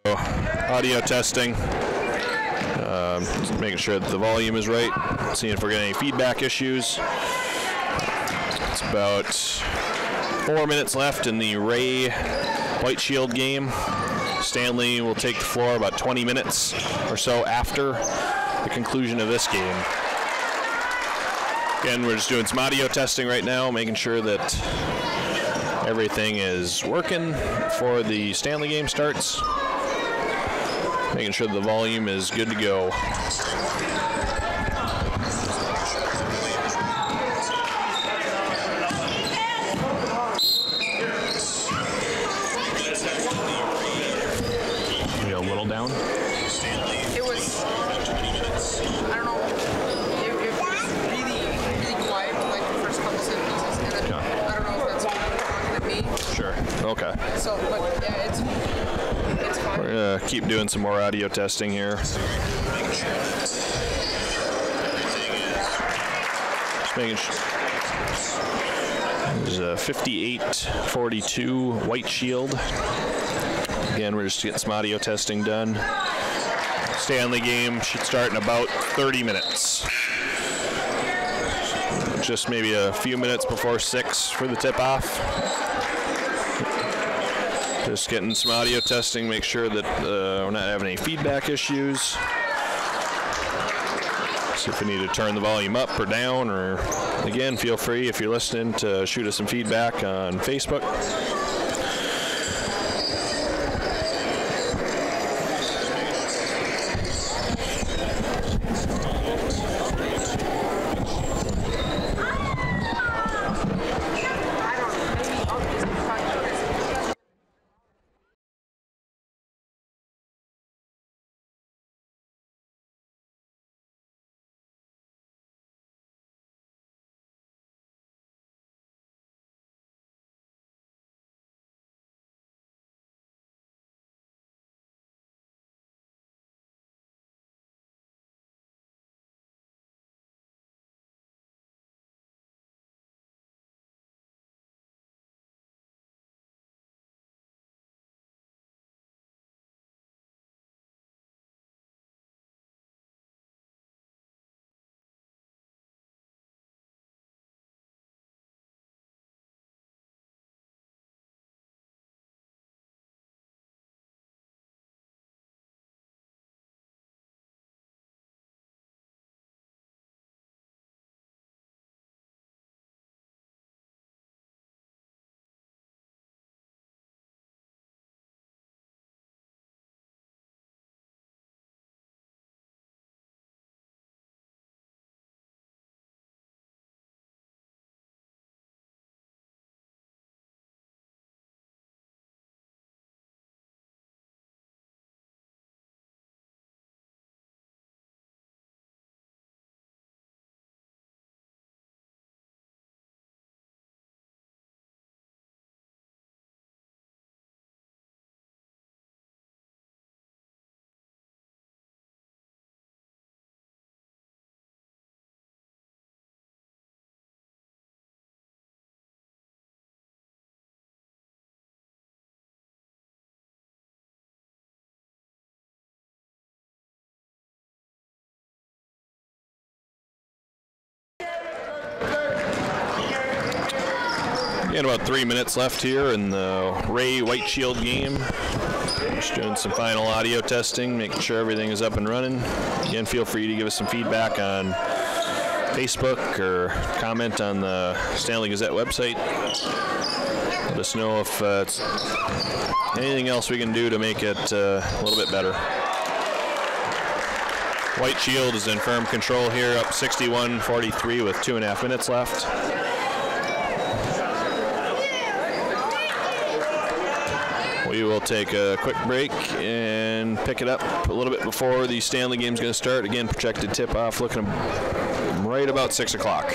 Audio testing, just making sure that the volume is right, seeing if we're getting any feedback issues. It's about 4 minutes left in the Ray White Shield game. Stanley will take the floor about 20 minutes or so after the conclusion of this game. Again, we're just doing some audio testing right now, making sure that everything is working before the Stanley game starts. Making sure the volume is good to go. We got a little down. It was, I don't know, it was really quiet for like the first couple sentences, and then I don't know if that's talking to me. Sure. Okay. So, but yeah, it's fine. We're gonna keep doing some more audio testing here. Just making sure. There's a 58-42 White Shield. Again, we're just getting some audio testing done. Stanley game should start in about 30 minutes. Just maybe a few minutes before 6 for the tip-off. Just getting some audio testing, make sure that we're not having any feedback issues. See if we need to turn the volume up or down, or again, feel free if you're listening to shoot us some feedback on Facebook. Got about 3 minutes left here in the Ray White Shield game. Just doing some final audio testing, making sure everything is up and running. Again, feel free to give us some feedback on Facebook or comment on the Stanley Gazette website. Let us know if it's anything else we can do to make it a little bit better. White Shield is in firm control here, up 61-43 with 2.5 minutes left. We will take a quick break and pick it up a little bit before the Stanley game is going to start. Again, projected tip-off looking right about 6 o'clock.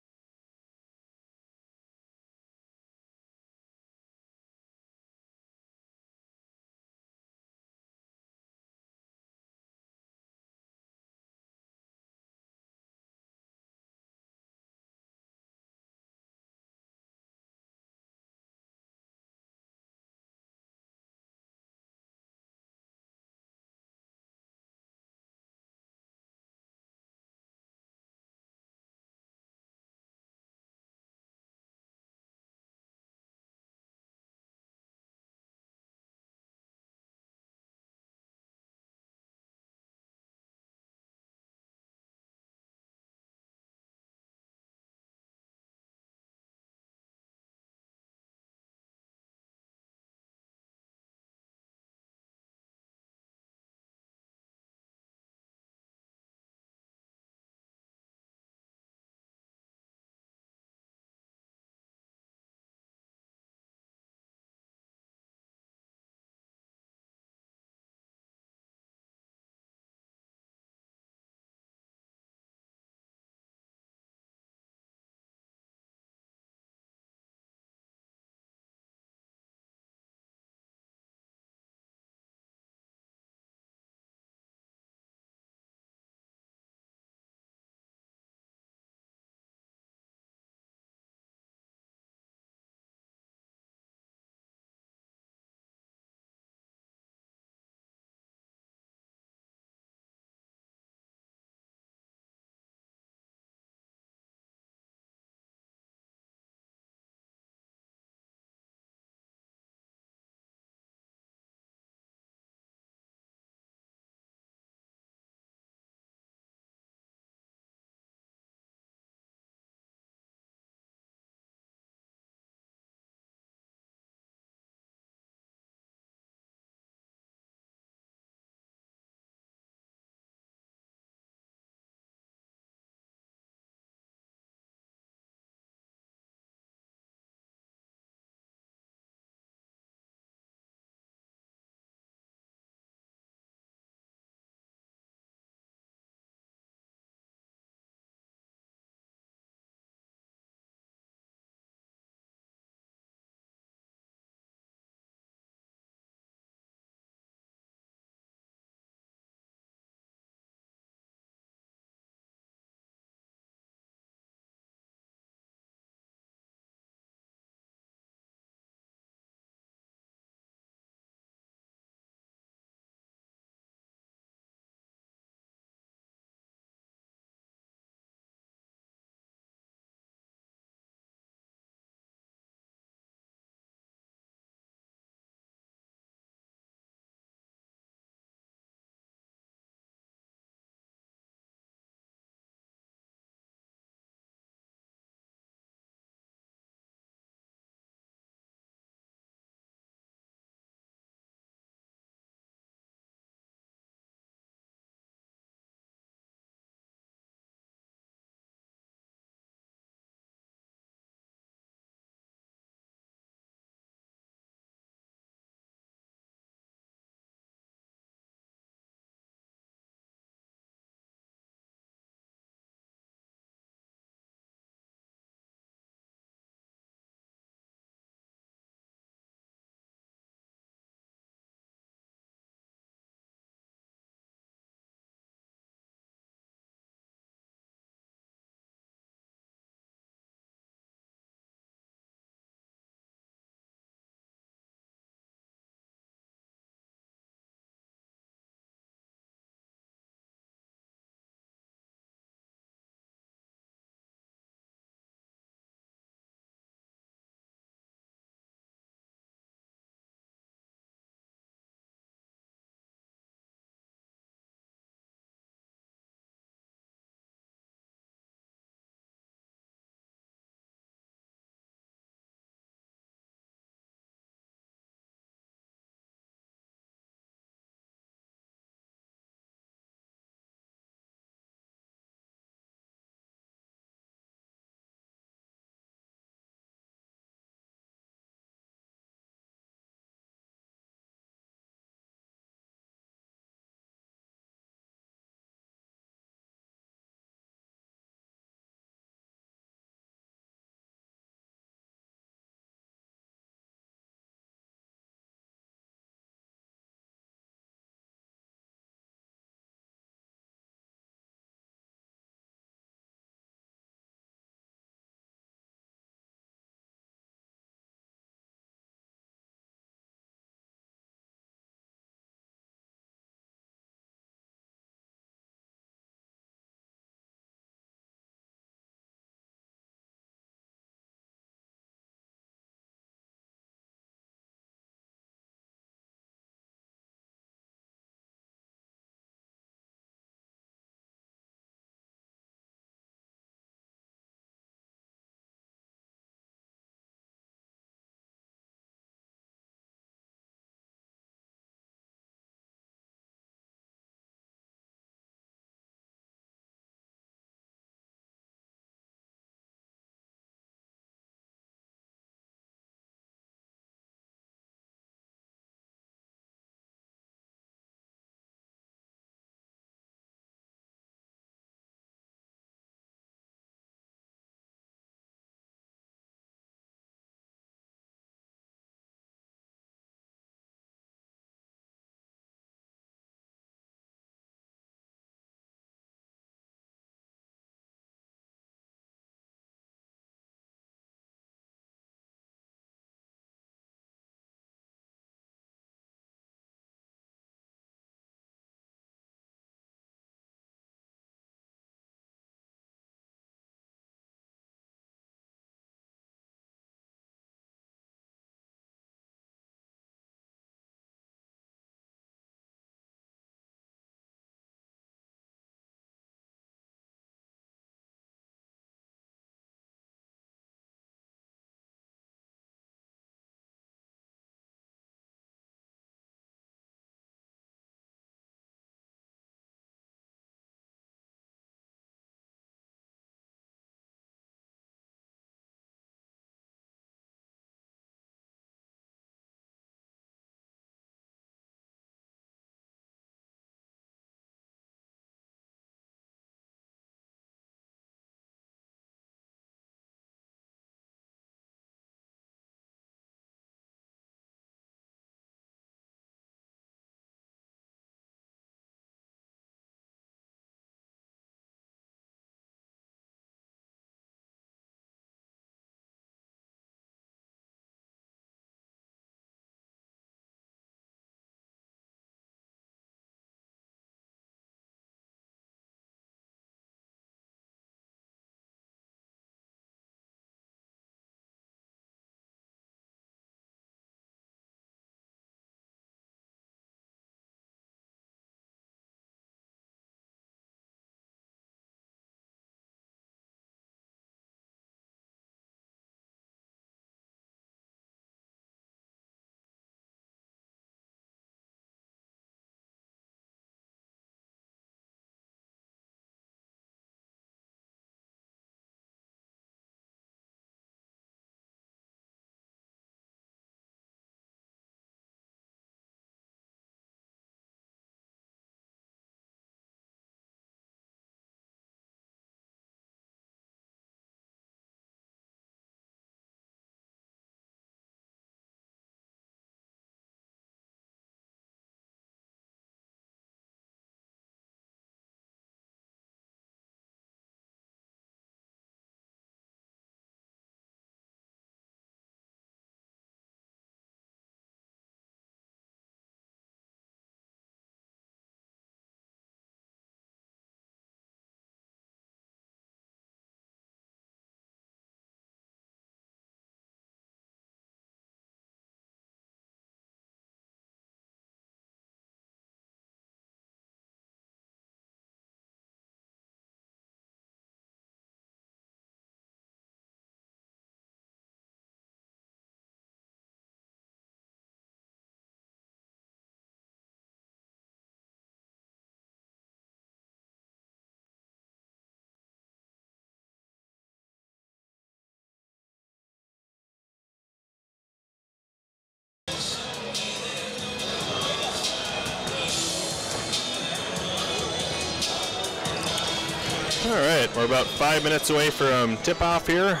right, we're about 5 minutes away from tip-off here.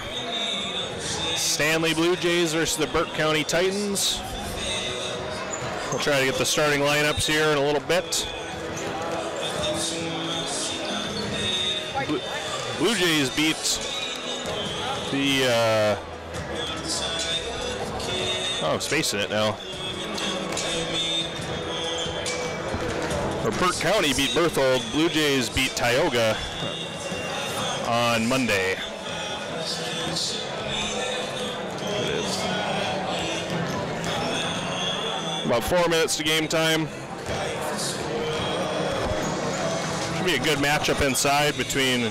Stanley Blue Jays versus the Burke County Titans. We'll try to get the starting lineups here in a little bit. Blue Jays beat the, I'm spacing it now. Or Burke County beat Berthold. Blue Jays beat Tioga on Monday. About 4 minutes to game time. Should be a good matchup inside between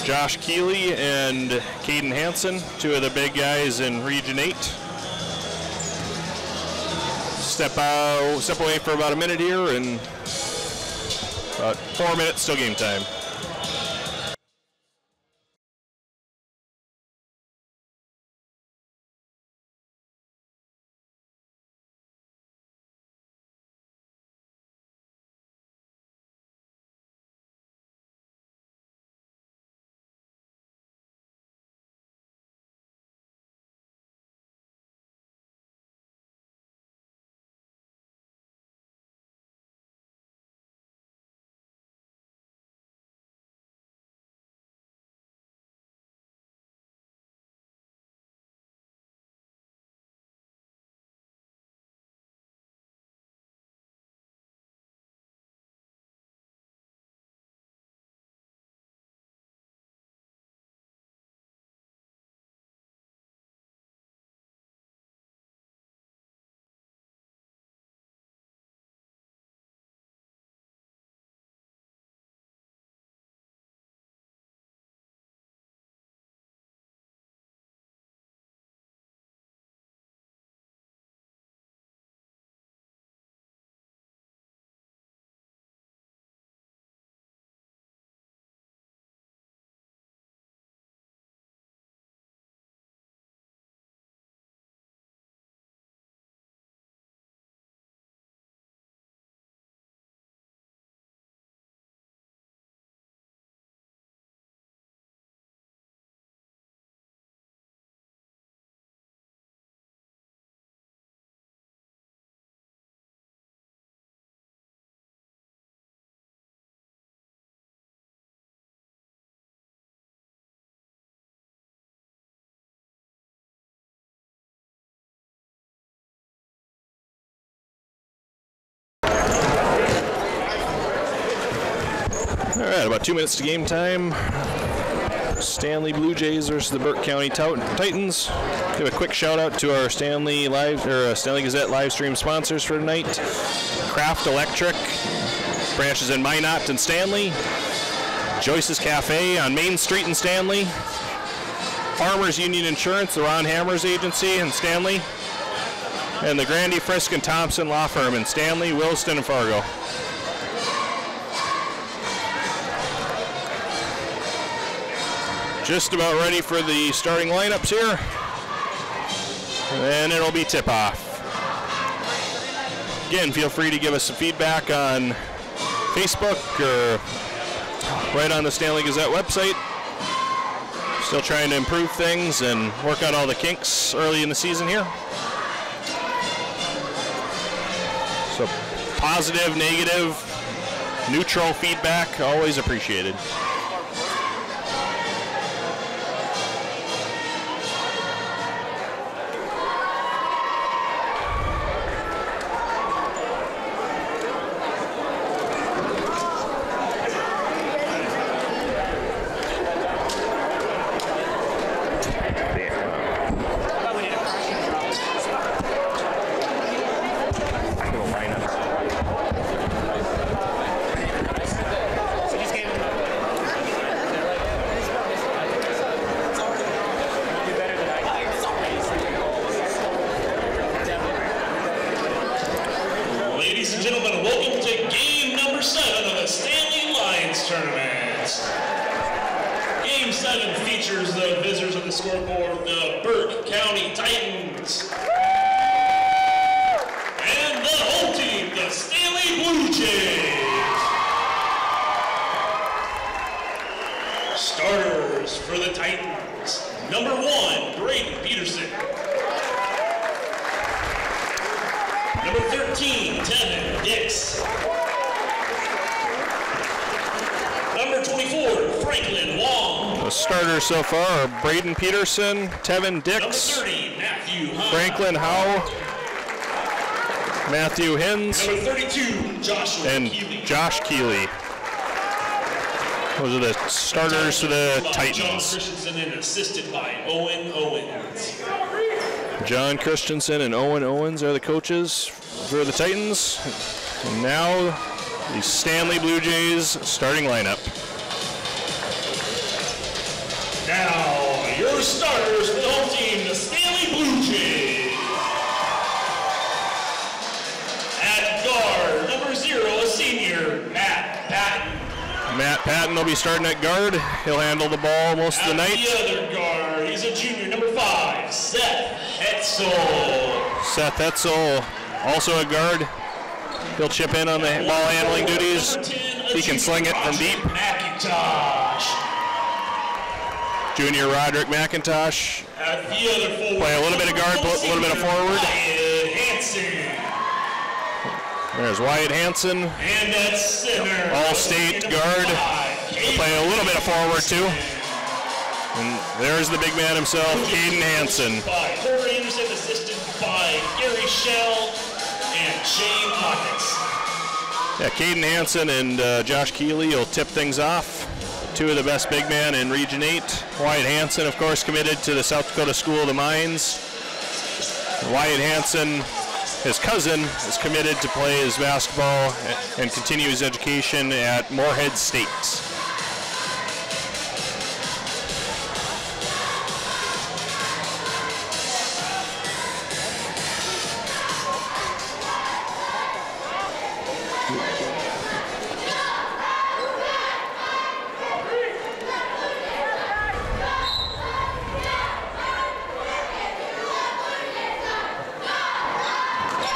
Josh Keeley and Caden Hansen, two of the big guys in Region 8. Step away for about a minute here, and about 4 minutes till game time. All right, about 2 minutes to game time. Stanley Blue Jays versus the Burke County Titans. Give a quick shout out to our Stanley Gazette live stream sponsors for tonight. Craft Electric, branches in Minot and Stanley. Joyce's Cafe on Main Street in Stanley. Farmers Union Insurance, the Ron Hammers Agency in Stanley. And the Grandy, Frisk, and Thompson Law Firm in Stanley, Williston, and Fargo. Just about ready for the starting lineups here. And it'll be tip-off. Again, feel free to give us some feedback on Facebook or right on the Stanley Gazette website. Still trying to improve things and work out all the kinks early in the season here. So positive, negative, neutral feedback, always appreciated. Ladies and gentlemen, welcome to game number 7 of the Stanley Lions Tournament. Game 7 features the visitors of the scoreboard, the Burke County Titans. And the home team, the Stanley Blue Jays. for the Titans. Number 1, Braden Peterson. Number 13, Tevin Dix. Number 24, Franklin Wong. The starters so far are Braden Peterson, Tevin Dix, Number 30, Matthew Howe. Franklin Howe, Matthew Hins, Number 32, Joshua and Keeley. Josh Keeley. Those are the starters for the John Titans. Christensen and assisted by Owen Owens. John Christensen and Owen Owens are the coaches for the Titans. And now the Stanley Blue Jays starting lineup. Now, your starters for the home team, the Stanley Blue Jays. At guard, number 0, a senior, Matt Patton. Matt Patton will be starting at guard. He'll handle the ball most of the night. At the other guard, he's a junior, number 5, Seth Hetzel. Seth Hetzel, also a guard. He'll chip in on the ball handling duties. He can sling it from deep. McIntosh. Junior Roderick McIntosh. At the other forward, Play a little bit of guard, a little bit of forward. Wyatt Hansen. There's Wyatt Hansen. And at center, All-state guard. Play a little bit of forward too. And there's the big man himself, Caden Hansen. By Corey Anderson, assisted by Gary Shell and Shane Hawkins. Yeah, Caden Hansen and Josh Keeley will tip things off. Two of the best big men in Region 8. Wyatt Hansen, of course, committed to the South Dakota School of the Mines. Wyatt Hansen, his cousin, is committed to play his basketball and continue his education at Moorhead State.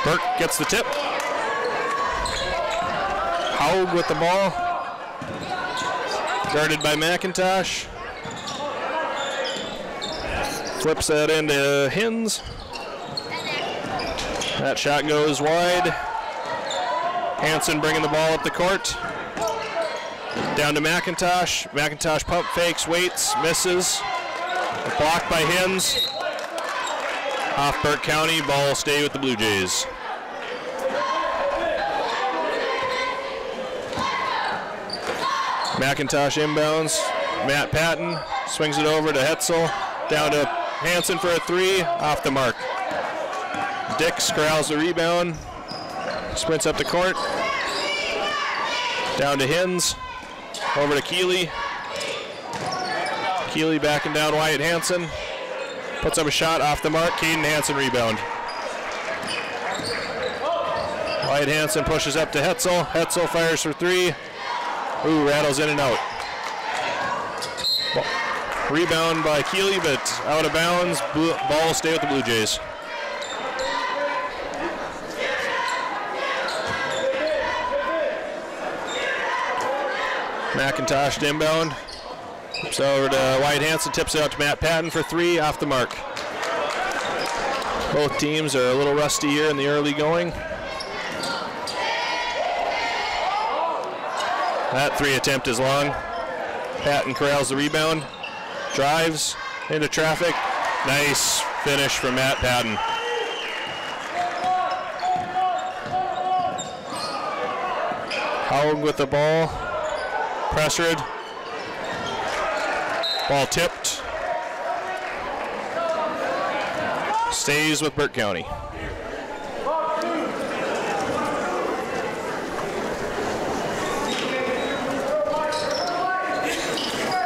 Burke gets the tip. Haug with the ball. Guarded by McIntosh. Flips that into Hins. That shot goes wide. Hansen bringing the ball up the court. Down to McIntosh. McIntosh pump fakes, waits, misses. Blocked by Hins. Off Burke County, ball will stay with the Blue Jays. McIntosh inbounds. Matt Patton swings it over to Hetzel. Down to Hansen for a 3, off the mark. Dix corrals the rebound. Sprints up the court. Down to Hins. Over to Keeley. Keeley backing down Wyatt Hansen. Puts up a shot off the mark. Caden Hansen rebound. Wyatt Hansen pushes up to Hetzel. Hetzel fires for 3. Ooh, rattles in and out. Rebound by Keeley, but out of bounds. Ball will stay with the Blue Jays. McIntosh to inbound. Tips over to Wyatt Hansen, tips it out to Matt Patton for 3, off the mark. Both teams are a little rusty here in the early going. That 3 attempt is long. Patton corrals the rebound, drives into traffic. Nice finish from Matt Patton. Haug with the ball, pressured. Ball tipped. Stays with Burke County.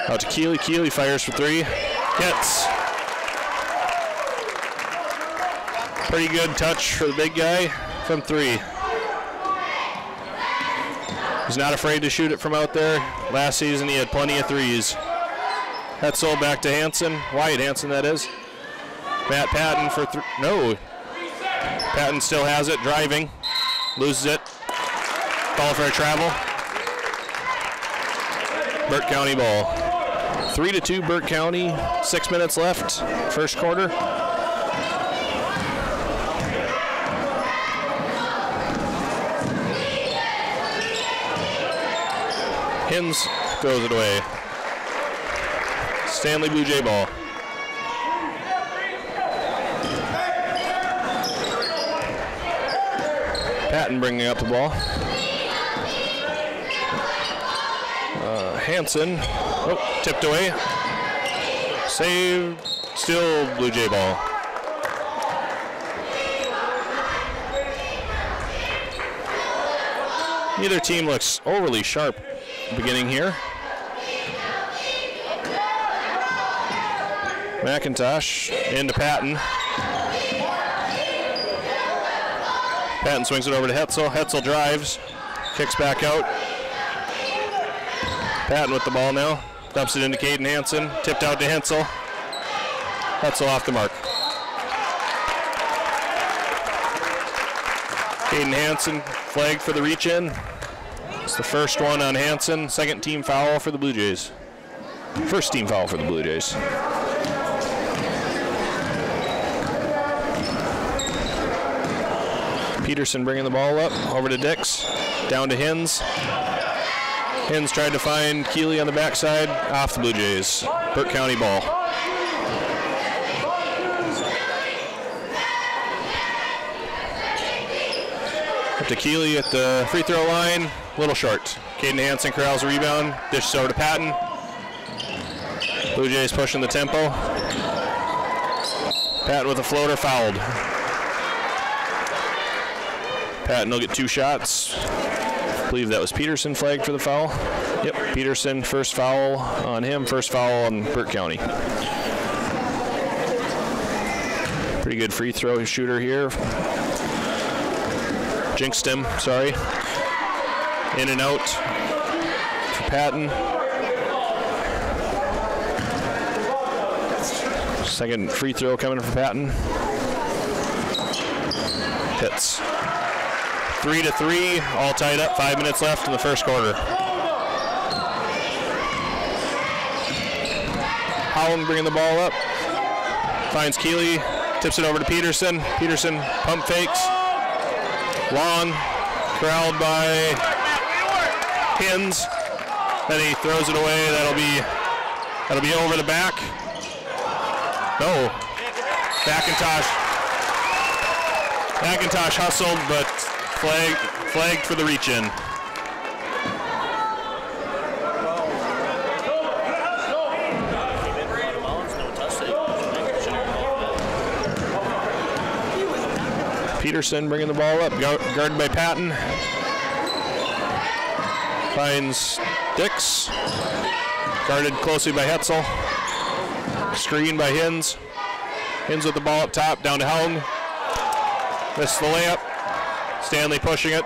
Out to Keeley. Keeley fires for 3. Hits. Pretty good touch for the big guy from 3. He's not afraid to shoot it from out there. Last season he had plenty of 3s. Hetzel back to Hansen. Wyatt Hansen, that is. Matt Patton for 3. No. Patton still has it, driving. Loses it. Ball for a travel. Burke County ball. 3-2 Burke County, 6 minutes left, first quarter. Hins throws it away. Stanley Blue Jay ball. Patton bringing up the ball. Hansen, tipped away. Saved, still Blue Jay ball. Neither team looks overly sharp beginning here. McIntosh into Patton. Patton swings it over to Hetzel. Hetzel drives, kicks back out. Patton with the ball now. Dumps it into Caden Hansen. Tipped out to Hensel. Hetzel off the mark. Caden Hansen flagged for the reach-in. It's the first one on Hansen. Second team foul for the Blue Jays. First team foul for the Blue Jays. Peterson bringing the ball up, over to Dix, down to Hins. Hins tried to find Keeley on the backside, off the Blue Jays. Burke County ball. Up to Keeley at the free throw line, a little short. Caden Hansen corrals a rebound, dishes over to Patton. Blue Jays pushing the tempo. Patton with a floater, fouled. Patton will get 2 shots. I believe that was Peterson flagged for the foul. Yep, Peterson, first foul on him, first foul on Burke County. Pretty good free throw shooter here. Jinxed him, sorry. In and out for Patton. Second free throw coming from Patton. Hits. 3-3, all tied up, 5 minutes left in the first quarter. Howland bringing the ball up, finds Keeley, tips it over to Peterson. Peterson pump fakes, long, corralled by Hins. Then he throws it away. That'll be over the back. No, McIntosh hustled, but flagged for the reach-in. Peterson bringing the ball up, guarded by Patton. Finds Dix, guarded closely by Hetzel. Screen by Hins. Hins with the ball up top, down to Helm. Missed the layup. Stanley pushing it.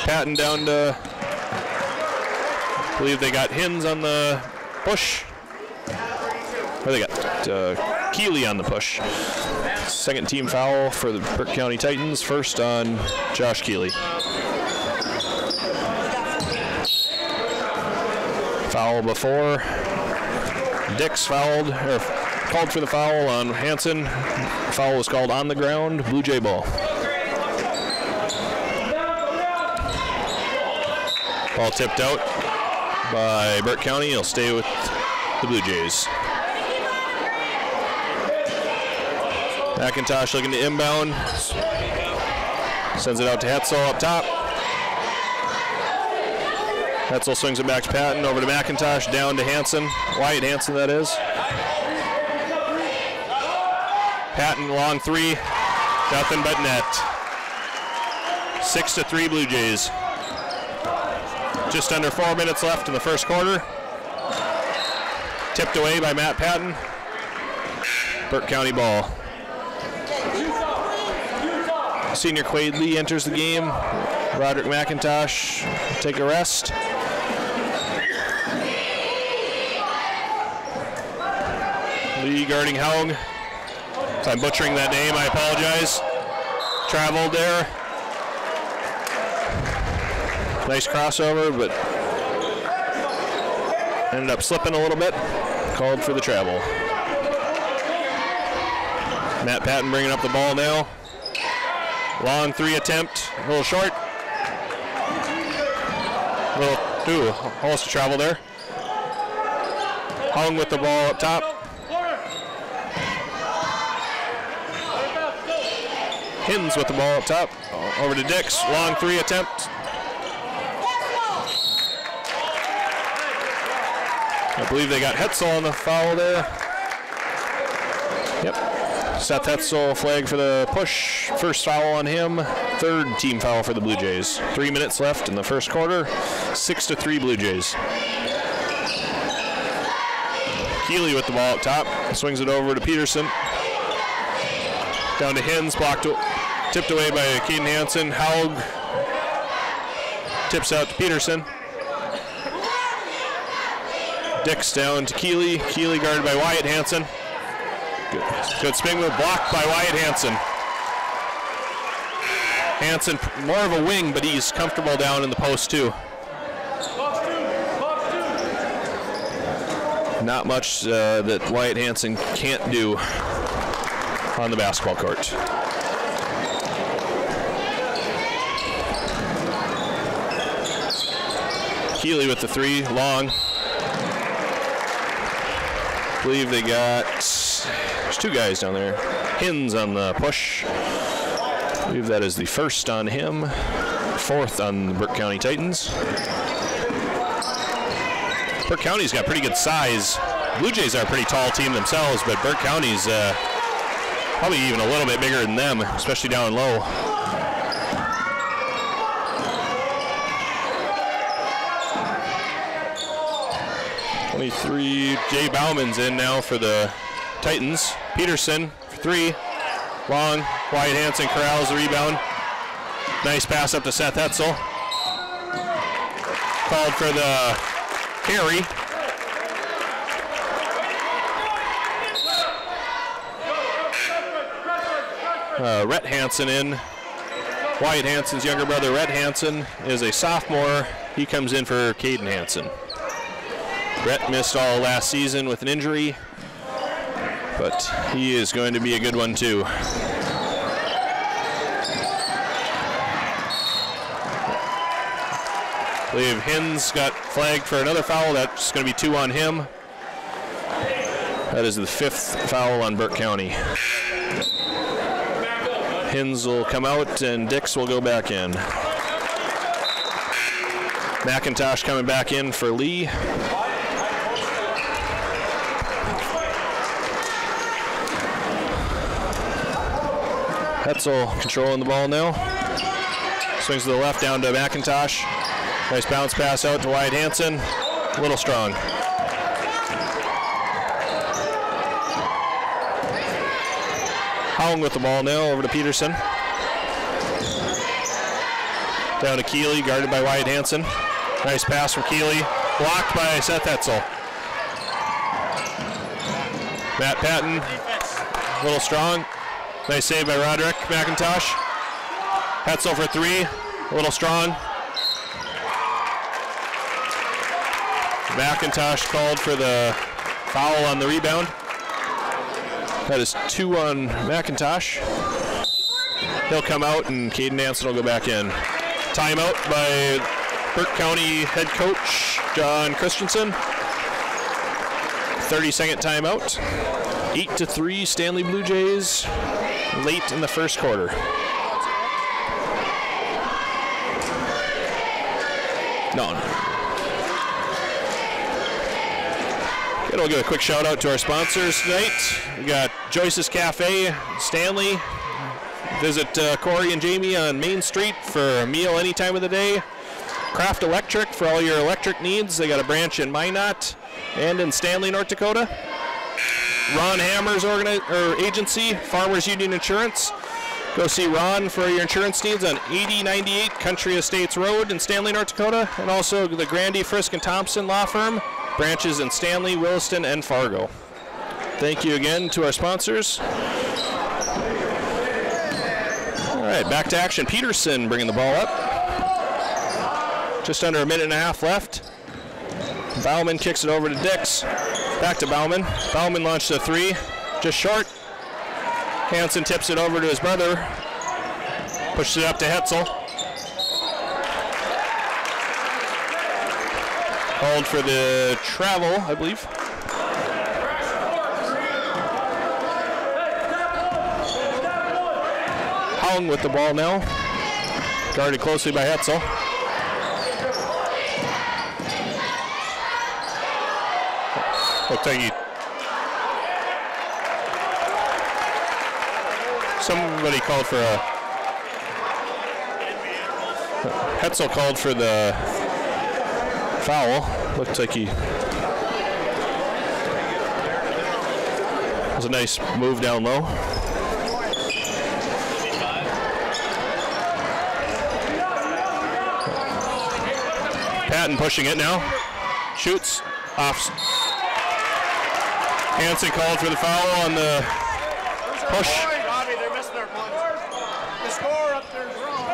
Patton down to, I believe they got Hins on the push. Or they got Keeley on the push. Second team foul for the Burke County Titans. First on Josh Keeley. Foul before. Dix called for the foul on Hansen. Foul was called on the ground. Blue Jay ball. Ball tipped out by Burke County. He'll stay with the Blue Jays. McIntosh looking to inbound. Sends it out to Hetzel up top. Hetzel swings it back to Patton, over to McIntosh, down to Hansen. Wyatt Hansen, that is. Patton, long three. Nothing but net. 6-3 Blue Jays. Just under 4 minutes left in the first quarter. Tipped away by Matt Patton. Burke County ball. Senior Quade Lee enters the game. Roderick McIntosh take a rest. Lee guarding Haug. If I'm butchering that name, I apologize. Traveled there. Nice crossover, but ended up slipping a little bit. Called for the travel. Matt Patton bringing up the ball now. Long 3 attempt, a little short. Almost a travel there. Hung with the ball up top. Hins with the ball up top. Over to Dix. Long 3 attempt. I believe they got Hetzel on the foul there. Yep. Seth Hetzel flag for the push. First foul on him. 3rd team foul for the Blue Jays. 3 minutes left in the first quarter. 6-3 Blue Jays. Keeley with the ball up top. Swings it over to Peterson. Down to Hins. Tipped away by Caden Hansen. Haug tips out to Peterson. Dix down to Keeley. Keeley guarded by Wyatt Hansen. Good spin move, blocked by Wyatt Hansen. Hansen, more of a wing, but he's comfortable down in the post too. Not much that Wyatt Hansen can't do on the basketball court. Keeley with the 3, long. I believe they got, there's 2 guys down there. Hins on the push. I believe that is the first on him. 4th on the Burke County Titans. Burke County's got pretty good size. Blue Jays are a pretty tall team themselves, but Burke County's probably even a little bit bigger than them, especially down low. Jay Bauman's in now for the Titans. Peterson for 3. Long. Wyatt Hansen corrals the rebound. Nice pass up to Seth Hetzel. Called for the carry. Rhett Hansen in. Wyatt Hansen's younger brother, Rhett Hansen, is a sophomore. He comes in for Caden Hansen. Rhett missed all last season with an injury, but he is going to be a good one too. I believe Hins got flagged for another foul. That's going to be 2 on him. That is the 5th foul on Burke County. Hins will come out and Dix will go back in. McIntosh coming back in for Lee. Hetzel controlling the ball now. Swings to the left down to McIntosh. Nice bounce pass out to Wyatt Hansen. A little strong. Howling with the ball now over to Peterson. Down to Keeley, guarded by Wyatt Hansen. Nice pass from Keeley. Blocked by Seth Hetzel. Matt Patton, a little strong. Nice save by Roderick McIntosh. Hetzel for 3, a little strong. McIntosh called for the foul on the rebound. That is 2 on McIntosh. He'll come out and Caden Hansen will go back in. Timeout by Burke County head coach John Christensen. 30-second timeout. 8-3 Stanley Blue Jays late in the first quarter. No. We'll give a quick shout out to our sponsors tonight. We got Joyce's Cafe, Stanley. Visit Corey and Jamie on Main Street for a meal any time of the day. Craft Electric for all your electric needs. They got a branch in Minot and in Stanley, North Dakota. Ron Hammer's agency, Farmers Union Insurance. Go see Ron for your insurance needs on 8098 Country Estates Road in Stanley, North Dakota. And also the Grandy, Frisk, and Thompson Law Firm. Branches in Stanley, Williston, and Fargo. Thank you again to our sponsors. All right, back to action. Peterson bringing the ball up. Just under a minute and a half left. Bauman kicks it over to Dix. Back to Bauman. Bauman launched a 3, just short. Hansen tips it over to his brother. Pushes it up to Hetzel. Called for the travel, I believe. Hung with the ball now. Guarded closely by Hetzel. Looks like somebody called for a... Hetzel called for the foul. Looks like he... It was a nice move down low. Patton pushing it now. Shoots. Off. Hansen called for the foul on the push. They're missing their punch. The score up there is wrong.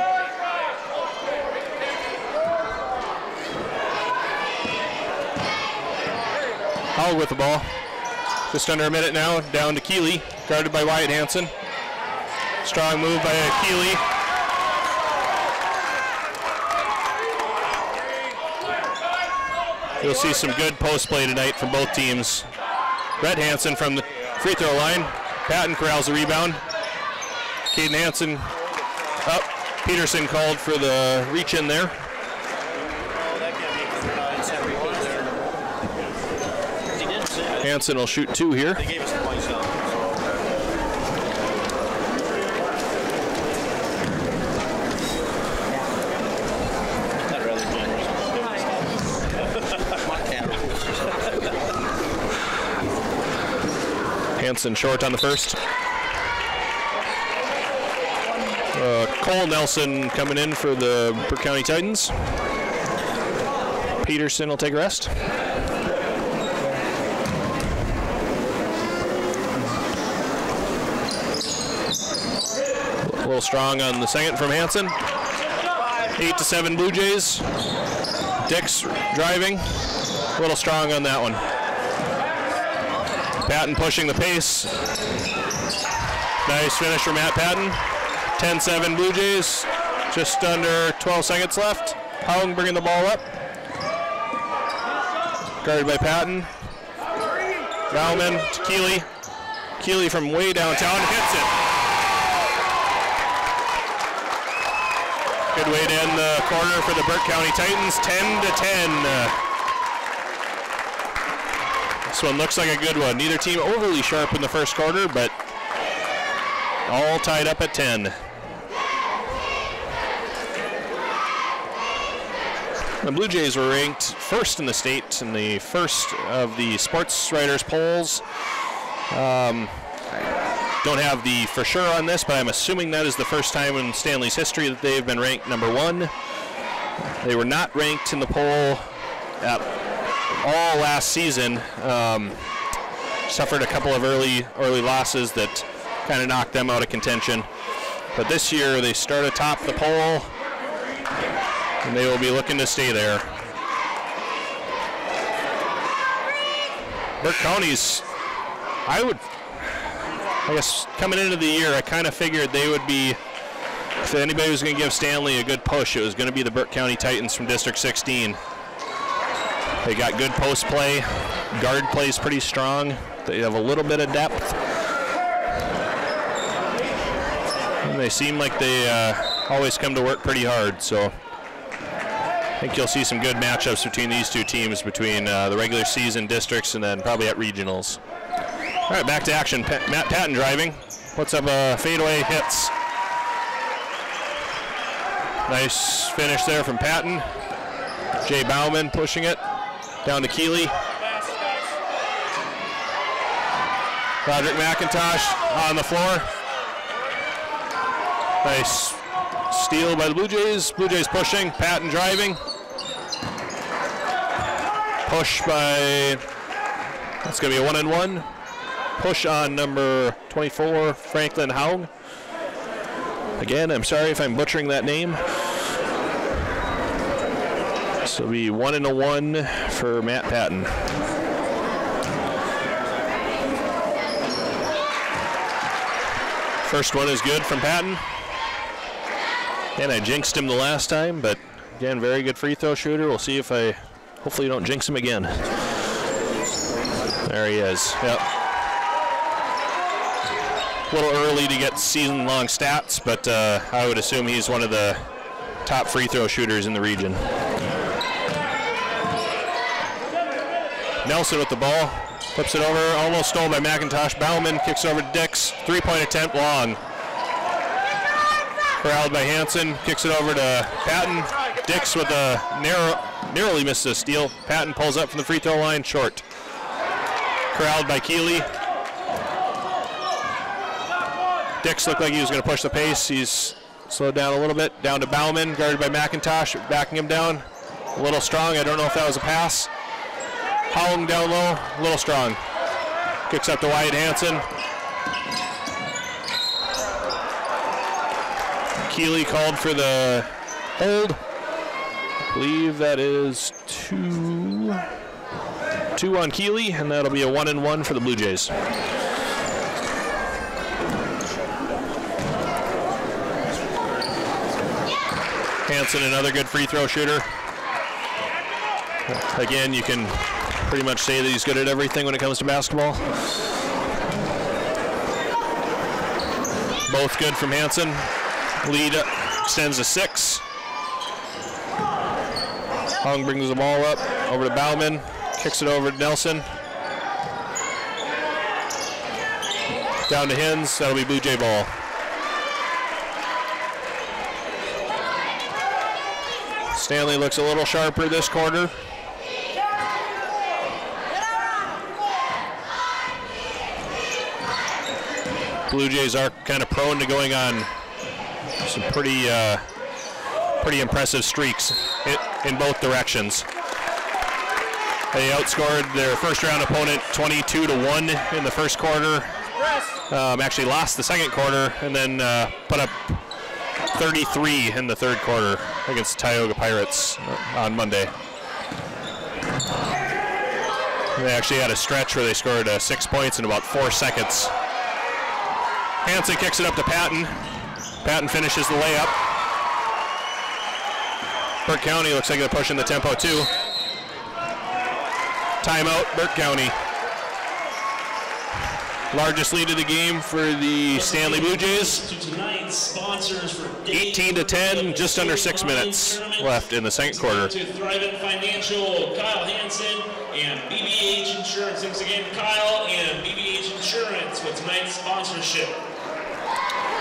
Howell with the ball. Just under a minute now. Down to Keeley. Guarded by Wyatt Hansen. Strong move by Keeley. You'll see some good post play tonight from both teams. Brett Hansen from the free throw line. Patton corrals the rebound. Caden Hansen up. Peterson called for the reach in there. Hansen will shoot 2 here. They gave us the points down. Hansen short on the first. Cole Nelson coming in for the Burke County Titans. Peterson will take a rest. A little strong on the second from Hansen. 8-7 Blue Jays. Dix driving. A little strong on that one. Patton pushing the pace. Nice finish from Matt Patton. 10-7 Blue Jays. Just under 12 seconds left. Howling bringing the ball up. Guarded by Patton. Bauman to Keeley. Keeley from way downtown hits it. Good way to end the quarter for the Burke County Titans. 10-10. This one looks like a good one. Neither team overly sharp in the first quarter, but all tied up at 10. The Blue Jays were ranked first in the state in the first of the sports writers polls. I don't have the for sure on this, but I'm assuming that is the first time in Stanley's history that they've been ranked number 1. They were not ranked in the poll at all last season. Suffered a couple of early losses that kind of knocked them out of contention. But this year they start atop the poll, and they will be looking to stay there. Burke County's, I guess coming into the year, I kind of figured they would be, if anybody was going to give Stanley a good push, it was going to be the Burke County Titans from District 16. They got good post play. Guard plays pretty strong. They have a little bit of depth. And they seem like they always come to work pretty hard. So I think you'll see some good matchups between these two teams, between the regular season districts and then probably at regionals. All right, back to action. Matt Patton driving. Puts up a fadeaway, hits. Nice finish there from Patton. Jay Bauman pushing it. Down to Keeley. Roderick McIntosh on the floor. Nice steal by the Blue Jays. Blue Jays pushing. Patton driving. Push by, that's going to be a 1-and-1. Push on number 24, Franklin Haug. Again, I'm sorry if I'm butchering that name. So it'll be 1-1 for Matt Patton. First one is good from Patton. And I jinxed him the last time, but again, very good free throw shooter. We'll see if hopefully don't jinx him again. There he is. Yep. A little early to get season-long stats, but I would assume he's one of the top free throw shooters in the region. Nelson with the ball, flips it over, almost stolen by McIntosh. Bauman kicks over to Dix, three-point attempt long. Corralled by Hansen, kicks it over to Patton. Dix with a narrowly missed a steal. Patton pulls up from the free throw line, short. Corralled by Keeley. Dix looked like he was going to push the pace. He's slowed down a little bit. Down to Bauman, guarded by McIntosh, backing him down. A little strong. I don't know if that was a pass. Howling down low, a little strong. Kicks up to Wyatt Hansen. Keeley called for the hold. I believe that is two on Keeley, and that'll be a 1-1 for the Blue Jays. Hansen, another good free throw shooter. Again, you can pretty much say that he's good at everything when it comes to basketball. Both good from Hansen. Lead extends to 6. Hung brings the ball up over to Bauman. Kicks it over to Nelson. Down to Hins. That'll be Blue Jay ball. Stanley looks a little sharper this quarter. Blue Jays are kind of prone to going on some pretty impressive streaks in both directions. They outscored their first round opponent 22-1 in the first quarter. Actually lost the second quarter and then put up 33 in the third quarter against Tioga Pirates on Monday. They actually had a stretch where they scored 6 points in about 4 seconds. Hansen kicks it up to Patton. Patton finishes the layup. Burke County looks like they're pushing the tempo too. Timeout, Burke County. Largest lead of the game for the Stanley Blue Jays. 18-10, just under 6 minutes left in the second quarter. To Thrivent Financial, Kyle Hansen, and BBH Insurance. Thanks again, Kyle and BBH Insurance with tonight's sponsorship.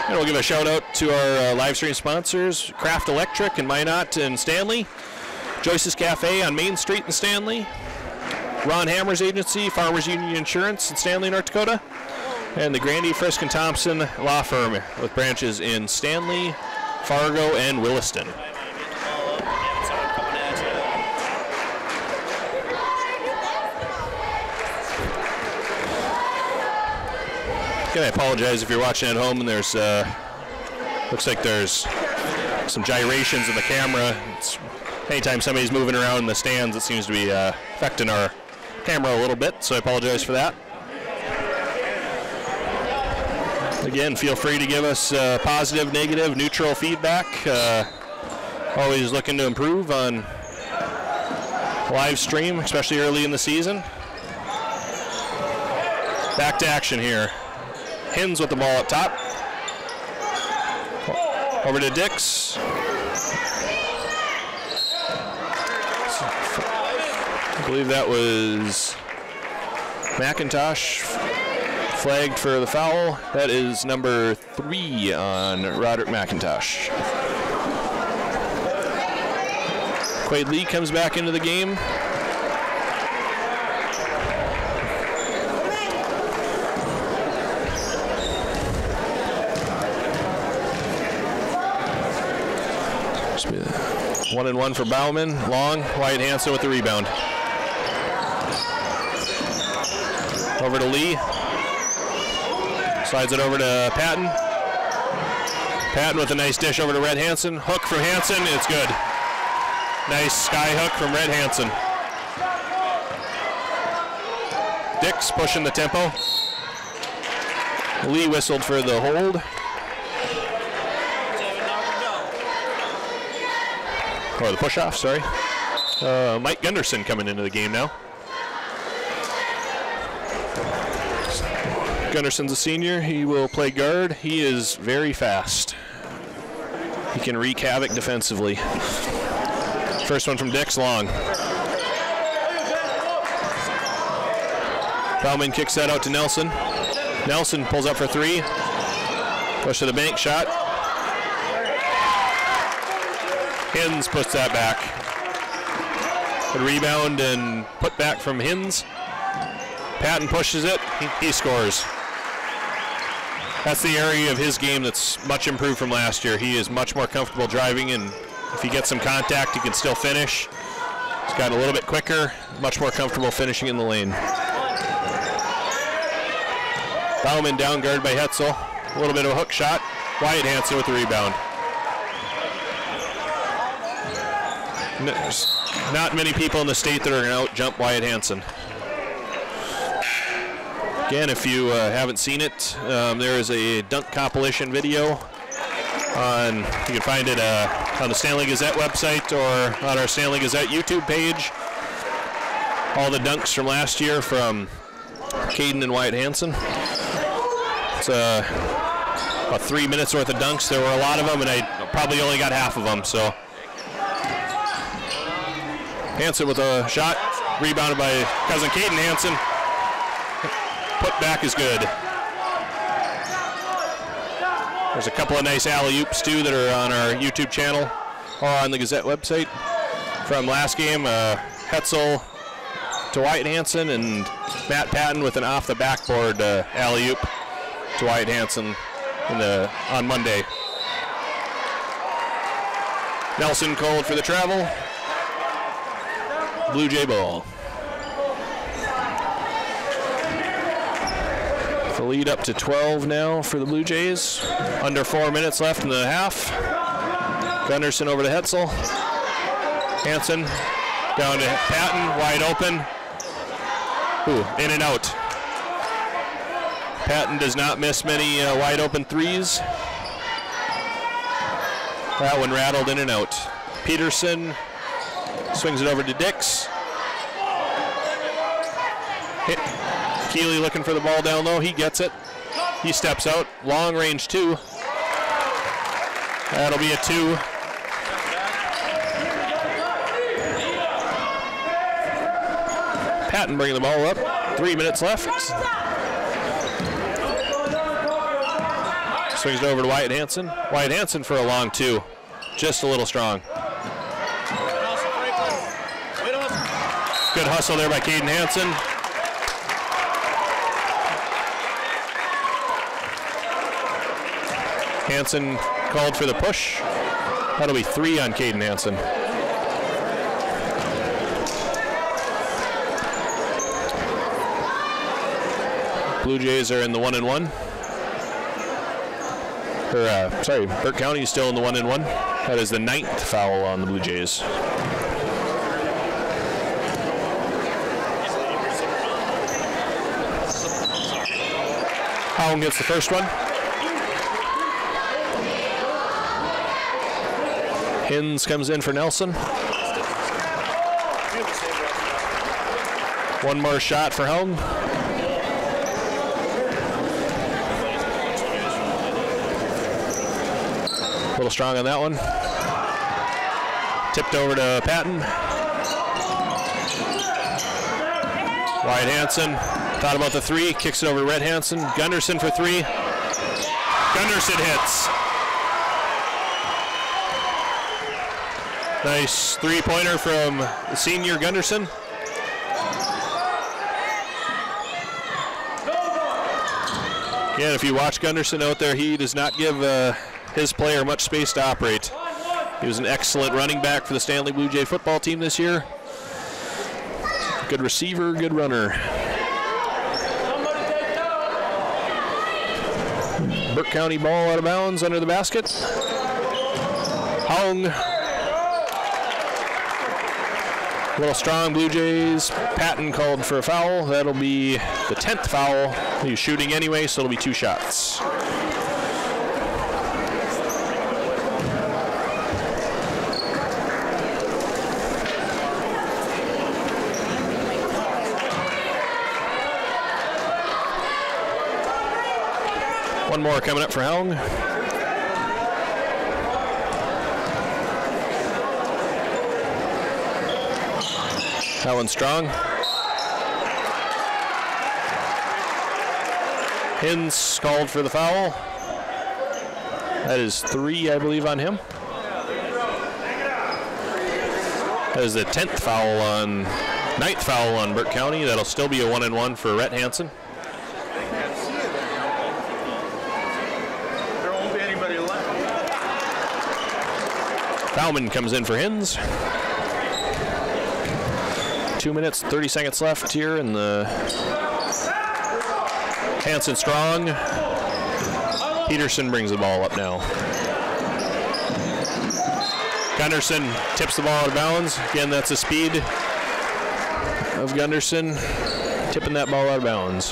And we'll give a shout out to our live stream sponsors, Kraft Electric in Minot and Stanley, Joyce's Cafe on Main Street in Stanley, Ron Hammer's agency, Farmers Union Insurance in Stanley, North Dakota, and the Grandy, Frisk, and Thompson Law Firm with branches in Stanley, Fargo, and Williston. Again, I apologize if you're watching at home and there's looks like there's some gyrations in the camera. Anytime somebody's moving around in the stands, it seems to be affecting our camera a little bit, so I apologize for that. Again, feel free to give us positive, negative, neutral feedback. Always looking to improve on live stream, especially early in the season. Back to action here. Hins with the ball up top. Over to Dix. I believe that was McIntosh flagged for the foul. That is number 3 on Roderick McIntosh. Quaid Lee comes back into the game. One and one for Bauman. Long. Wyatt Hansen with the rebound. Over to Lee. Slides it over to Patton. Patton with a nice dish over to Red Hansen. Hook from Hansen. It's good. Nice sky hook from Red Hansen. Dix pushing the tempo. Lee whistled for the hold. Or the push-off, sorry. Mike Gunderson coming into the game now. Gunderson's a senior. He will play guard. He is very fast. He can wreak havoc defensively. First one from Dix, long. Bauman kicks that out to Nelson. Nelson pulls up for three. Push to the bank, shot. Hins puts that back. Good rebound and put back from Hins. Patton pushes it, he scores. That's the area of his game that's much improved from last year. He is much more comfortable driving, and if he gets some contact, he can still finish. He's gotten a little bit quicker, much more comfortable finishing in the lane. Bauman down guard by Hetzel. A little bit of a hook shot. Wyatt Hansen with the rebound. There's not many people in the state that are going to out-jump Wyatt Hansen. Again, if you haven't seen it, there is a dunk compilation video on, you can find it on the Stanley Gazette website or on our Stanley Gazette YouTube page. All the dunks from last year from Caden and Wyatt Hansen. It's about 3 minutes worth of dunks. There were a lot of them, and I probably only got half of them. So Hansen with a shot, rebounded by cousin Caden Hansen. Put back is good. There's a couple of nice alley-oops too that are on our YouTube channel or on the Gazette website from last game. Hetzel to Wyatt Hansen and Matt Patton with an off the backboard alley-oop to Wyatt Hansen on Monday. Nelson called for the travel. Blue Jay ball. The lead up to 12 now for the Blue Jays. Under 4 minutes left in the half. Gunderson over to Hetzel. Hansen down to Patton, wide open. Ooh, in and out. Patton does not miss many wide open threes. That one rattled in and out. Peterson swings it over to Dix. Keeley looking for the ball down low. He gets it. He steps out. Long range two. That'll be a two. Patton bringing the ball up. 3 minutes left. Swings it over to Wyatt Hansen. Wyatt Hansen for a long two. Just a little strong. Good hustle there by Caden Hansen. Hansen called for the push. That'll be 3 on Caden Hansen. Blue Jays are in the 1-1. Burke County is still in the 1-1. That is the 9th foul on the Blue Jays. Howland gets the first one. Hins comes in for Nelson. One more shot for Howland. A little strong on that one. Tipped over to Patton. Wyatt Hansen thought about the three, kicks it over to Red Hansen. Gunderson for three. Gunderson hits. Nice three-pointer from the senior Gunderson. Again, if you watch Gunderson out there, he does not give his player much space to operate. He was an excellent running back for the Stanley Blue Jay football team this year. Good receiver, good runner. Burke County ball out of bounds under the basket. Hung A little strong, Blue Jays. Patton called for a foul. That'll be the 10th foul. He was shooting anyway, so it'll be 2 shots. One more coming up for Helm. That one's strong. Hins called for the foul. That is 3, I believe, on him. That is the 10th foul on, 9th foul on Burke County. That'll still be a 1-and-1 for Rhett Hansen. There won't be anybody left. Bauman comes in for Hins. 2 minutes, 30 seconds left here in the Hansen strong. Peterson brings the ball up now. Gunderson tips the ball out of bounds. Again, that's the speed of Gunderson tipping that ball out of bounds.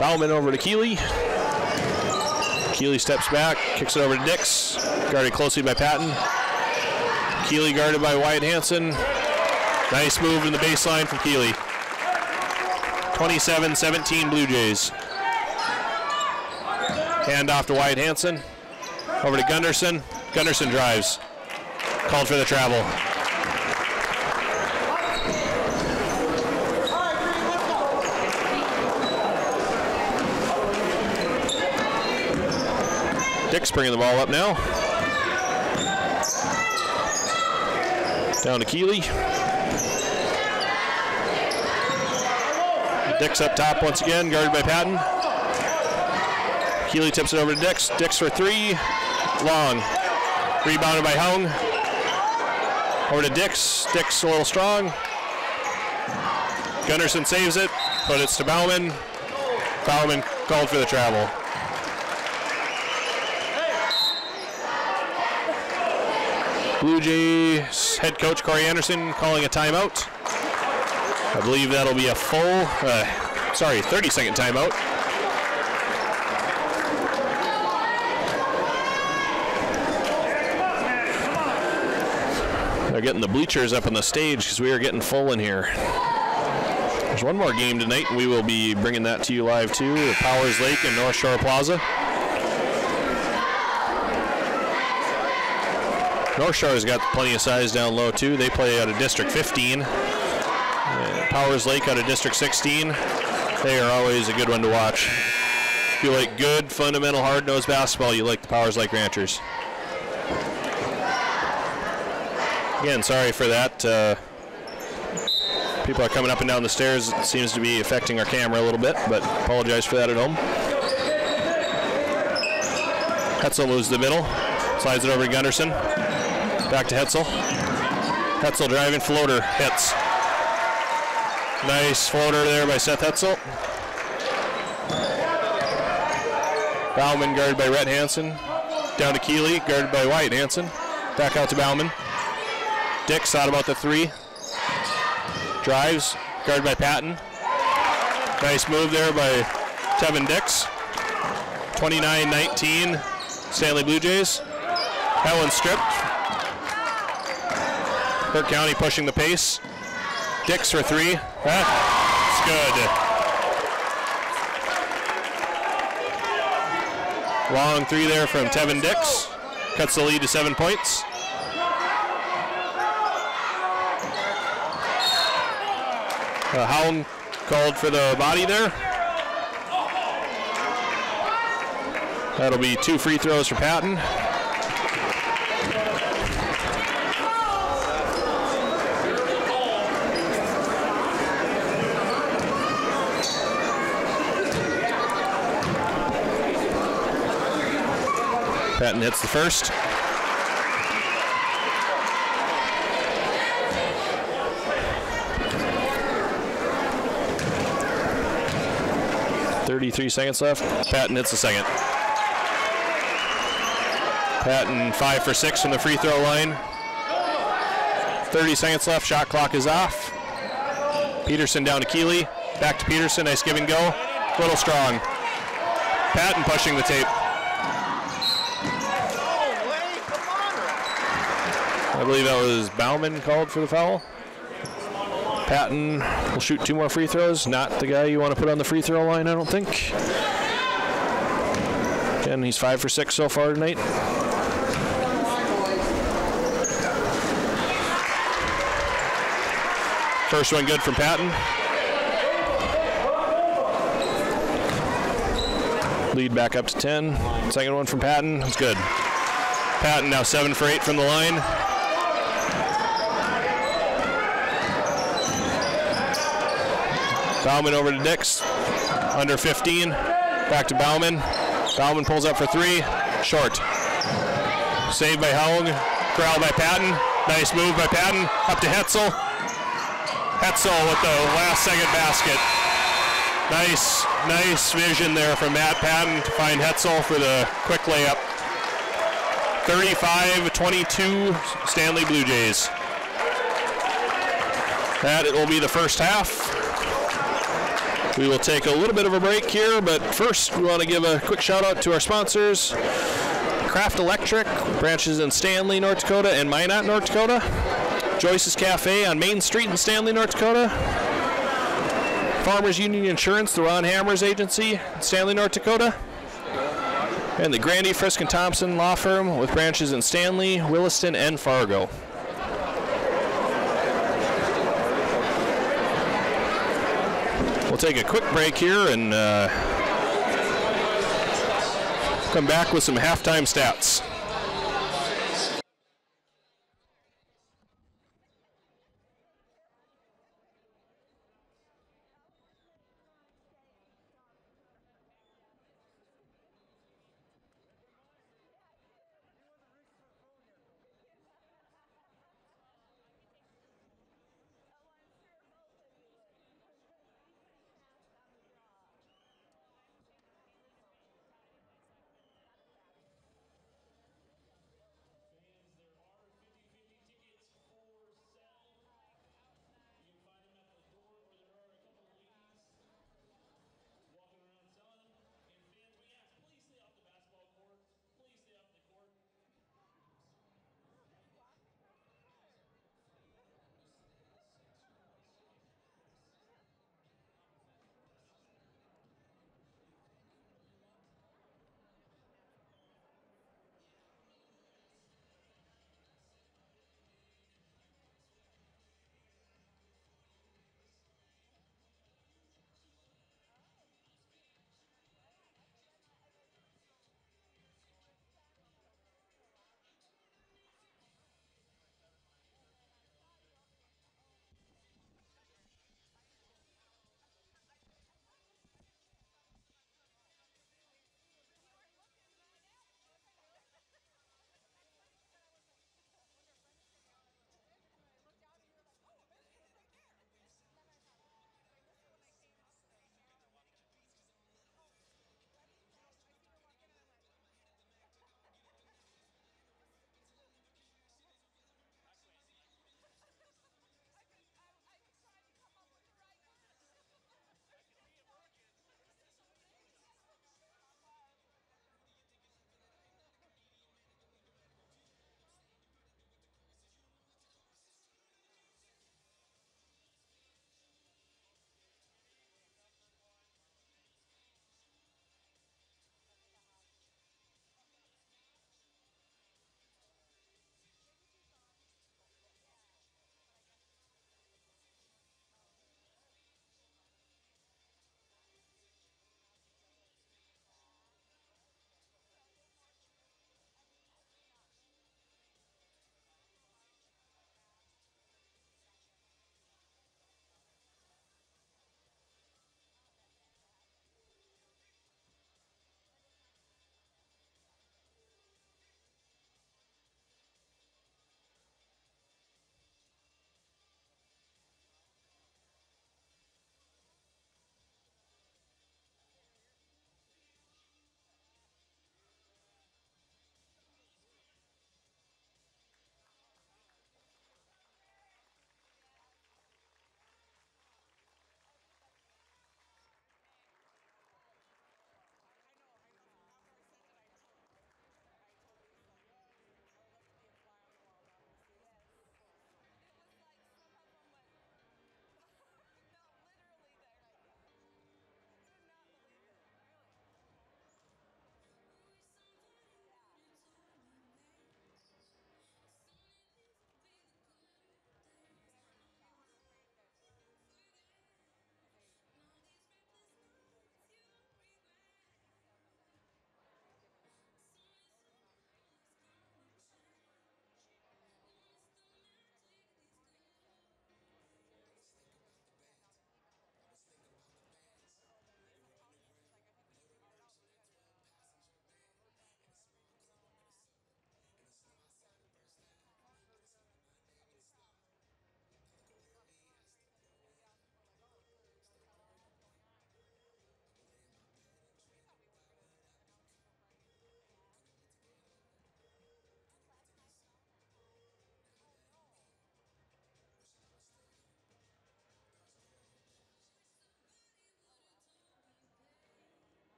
Bauman over to Keeley. Keeley steps back, kicks it over to Dix, guarded closely by Patton. Keeley guarded by Wyatt Hansen. Nice move in the baseline from Keeley. 27-17 Blue Jays. Hand off to Wyatt Hansen. Over to Gunderson. Gunderson drives. Called for the travel. Dix bringing the ball up now. Down to Keeley. Dix up top once again, guarded by Patton. Keeley tips it over to Dix. Dix for 3. Long. Rebounded by Hung. Over to Dix. Dix a little strong. Gunderson saves it, but it's to Bauman. Bauman called for the travel. Blue Jays head coach Corey Anderson calling a timeout. I believe that'll be a full, 30-second timeout. They're getting the bleachers up on the stage because we are getting full in here. There's one more game tonight, and we will be bringing that to you live too at Powers Lake and North Shore Plaza. North Shore's got plenty of size down low too. They play out of District 15. Powers Lake out of District 16. They are always a good one to watch. If you like good, fundamental, hard-nosed basketball, you like the Powers Lake Ranchers. Again, sorry for that. People are coming up and down the stairs. It seems to be affecting our camera a little bit, but apologize for that at home. Hetzel moves to the middle. Slides it over to Gunderson. Back to Hetzel. Hetzel driving, floater, hits. Nice floater there by Seth Hetzel. Bauman guarded by Rhett Hansen. Down to Keeley, guarded by Wyatt Hansen. Back out to Bauman. Dix thought about the 3. Drives, guarded by Patton. Nice move there by Tevin Dix. 29-19, Stanley Blue Jays. That one's stripped. Burke County pushing the pace. Dix for 3. That's good. Long 3 there from Tevin Dix. Cuts the lead to 7 points. Howland called for the body there. That'll be 2 free throws for Patton. Patton hits the first. .33 seconds left. Patton hits the second. Patton 5 for 6 from the free throw line. 30 seconds left, shot clock is off. Peterson down to Keeley. Back to Peterson, nice give and go. Little strong. Patton pushing the tape. I believe that was Bauman called for the foul. Patton will shoot 2 more free throws. Not the guy you want to put on the free throw line, I don't think. Again, he's 5 for 6 so far tonight. First one good from Patton. Lead back up to 10. Second one from Patton. It's good. Patton now 7 for 8 from the line. Bauman over to Dix. Under 15. Back to Bauman. Bauman pulls up for 3. Short. Saved by Howling. Corral by Patton. Nice move by Patton. Up to Hetzel. Hetzel with the last second basket. Nice vision there from Matt Patton to find Hetzel for the quick layup. 35-22 Stanley Blue Jays. That it will be the first half. We will take a little bit of a break here, but first we want to give a quick shout out to our sponsors. Craft Electric, branches in Stanley, North Dakota and Minot, North Dakota. Joyce's Cafe on Main Street in Stanley, North Dakota. Farmers Union Insurance, the Ron Hammers Agency, Stanley, North Dakota. And the Grandy, Frisk & Thompson Law Firm with branches in Stanley, Williston, and Fargo. We'll take a quick break here and come back with some halftime stats.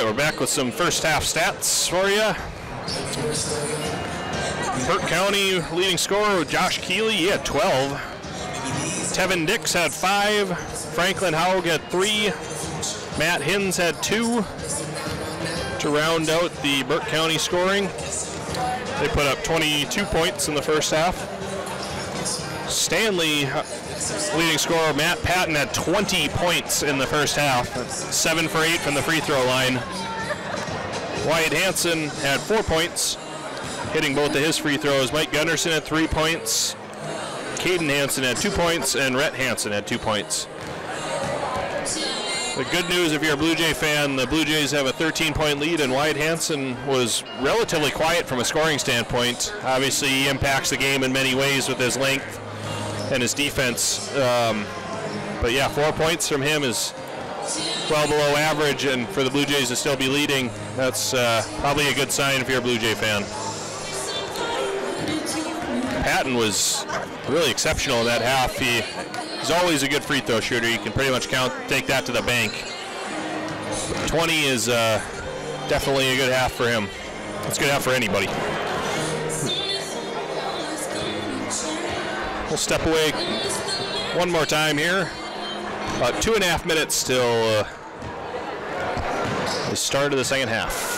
we're back with some first half stats for you. Burke County leading scorer with Josh Keeley, he had 12. Tevin Dix had 5. Franklin Haug had 3. Matt Hins had 2. To round out the Burke County scoring, they put up 22 points in the first half. Stanley leading scorer Matt Patton had 20 points in the first half, 7 for 8 from the free throw line. Wyatt Hansen had 4 points, hitting both of his free throws. Mike Gunnarsson had 3 points. Caden Hansen had 2 points, and Rhett Hansen had 2 points. The good news, if you're a Blue Jay fan, the Blue Jays have a 13-point lead, and Wyatt Hansen was relatively quiet from a scoring standpoint. Obviously, he impacts the game in many ways with his length and his defense. But yeah, 4 points from him is well below average, and for the Blue Jays to still be leading, that's probably a good sign if you're a Blue Jay fan. Patton was really exceptional in that half. He's always a good free throw shooter. You can pretty much take that to the bank. 20 is definitely a good half for him. It's a good half for anybody. We'll step away one more time here. About 2.5 minutes till the start of the second half.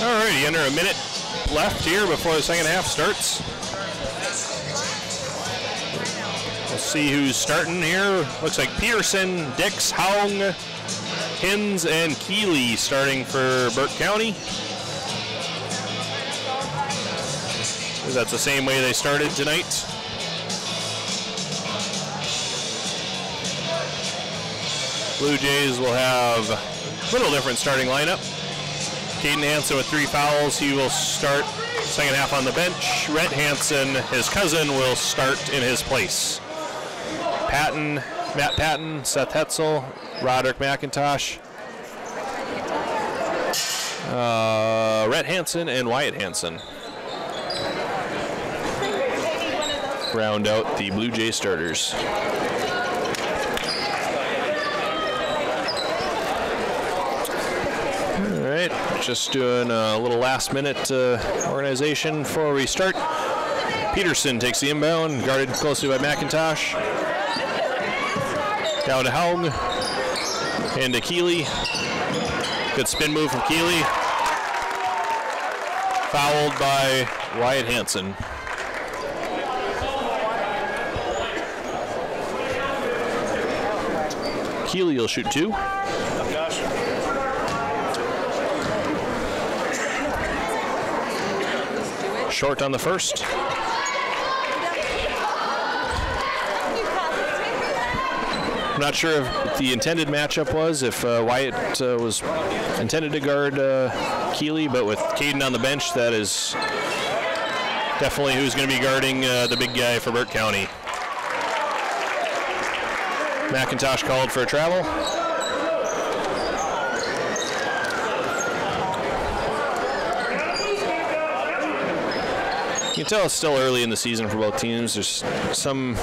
Alrighty, under a minute left here before the second half starts. We'll see who's starting here. Looks like Peterson, Dix, Haung, Hins, and Keeley starting for Burke County. That's the same way they started tonight. Blue Jays will have a little different starting lineup. Caden Hansen with 3 fouls. He will start second half on the bench. Rhett Hansen, his cousin, will start in his place. Matt Patton, Seth Hetzel, Roderick McIntosh, Rhett Hansen, and Wyatt Hansen round out the Blue Jay starters. Just doing a little last-minute organization before we start. Peterson takes the inbound, guarded closely by McIntosh. Down to Haug and to Keeley. Good spin move from Keeley. Fouled by Wyatt Hansen. Keeley will shoot 2. Short on the first. I'm not sure if the intended matchup was, if Wyatt was intended to guard Keeley, but with Caden on the bench, that is definitely who's going to be guarding the big guy for Burke County. McIntosh called for a travel. You can tell it's still early in the season for both teams. There's some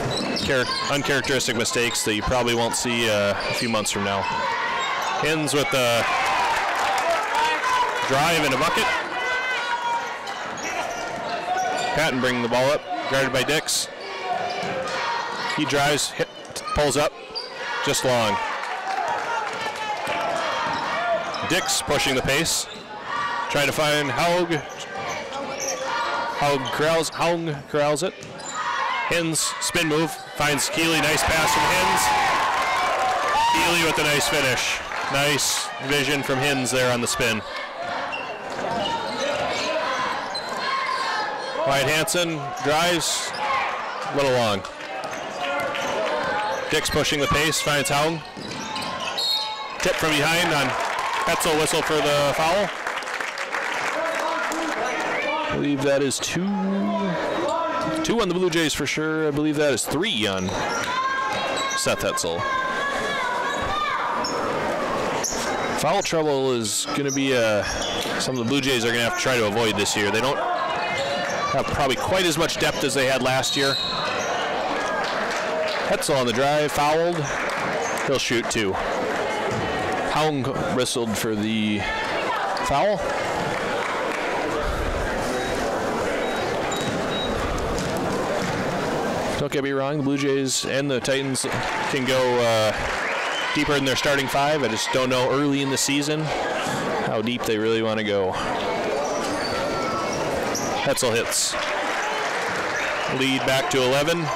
uncharacteristic mistakes that you probably won't see a few months from now. Hins with the drive and a bucket. Patton bringing the ball up, guarded by Dix. He drives, pulls up, just long. Dix pushing the pace, trying to find Haug. Haug corrals it. Hins, spin move, finds Keeley, nice pass from Hins. Keeley with a nice finish. Nice vision from Hins there on the spin. Wyatt Hansen drives, a little long. Dix pushing the pace, finds Haug. Tip from behind on Hetzel, whistle for the foul. I believe that is two on the Blue Jays for sure. I believe that is 3 on Seth Hetzel. Foul trouble is going to be some of the Blue Jays are going to have to try to avoid this year. They don't have probably quite as much depth as they had last year. Hetzel on the drive, fouled. He'll shoot 2. Haug whistled for the foul. Don't get me wrong, the Blue Jays and the Titans can go deeper in their starting 5. I just don't know early in the season how deep they really want to go. Hetzel hits. Lead back to 11.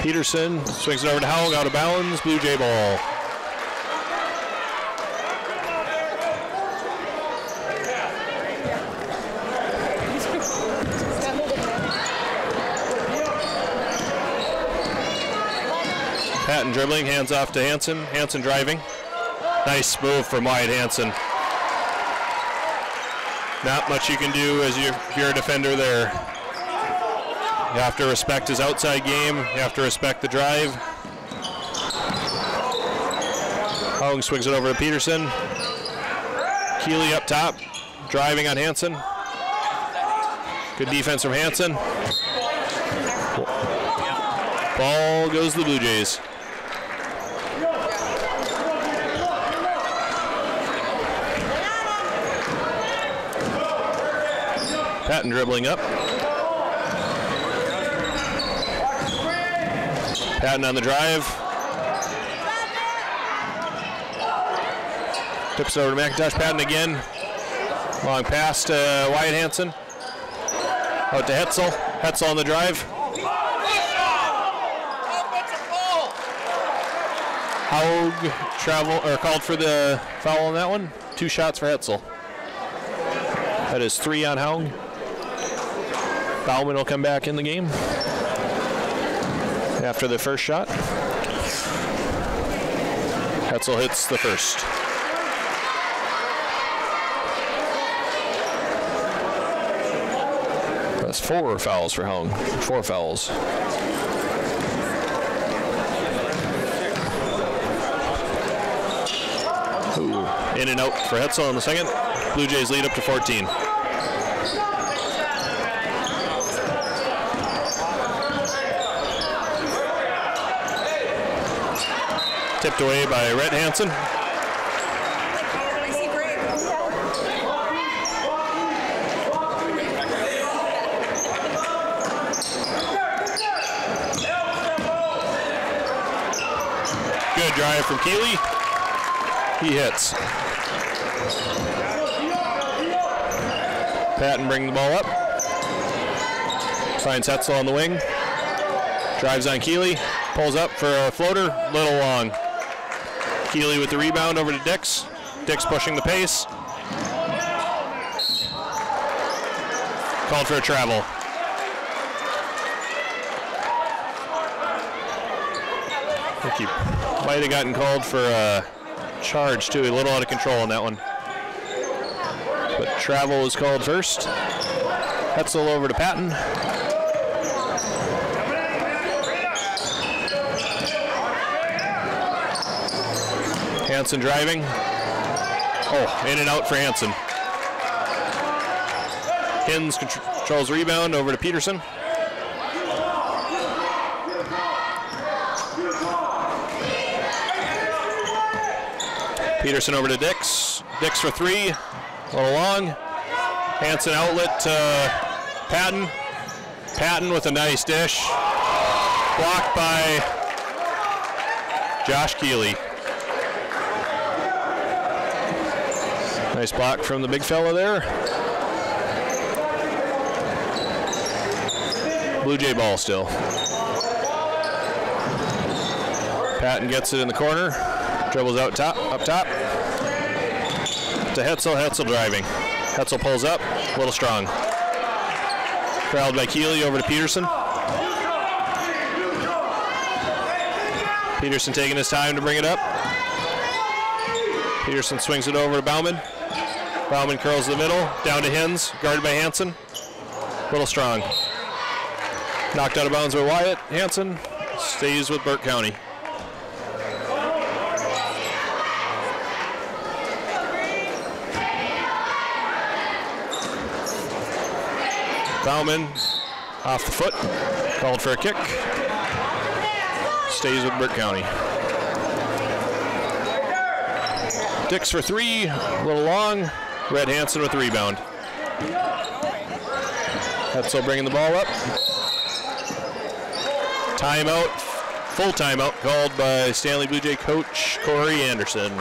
Peterson swings it over to Haug, out of bounds, Blue Jay ball. Patton dribbling, hands off to Hansen. Hansen driving. Nice move from Wyatt Hansen. Not much you can do as if you're a defender there. You have to respect his outside game. You have to respect the drive. Haug swings it over to Peterson. Keeley up top, driving on Hansen. Good defense from Hansen. Ball goes to the Blue Jays. Patton dribbling up. Patton on the drive. Tips over to McIntosh. Patton again. Long pass to Wyatt Hansen. Out to Hetzel. Hetzel on the drive. Haug called for the foul on that one. 2 shots for Hetzel. That is 3 on Haug. Bauman will come back in the game after the first shot. Hetzel hits the first. That's 4 fouls for Haug. 4 fouls. Ooh. In and out for Hetzel in the second. Blue Jays lead up to 14. Tipped away by Rhett Hansen. Good drive from Keeley. He hits. Patton bringing the ball up. Finds Hetzel on the wing. Drives on Keeley. Pulls up for a floater. Little long. Keeley with the rebound over to Dix. Dix pushing the pace. Called for a travel. I think he might have gotten called for a charge too. A little out of control on that one. But travel was called first. Hetzel over to Patton. Hansen driving. Oh, in and out for Hansen. Hins controls rebound over to Peterson. Peterson over to Dix. Dix for three. A little long. Hansen outlet to Patton. Patton with a nice dish. Blocked by Josh Keeley. Nice block from the big fella there. Blue Jay ball still. Patton gets it in the corner. Dribbles out top, up top. To Hetzel. Hetzel driving. Hetzel pulls up. A little strong. Corralled by Keeley over to Peterson. Peterson taking his time to bring it up. Peterson swings it over to Bauman. Bauman curls the middle, down to Hins, guarded by Hansen. Little strong. Knocked out of bounds by Wyatt. Hansen stays with Burke County. Bauman off the foot, called for a kick. Stays with Burke County. Dix for three, a little long. Red Hansen with the rebound. Hetzel bringing the ball up. Timeout, full timeout called by Stanley Blue Jay coach Corey Anderson.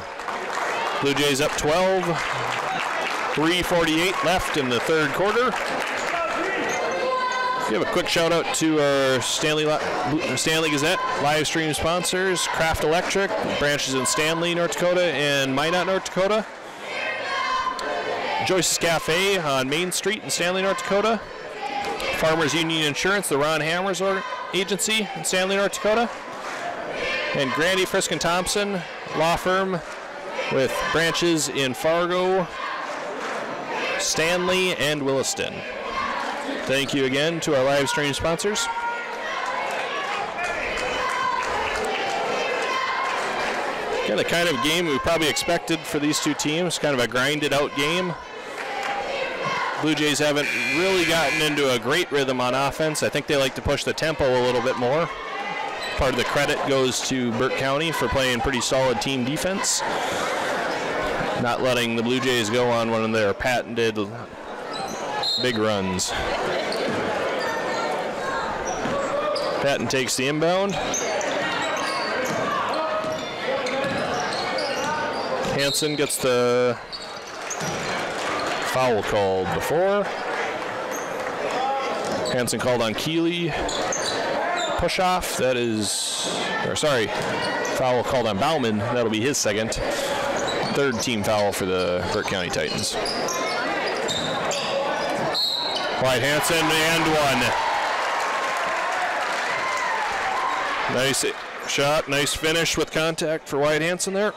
Blue Jays up 12. 3:48 left in the third quarter. Give a quick shout out to our Stanley Gazette live stream sponsors, Craft Electric, branches in Stanley, North Dakota, and Minot, North Dakota. Joyce's Cafe on Main Street in Stanley, North Dakota. Farmers Union Insurance, the Ron Hammers Agency in Stanley, North Dakota. And Grandy, Frisk, and Thompson law firm with branches in Fargo, Stanley, and Williston. Thank you again to our live stream sponsors. Again, the kind of game we probably expected for these two teams, kind of a grinded out game. Blue Jays haven't really gotten into a great rhythm on offense. I think they like to push the tempo a little bit more. Part of the credit goes to Burke County for playing pretty solid team defense. Not letting the Blue Jays go on one of their patented big runs. Patton takes the inbound. Hansen gets the foul called before. Hansen called on Keeley. Push off, that is, or sorry, foul called on Bauman. That'll be his second. Third team foul for the Burke County Titans. Wyatt Hansen and one. Nice shot, nice finish with contact for Wyatt Hansen there.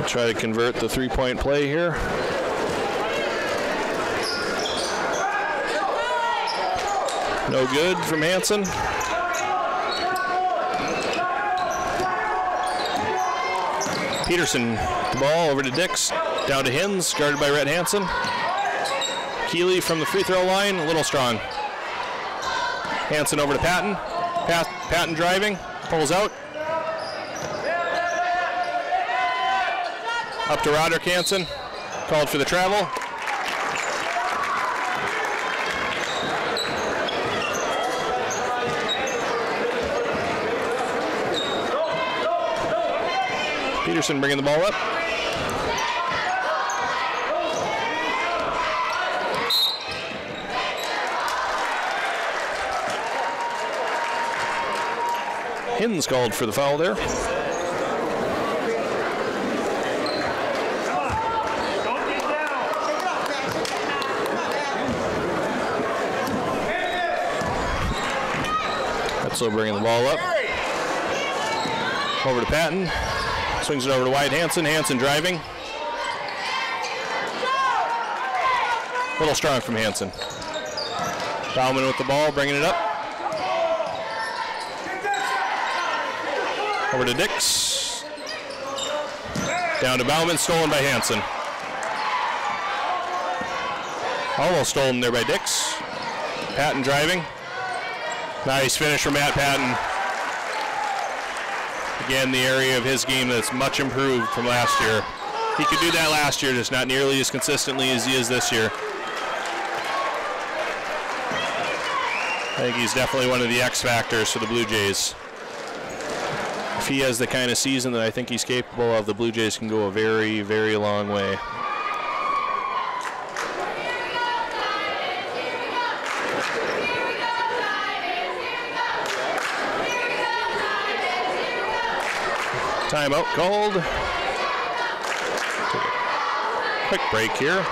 Try to convert the three-point play here. No good from Hansen. Peterson, the ball over to Dix, down to Hins, guarded by Red Hansen. Keeley from the free throw line, a little strong. Hansen over to Patton. Patton driving, pulls out. Up to Roderick Hansen, called for the travel. Peterson bringing the ball up. Hins called for the foul there. So bringing the ball up. Over to Patton. Swings it over to Wyatt Hansen. Hansen driving. A little strong from Hansen. Bauman with the ball, bringing it up. Over to Dix. Down to Bauman, stolen by Hansen. Almost stolen there by Dix. Patton driving. Nice finish from Matt Patton. Again, the area of his game that's much improved from last year. He could do that last year, just not nearly as consistently as he is this year. I think he's definitely one of the X factors for the Blue Jays. If he has the kind of season that I think he's capable of, the Blue Jays can go a very, very long way. Timeout called. Take a quick break here.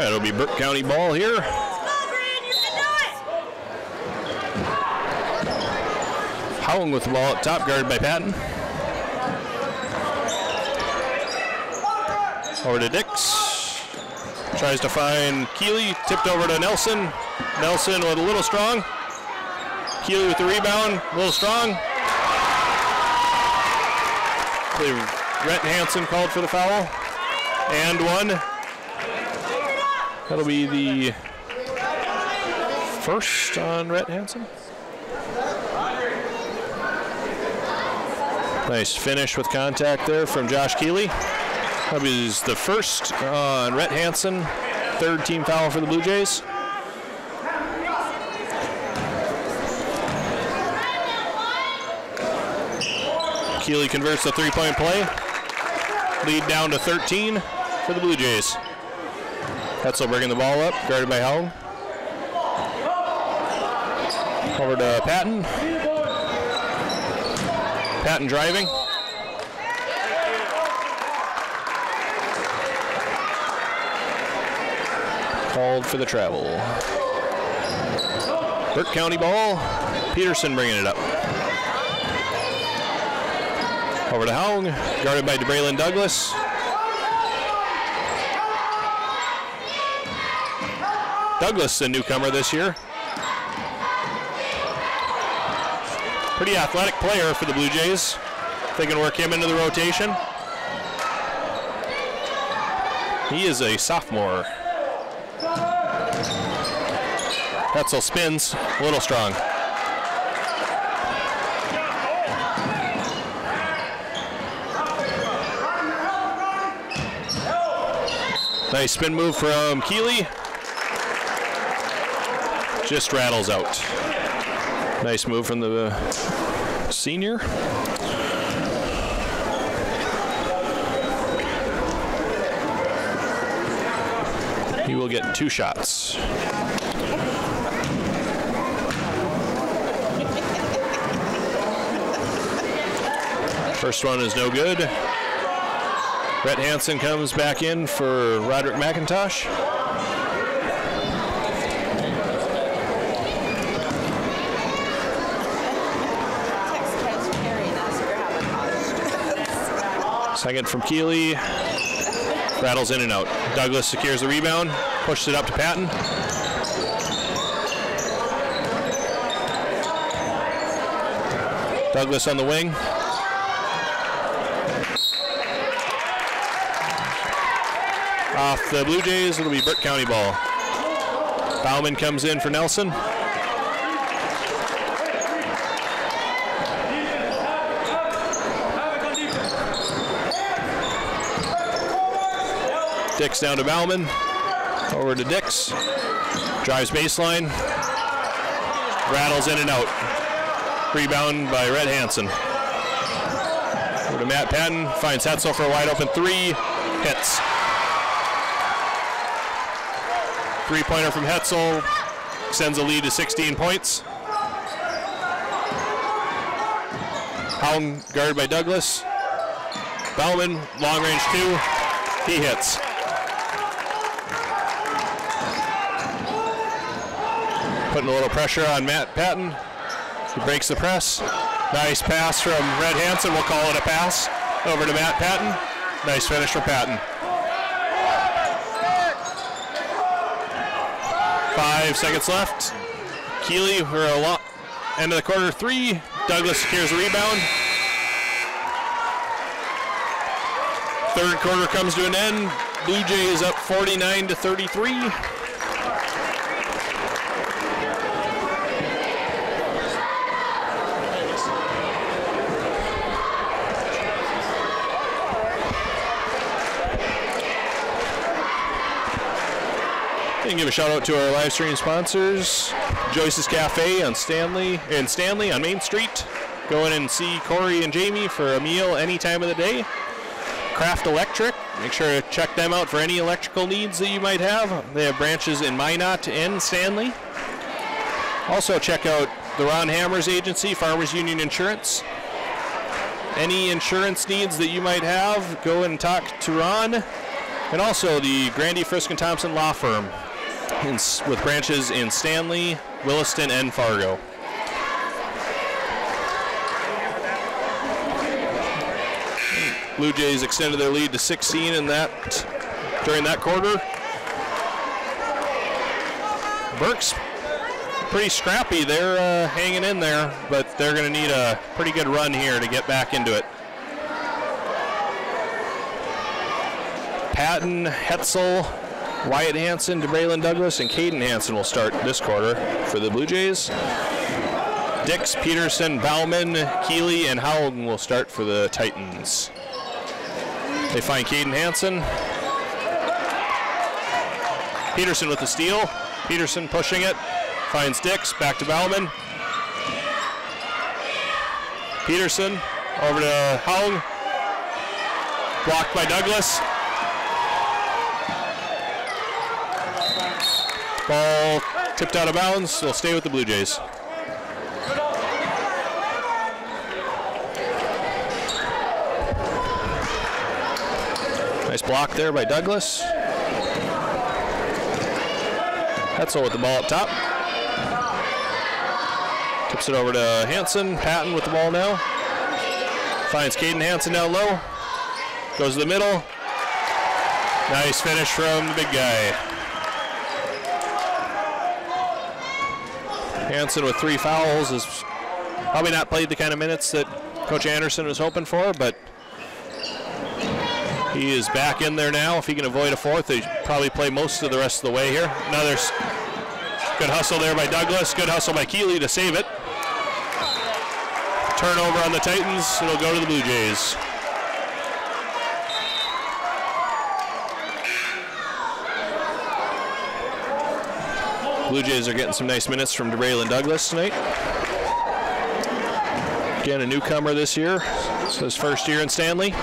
It'll be Burke County ball here. Howling with the ball up top, guarded by Patton. Over to Dix. Tries to find Keeley, tipped over to Nelson. Nelson with a little strong. Keeley with the rebound, a little strong. Rhett Hansen called for the foul. And one. That'll be the first on Rhett Hansen. Nice finish with contact there from Josh Keeley. That was the first on Rhett Hansen. Third team foul for the Blue Jays. Keeley converts the three-point play. Lead down to 13 for the Blue Jays. Hetzel bringing the ball up, guarded by Howell. Over to Patton. Patton driving. Called for the travel. Burke County ball. Peterson bringing it up. Over to Howell, guarded by DeBraylin Douglas. Douglas, a newcomer this year. Pretty athletic player for the Blue Jays. They can work him into the rotation. He is a sophomore. Hetzel spins, a little strong. Nice spin move from Keeley. Just rattles out. Nice move from the senior. He will get 2 shots. First one is no good. Rhett Hansen comes back in for Roderick McIntosh. Second from Keeley. Rattles in and out. Douglas secures the rebound, pushes it up to Patton. Douglas on the wing. Off the Blue Jays, it'll be Burke County ball. Bauman comes in for Nelson. Dix down to Bauman. Over to Dix. Drives baseline. Rattles in and out. Rebound by Rhett Hansen. Over to Matt Patton. Finds Hetzel for a wide open 3. Hits. Three-pointer from Hetzel extends the lead to 16 points. Howden guarded by Douglas. Bauman, long range 2. He hits. Putting a little pressure on Matt Patton. He breaks the press. Nice pass from Red Hansen. We'll call it a pass. Over to Matt Patton. Nice finish for Patton. 5 seconds left. Keeley, we're a end of the quarter 3. Douglas secures the rebound. Third quarter comes to an end. Blue Jays up 49-33. And give a shout out to our live stream sponsors, Joyce's Cafe on Stanley on Main Street. Go in and see Corey and Jamie for a meal any time of the day. Craft Electric, make sure to check them out for any electrical needs that you might have. They have branches in Minot and Stanley. Also check out the Ron Hammers Agency, Farmers Union Insurance. Any insurance needs that you might have, go and talk to Ron. And also the Grandy, Frisk, and Thompson Law Firm with branches in Stanley, Williston, and Fargo. Blue Jays extended their lead to 16 during that quarter. Burke's pretty scrappy. They're hanging in there, but they're going to need a pretty good run here to get back into it. Patton, Hetzel, Wyatt Hansen, DeBraylon Douglas, and Caden Hansen will start this quarter for the Blue Jays. Dix, Peterson, Bauman, Keeley, and Howden will start for the Titans. They find Caden Hansen. Peterson with the steal. Peterson pushing it. Finds Dix. Back to Bauman. Peterson over to Howden. Blocked by Douglas. Ball tipped out of bounds. They'll stay with the Blue Jays. Nice block there by Douglas. Hetzel with the ball up top. Tips it over to Hansen. Patton with the ball now. Finds Caden Hansen down low. Goes to the middle. Nice finish from the big guy. Hansen with 3 fouls has probably not played the kind of minutes that Coach Anderson was hoping for, but he is back in there now. If he can avoid a 4th, he probably play most of the rest of the way here. Another good hustle there by Douglas. Good hustle by Keeley to save it. Turnover on the Titans. It'll go to the Blue Jays. Blue Jays are getting some nice minutes from DeBraylon Douglas tonight. Again, a newcomer this year. It's his first year in Stanley.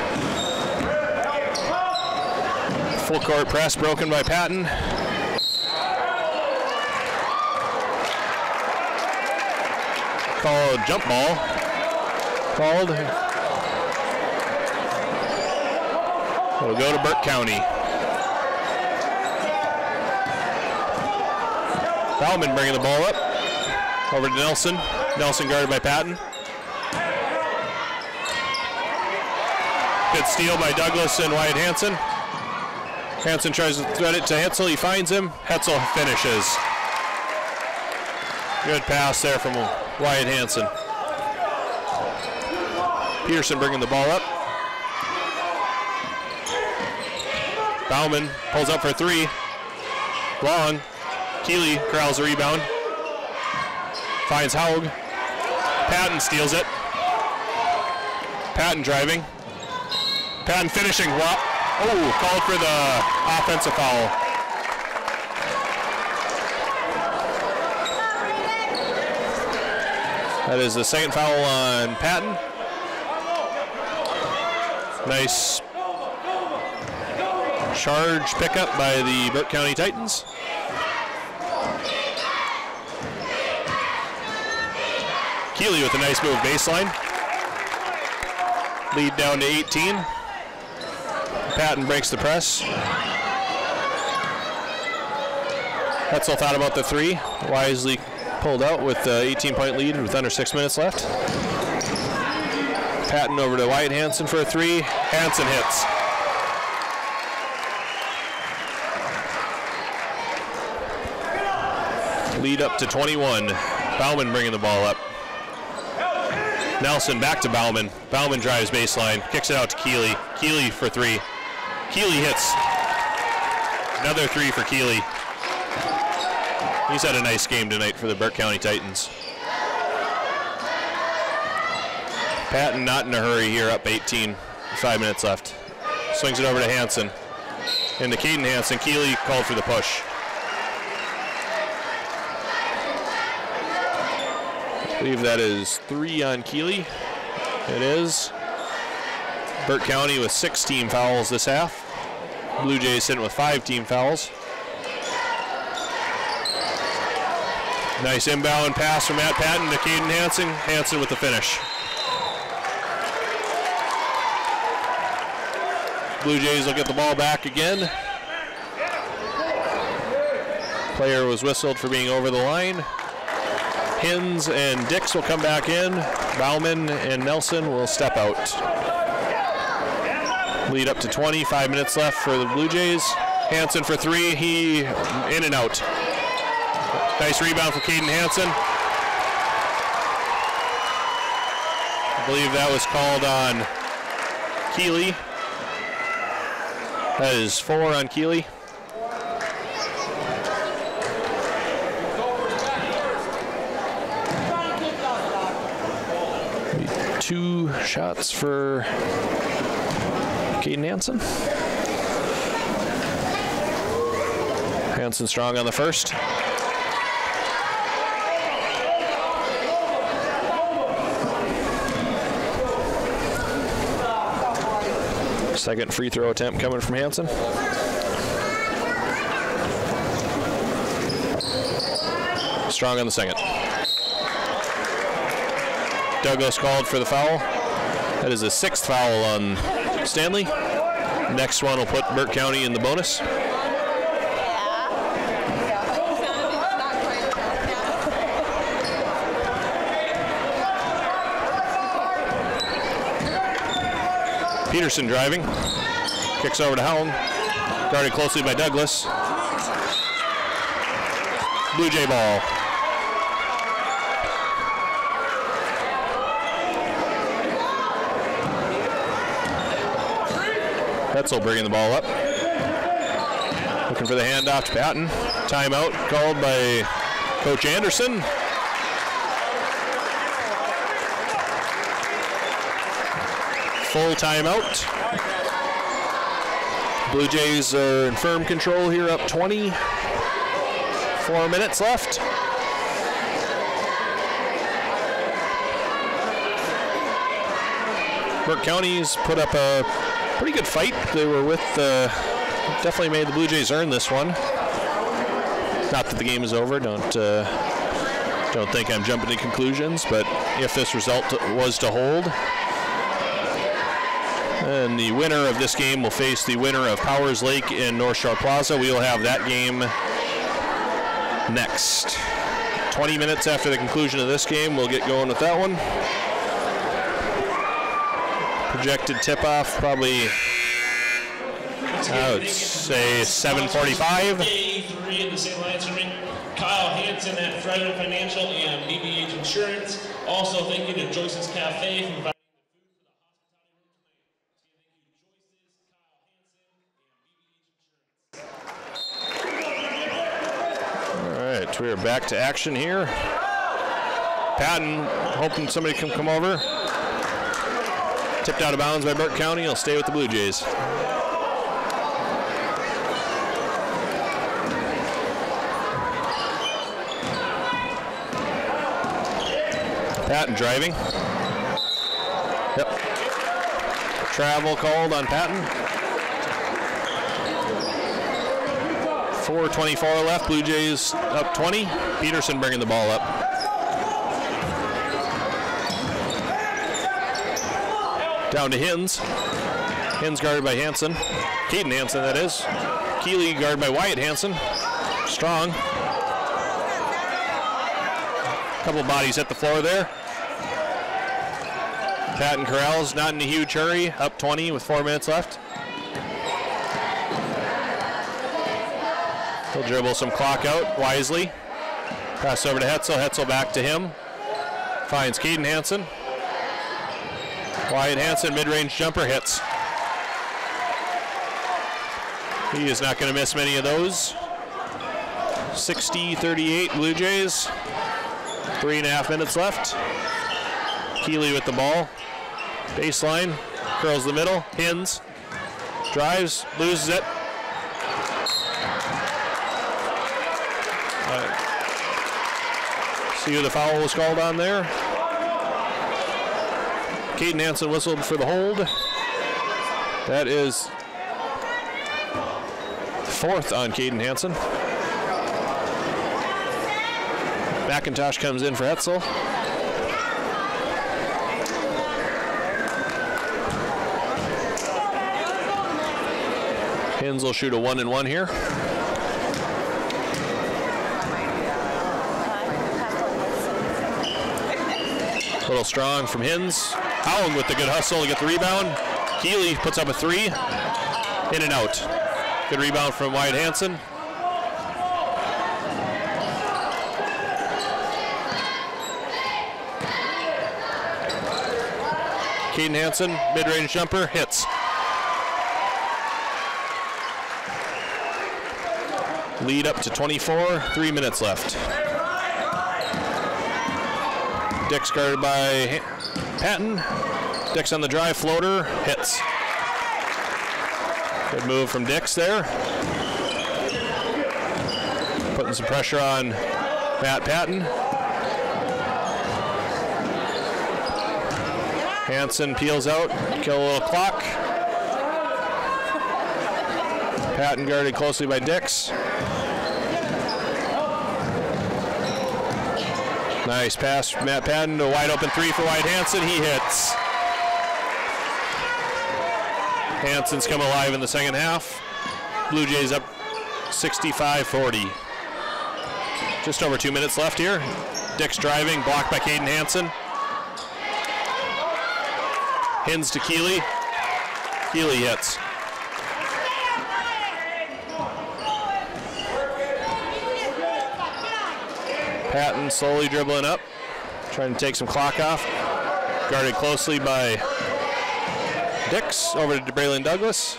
Full court press broken by Patton. Called jump ball. Called. It'll go to Burke County. Bauman bringing the ball up. Over to Nelson. Nelson guarded by Patton. Good steal by Douglas and Wyatt Hansen. Hansen tries to thread it to Hetzel. He finds him. Hetzel finishes. Good pass there from Wyatt Hansen. Peterson bringing the ball up. Bauman pulls up for 3. Long. Keeley corrals the rebound. Finds Haug. Patton steals it. Patton driving. Patton finishing. Oh, called for the offensive foul. That is the second foul on Patton. Nice charge pickup by the Burke County Titans. Keeley with a nice move baseline. Lead down to 18. Patton breaks the press. Hetzel thought about the three. Wisely pulled out with the 18-point lead with under 6 minutes left. Patton over to Wyatt Hansen for a three. Hansen hits. Lead up to 21. Bauman bringing the ball up. Nelson back to Bauman. Bauman drives baseline, kicks it out to Keeley. Keeley for three. Keeley hits. Another three for Keeley. He's had a nice game tonight for the Burke County Titans. Patton not in a hurry here, up 18. 5 minutes left. Swings it over to Hansen. Into Caden Hansen. Keeley called for the push. I believe that is 3 on Keeley. It is. Burke County with 6 team fouls this half. Blue Jays sitting with 5 team fouls. Nice inbound pass from Matt Patton to Caden Hansen. Hansen with the finish. Blue Jays will get the ball back again. Player was whistled for being over the line. Hins and Dix will come back in. Bauman and Nelson will step out. Lead up to 20, 5 minutes left for the Blue Jays. Hansen for three, he in and out. Nice rebound for Caden Hansen. I believe that was called on Keeley. That is 4 on Keeley. Two shots for Caden Hansen. Hansen strong on the first. Second free throw attempt coming from Hansen. Strong on the second. Douglas called for the foul. That is the 6th foul on Stanley. Next one will put Burke County in the bonus. Peterson driving. Kicks over to Helm. Guarded closely by Douglas. Blue Jay ball. Hetzel bringing the ball up. Looking for the handoff to Patton. Timeout called by Coach Anderson. Full timeout. Blue Jays are in firm control here, up 20. 4 minutes left. Burke County's put up a pretty good fight. They were with, definitely made the Blue Jays earn this one. Not that the game is over. Don't think I'm jumping to conclusions, but if this result was to hold, and the winner of this game will face the winner of Powers Lake and North Shore Plaza. We will have that game next. 20 minutes after the conclusion of this game, we'll get going with that one. Projected tip-off, probably, I would say 7:45. A3 in the St. Lawrence Tournament. Kyle Hansen at Frederick Financial and BBH Insurance. Also, thank you to Joyce's Cafe for providing we are back to action here. Patton hoping somebody can come over. Tipped out of bounds by Burke County. He'll stay with the Blue Jays. Patton driving. Yep. Travel called on Patton. 4:24 left. Blue Jays up 20. Peterson bringing the ball up. Down to Hins. Hins guarded by Hansen. Caden Hansen, that is. Keeley guarded by Wyatt Hansen. Strong. Couple bodies hit the floor there. Patton Corrals not in a huge hurry. Up 20 with 4 minutes left. He'll dribble some clock out wisely. Pass over to Hetzel. Hetzel back to him. Finds Caden Hansen. Wyatt Hansen, mid-range jumper, hits. He is not going to miss many of those. 60-38 Blue Jays. 3.5 minutes left. Keeley with the ball. Baseline, curls the middle, Hins. Drives, loses it. See who the foul was called on there. Caden Hansen whistled for the hold. That is 4th on Caden Hansen. McIntosh comes in for Hetzel. Hins will shoot a 1-and-1 here. A little strong from Hins. Howland with the good hustle to get the rebound. Keeley puts up a 3. In and out. Good rebound from Wyatt Hansen. Caden Hansen, mid-range jumper, hits. Lead up to 24, 3 minutes left. Dix guarded by Patton. Dix on the drive, floater, hits. Good move from Dix there. Putting some pressure on Matt Patton. Hansen peels out, kill a little clock. Patton guarded closely by Dix. Nice pass from Matt Patton to a wide open 3 for Wyatt Hansen. He hits. Hansen's come alive in the second half. Blue Jays up 65-40. Just over 2 minutes left here. Dix driving, blocked by Caden Hansen. Hins to Keeley. Keeley hits. Patton slowly dribbling up, trying to take some clock off. Guarded closely by Dix. Over to Braylon Douglas.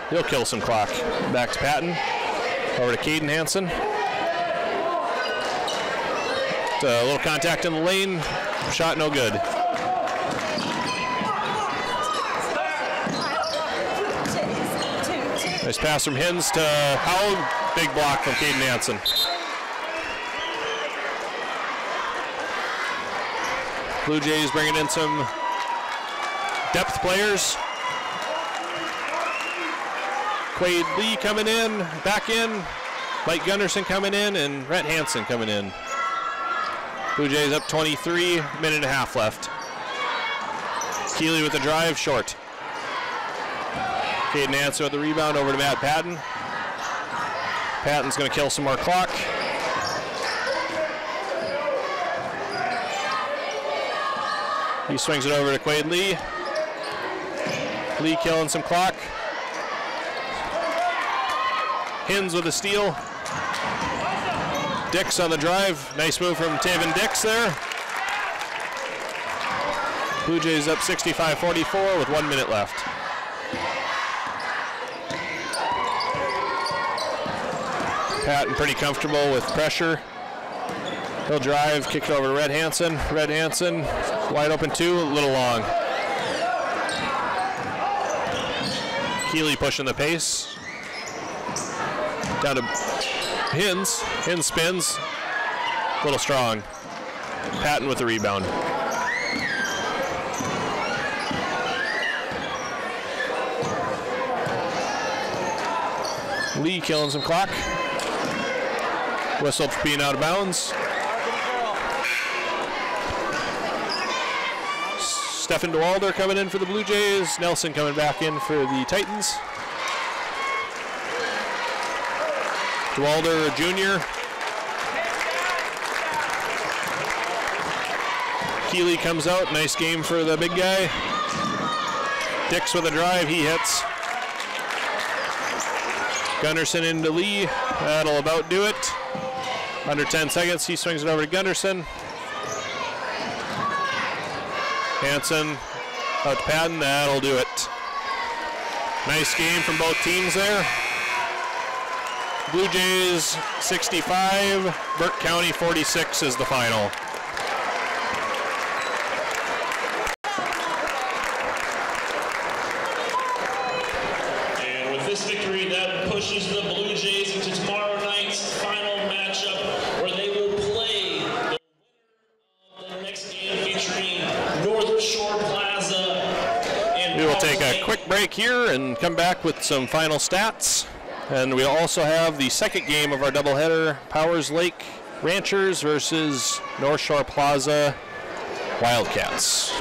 He'll kill some clock. Back to Patton. Over to Caden Hansen. A little contact in the lane. Shot no good. Nice pass from Hins to Howell. Big block from Caden Hansen. Blue Jays bringing in some depth players. Quade Lee coming in, back in. Mike Gunderson coming in, and Rhett Hansen coming in. Blue Jays up 23, minute and a half left. Keeley with the drive, short. Caden Hansen with the rebound over to Matt Patton. Patton's going to kill some more clock. He swings it over to Quade Lee. Lee killing some clock. Hins with a steal. Dix on the drive. Nice move from Taven Dix there. Blue Jays up 65-44 with 1 minute left. Patton pretty comfortable with pressure. He'll drive, kick it over to Red Hansen. Red Hansen, wide open 2, a little long. Keeley pushing the pace. Down to Hins. Hins spins, a little strong. Patton with the rebound. Lee killing some clock. Whistle for being out of bounds. Stefan DeWalder coming in for the Blue Jays. Nelson coming back in for the Titans. DeWalder, junior. Keeley comes out. Nice game for the big guy. Dix with a drive. He hits. Gunderson into Lee. That'll about do it. Under 10 seconds, he swings it over to Gunderson. Hanson out to Padden. That'll do it. Nice game from both teams there. Blue Jays 65, Burke County 46 is the final. And with this victory, that pushes the Blue Jays into tomorrow night's final matchup, where they will play the winner of the next game featuring North Shore Plaza. And we will take a quick break here and come back with some final stats. And we also have the second game of our doubleheader, Powers Lake Ranchers versus North Shore Plaza Wildcats.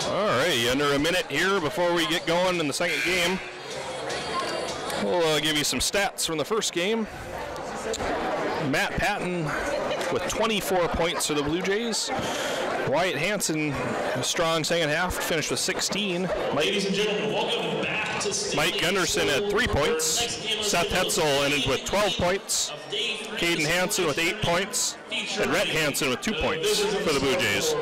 All right, under a minute here before we get going in the second game. We'll give you some stats from the first game. Matt Patton with 24 points for the Blue Jays. Wyatt Hansen, a strong second half, finished with 16. Ladies and gentlemen, welcome back to Stanley. Mike Gunderson had 3 points. Seth Hetzel ended with 12 points. Caden Hansen with 8 points. And Rhett Hansen with 2 points for the Blue Jays.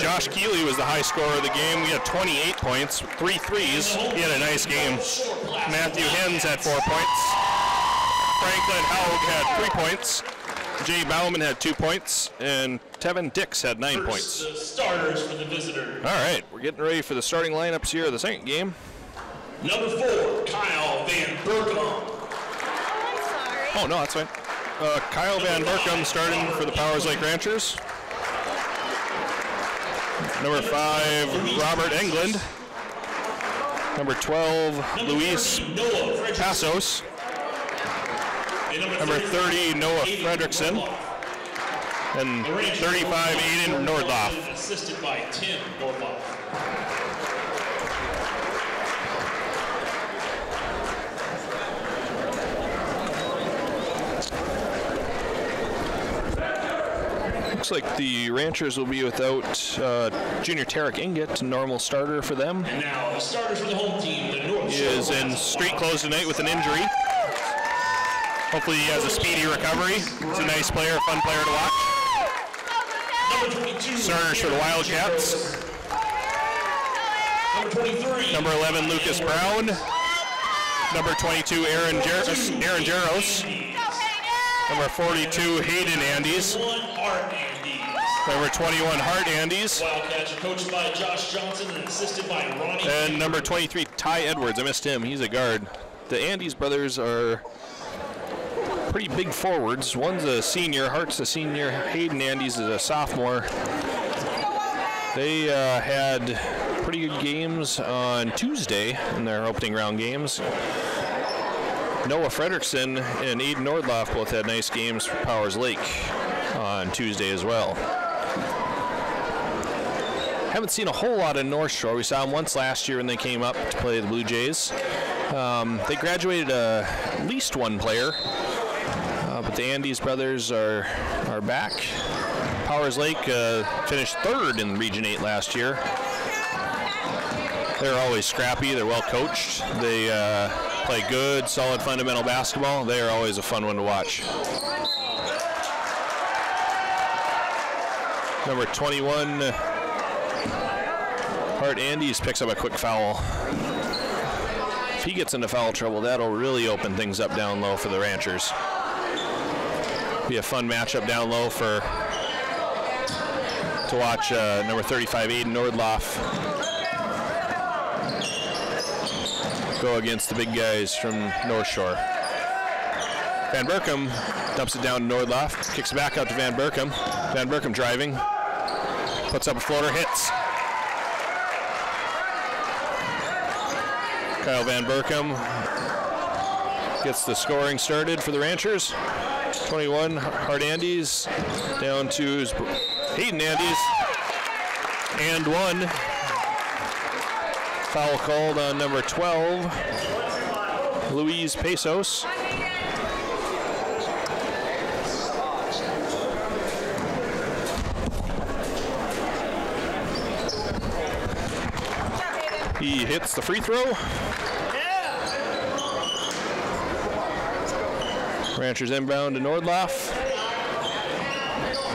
Josh Keeley was the high scorer of the game. We had 28 points, 3 threes. He had a nice game. Matthew Hens had 4 points. Franklin Haug had 3 points. Jay Bauman had 2 points, and Tevin Dix had 9 points. The starters for the visitors. All right, we're getting ready for the starting lineups here of the second game. Number 4, Kyle Van Berkom. Oh, no, that's fine. Kyle Van Berkom starting for the Powers Lake Ranchers. Number 5, Robert Englund. Number 12, Luis Passos. Number 30, Noah Fredrickson. And 35, Aiden Nordloff. Assisted by Tim Nordloff. Looks like the Ranchers will be without junior Tarek Inget, normal starter for them. And now the starters for the home team, the North He is in street clothes tonight with an injury. Hopefully he has a speedy recovery. He's a nice player, fun player to watch. Number 22, Starters for the Wildcats. Number 23, Number 11, Lucas Brown. Number 22, Aaron Jaros. Number 42, Hayden Andes. Hart Andes. Number 21, Hart Andes. Wildcats are coached by Josh Johnson and assisted by Ronnie. And number 23, Ty Edwards. I missed him. He's a guard. The Andes brothers are pretty big forwards. One's a senior, Hart's a senior, Hayden Andes is a sophomore. They had pretty good games on Tuesday in their opening round games. Noah Fredrickson and Aiden Nordloff both had nice games for Powers Lake on Tuesday as well. Haven't seen a whole lot of North Shore. We saw them once last year when they came up to play the Blue Jays. They graduated at least one player. But the Andes brothers are back. Powers Lake finished 3rd in Region 8 last year. They're always scrappy. They're well coached. They play good, solid fundamental basketball. They are always a fun one to watch. Number 21, Hart Andes picks up a quick foul. If he gets into foul trouble, that'll really open things up down low for the Ranchers. Be a fun matchup down low to watch number 35, Aiden Nordloff, go against the big guys from North Shore. Van Berkom dumps it down to Nordloff, kicks it back out to Van Berkom. Van Berkom driving, puts up a floater, hits. Kyle Van Berkom gets the scoring started for the Ranchers. 21, Hart Andes, down to Hayden Andes, and 1. Foul called on number 12, Luis Pesos. He hits the free throw. Ranchers inbound to Nordloff.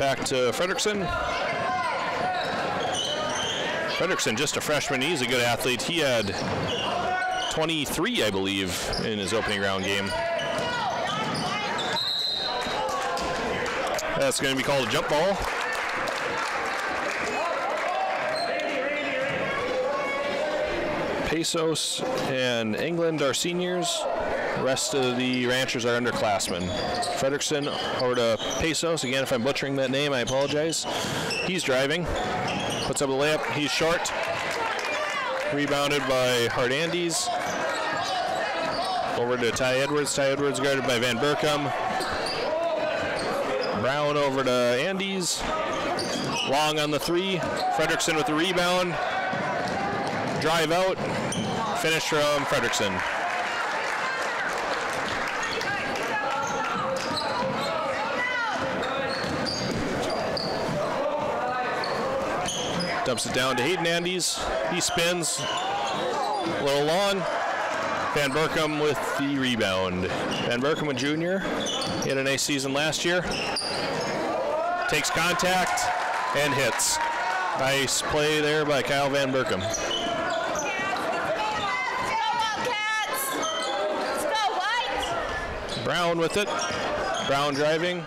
Back to Fredrickson. Fredrickson, just a freshman. He's a good athlete. He had 23, I believe, in his opening round game. That's going to be called a jump ball. Pesos and England are seniors. The rest of the Ranchers are underclassmen. Fredrickson over to Pesos. Again, if I'm butchering that name, I apologize. He's driving. Puts up a layup. He's short. Rebounded by Hart Andes. Over to Ty Edwards. Ty Edwards guarded by Van Berkom. Brown over to Andes. Long on the 3. Fredrickson with the rebound. Drive out. Finish from Fredrickson. Dumps it down to Hayden Andes. He spins. A little long. Van Berkom with the rebound. Van Berkom, a junior. He had a nice season last year. Takes contact and hits. Nice play there by Kyle Van Berkom. Brown with it. Brown driving.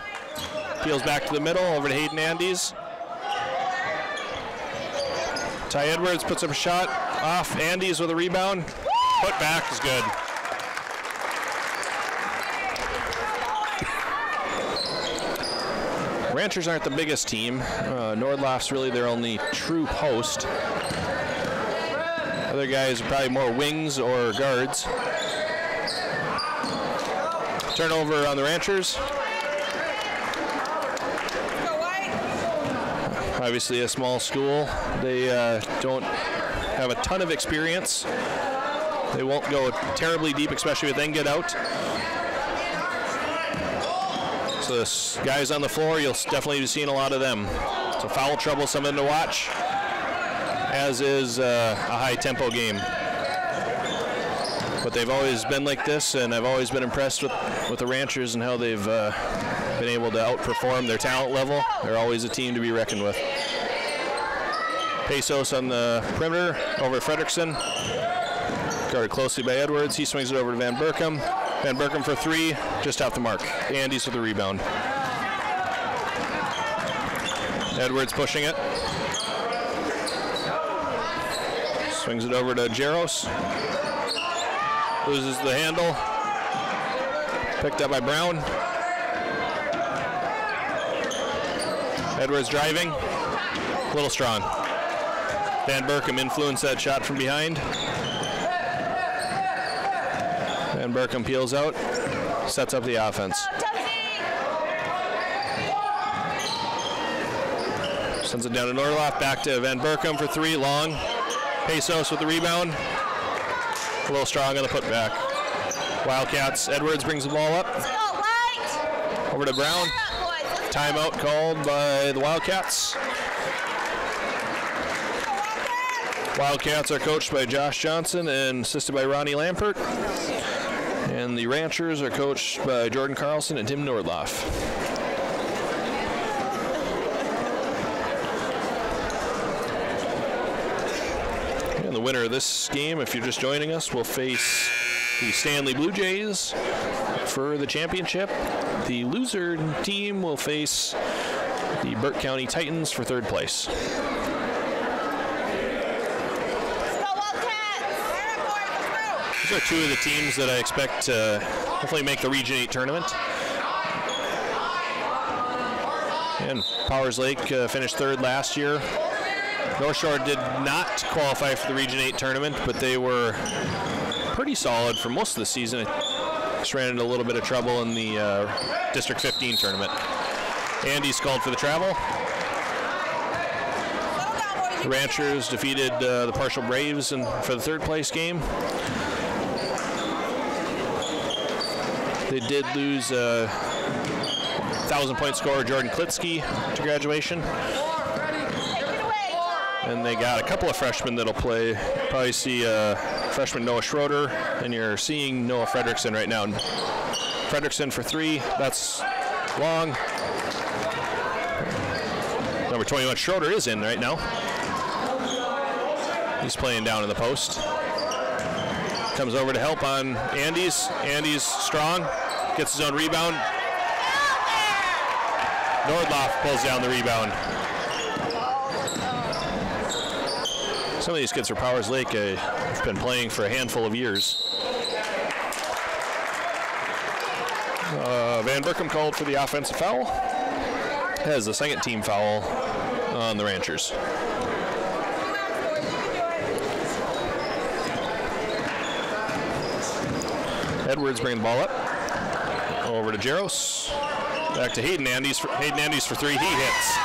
Peels back to the middle, over to Hayden Andes. Ty Edwards puts up a shot. Off. Andes with a rebound. Put back is good. Ranchers aren't the biggest team. Nordloff's really their only true post. Other guys are probably more wings or guards. Turnover on the Ranchers. Obviously a small school. They don't have a ton of experience. They won't go terribly deep, especially if they can get out. So this guys on the floor, you'll definitely be seeing a lot of them. So foul trouble, something to watch, as is a high-tempo game. But they've always been like this, and I've always been impressed with the Ranchers and how they've been able to outperform their talent level. They're always a team to be reckoned with. Pesos on the perimeter over Fredrickson. Guarded closely by Edwards. He swings it over to Van Berkom. Van Berkom for 3, just off the mark. Andes with the rebound. Edwards pushing it. Swings it over to Jaros. Loses the handle. Picked up by Brown. Edwards driving. A little strong. Van Berkom influenced that shot from behind. Van Berkom peels out, sets up the offense. Sends it down to Nordloff, back to Van Berkom for 3, long. Pesos with the rebound. A little strong on the putback. Wildcats, Edwards brings the ball up. Over to Brown. Timeout called by the Wildcats. Wildcats are coached by Josh Johnson and assisted by Ronnie Lampert. And the Ranchers are coached by Jordan Carlson and Tim Nordloff. And the winner of this game, if you're just joining us, will face the Stanley Blue Jays for the championship. The loser team will face the Burke County Titans for 3rd place. These are 2 of the teams that I expect to hopefully make the Region 8 tournament. And Powers Lake finished 3rd last year. North Shore did not qualify for the Region 8 tournament, but they were pretty solid for most of the season. Just ran into a little bit of trouble in the District 15 tournament. Andy's called for the travel. The Ranchers defeated the Partial Braves for the 3rd place game. They did lose 1,000-point scorer Jordan Klitsky to graduation. And they got a couple of freshmen that'll play. Probably see freshman Noah Schroeder, and you're seeing Noah Fredrickson right now. Fredrickson for 3, that's long. Number 21 Schroeder is in right now. He's playing down in the post. Comes over to help on Andes. Andes strong, gets his own rebound. Nordloff pulls down the rebound. Some of these kids for Powers Lake have been playing for a handful of years. Van Berkom called for the offensive foul. Has the 2nd team foul on the Ranchers. Edwards bringing the ball up. Over to Jaros. Back to Hayden Andes. Hayden Andes for 3. He hits.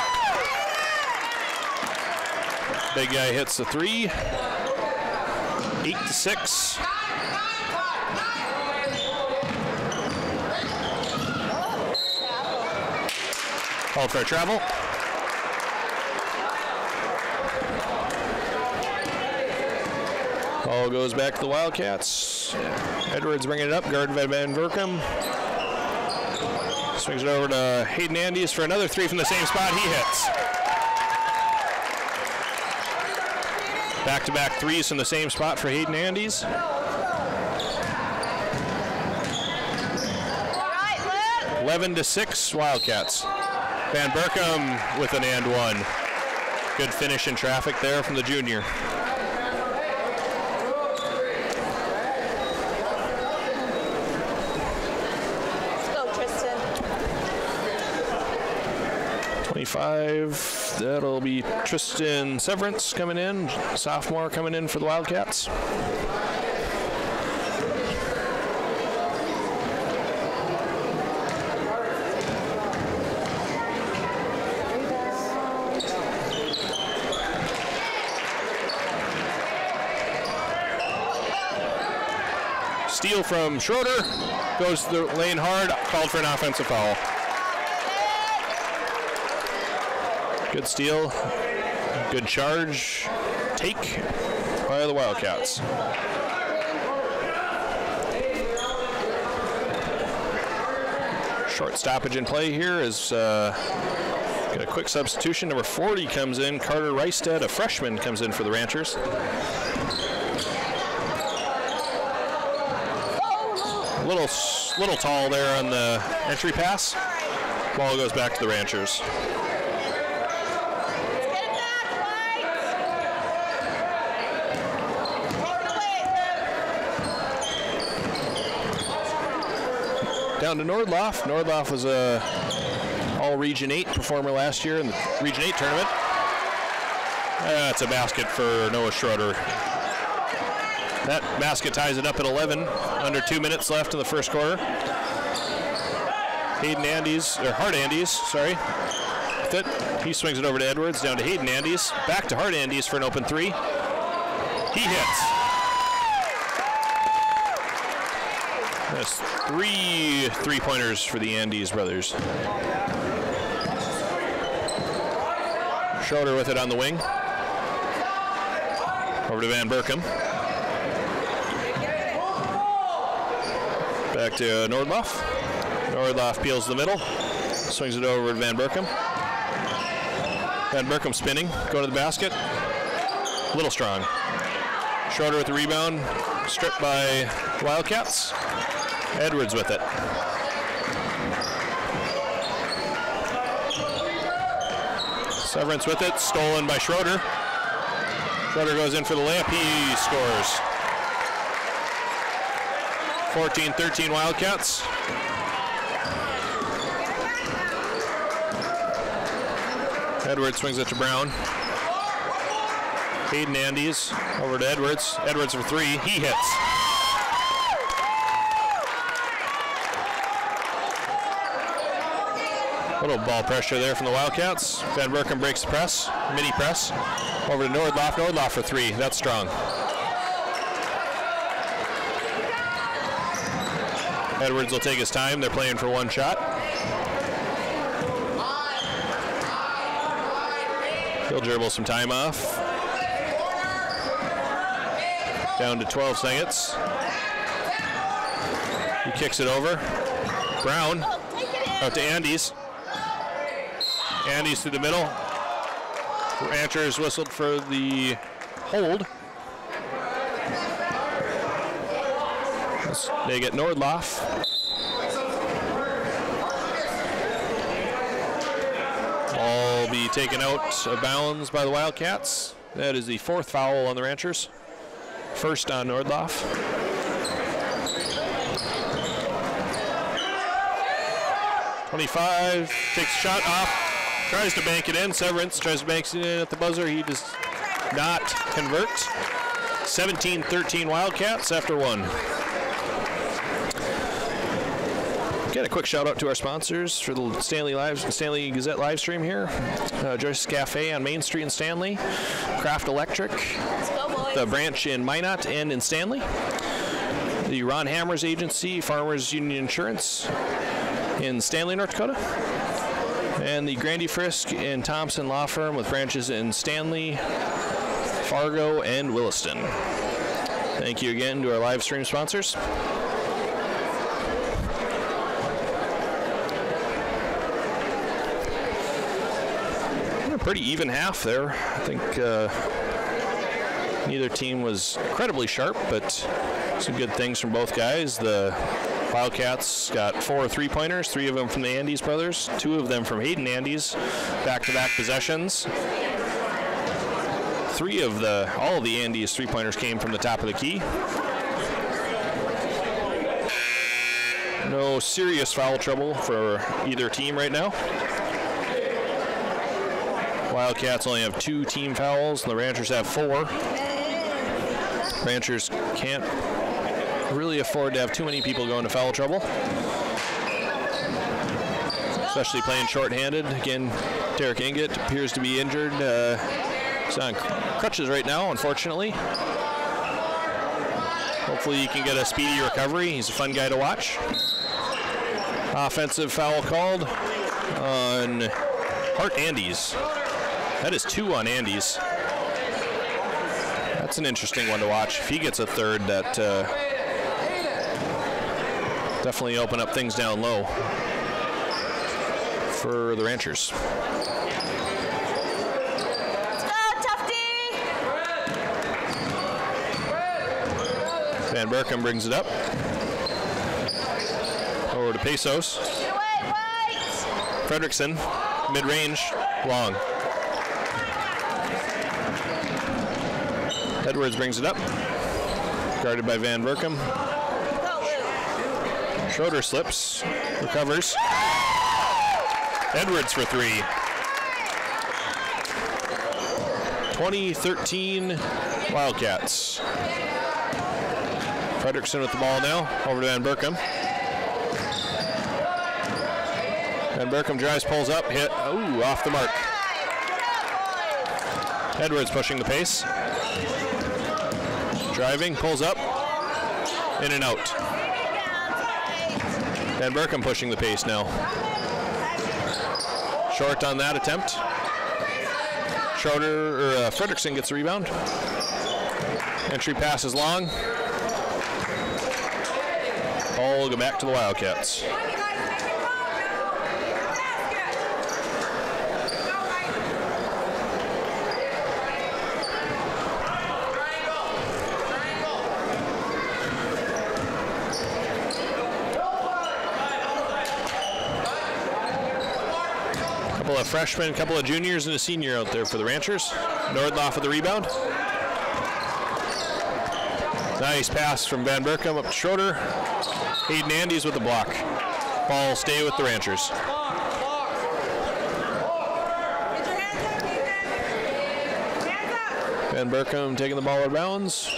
Big guy hits the 3. 8-6. Called for a travel. Ball goes back to the Wildcats. Edwards bringing it up. Guard Van Berkum. Swings it over to Hayden Andes for another 3 from the same spot. He hits. Back-to-back 3s from the same spot for Hayden Andes. 11-6 Wildcats. Van Berkum with an and 1. Good finish in traffic there from the junior. Let's go, Tristan. 25, that'll be Tristan Severance coming in, sophomore coming in for the Wildcats. Steal from Schroeder, goes to the lane hard, called for an offensive foul. Good steal, good charge, take by the Wildcats. Short stoppage in play here is got a quick substitution. Number 40 comes in, Carter Reisted, a freshman, comes in for the Ranchers. Little tall there on the entry pass. Ball goes back to the Ranchers. Down to Nordloff. Nordloff was a all-Region 8 performer last year in the Region 8 tournament. That's a basket for Noah Schroeder. That basket ties it up at 11. Under 2 minutes left in the first quarter. Hayden Andes, or Hart Andes, sorry. With it, he swings it over to Edwards, down to Hayden Andes. Back to Hart Andes for an open 3. He hits. That's 3 3-pointers for the Andes brothers. Schroeder with it on the wing. Over to Van Berkum. Back to Nordloff. Nordloff peels the middle. Swings it over to Van Berkum. Van Berkum spinning, going to the basket. A little strong. Schroeder with the rebound. Stripped by Wildcats. Edwards with it. Severance with it. Stolen by Schroeder. Schroeder goes in for the layup. He scores. 14-13 Wildcats. Edwards swings it to Brown. Hayden Andes over to Edwards. Edwards for 3. He hits. A little ball pressure there from the Wildcats. Van Berkum breaks the press, mini press. Over to Nordloff. Nordloff for 3. That's strong. Edwards will take his time. They're playing for 1 shot. He'll dribble some time off. Down to 12 seconds. He kicks it over. Brown out to Andes. Andes to the middle. Ranchers whistled for the hold. They get Nordloff. Ball be taken out of bounds by the Wildcats. That is the 4th foul on the Ranchers. First on Nordloff. .25, takes a shot off, tries to bank it in. Severance tries to bank it in at the buzzer. He does not convert. 17-13 Wildcats after 1. Again, a quick shout out to our sponsors for the Stanley Gazette live stream here. Joyce's Cafe on Main Street in Stanley, Craft Electric, the branch in Minot and in Stanley, the Ron Hammers Agency, Farmers Union Insurance in Stanley, North Dakota, and the Grandy Frisk and Thompson Law Firm with branches in Stanley, Fargo, and Williston. Thank you again to our live stream sponsors. Pretty even half there. I think neither team was incredibly sharp, but some good things from both guys. The Wildcats got 4 3-pointers, 3 of them from the Andes brothers, 2 of them from Hayden Andes, back-to-back possessions. All of the Andes 3-pointers came from the top of the key. No serious foul trouble for either team right now. Wildcats only have 2 team fouls, and the Ranchers have 4. Ranchers can't really afford to have too many people go into foul trouble, especially playing shorthanded. Again, Derek Inget appears to be injured. He's on crutches right now, unfortunately. Hopefully he can get a speedy recovery. He's a fun guy to watch. Offensive foul called on Hart Andes. That is 2 on Andes. That's an interesting one to watch. If he gets a third, that definitely open up things down low for the Ranchers. Let's go, Tufty! Van Berkom brings it up. Over to Pesos. Get away, White! Fredrickson, mid-range, long. Edwards brings it up. Guarded by Van Berkom. Go, Luke. Schroeder slips, recovers. Edwards for 3. 20-13 Wildcats. Fredrickson with the ball now. Over to Van Berkom. Van Berkom drives, pulls up, hit. Ooh, off the mark. Edwards pushing the pace. Driving, pulls up, in and out. Van Berkom pushing the pace now. Short on that attempt. Fredrickson gets the rebound. Entry pass is long. Ball will go back to the Wildcats. Couple of freshmen, couple of juniors, and a senior out there for the Ranchers. Nordloff with the rebound. Nice pass from Van Berkom up to Schroeder. Hayden Andes with the block. Ball stay with the Ranchers. Van Berkom taking the ball out of bounds.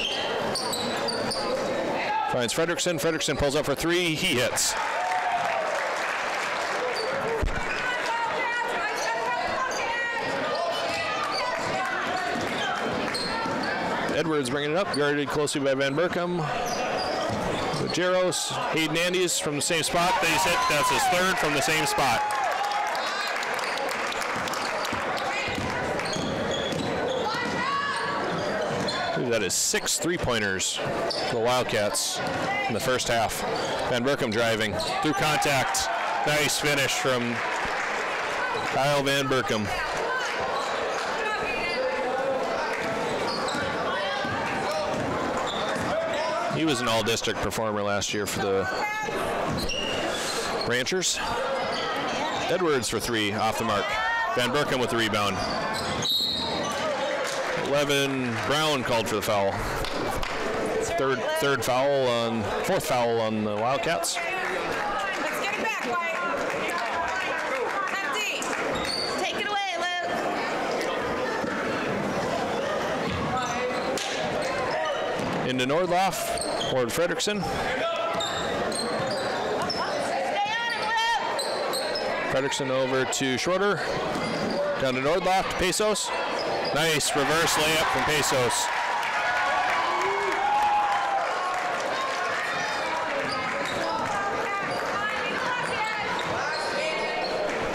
Finds Fredrickson. Fredrickson pulls up for 3. He hits. Edwards bringing it up, guarded closely by Van Berkom. Jaros, Hayden Andes from the same spot that he's hit. That's his 3rd from the same spot. That is 6 3-pointers for the Wildcats in the first half. Van Berkom driving through contact. Nice finish from Kyle Van Berkom. He was an all-district performer last year for the Ranchers. Edwards for 3, off the mark. Van Berkom with the rebound. Levin Brown called for the foul. Fourth foul on the Wildcats. Let's get it back, White. Empty. Take it away, Luke. Into Nordloff, Ward Fredrickson. Stay on it, Frederickson over to Schroeder. Down to Nordloff, to Pesos. Nice reverse layup from Pesos.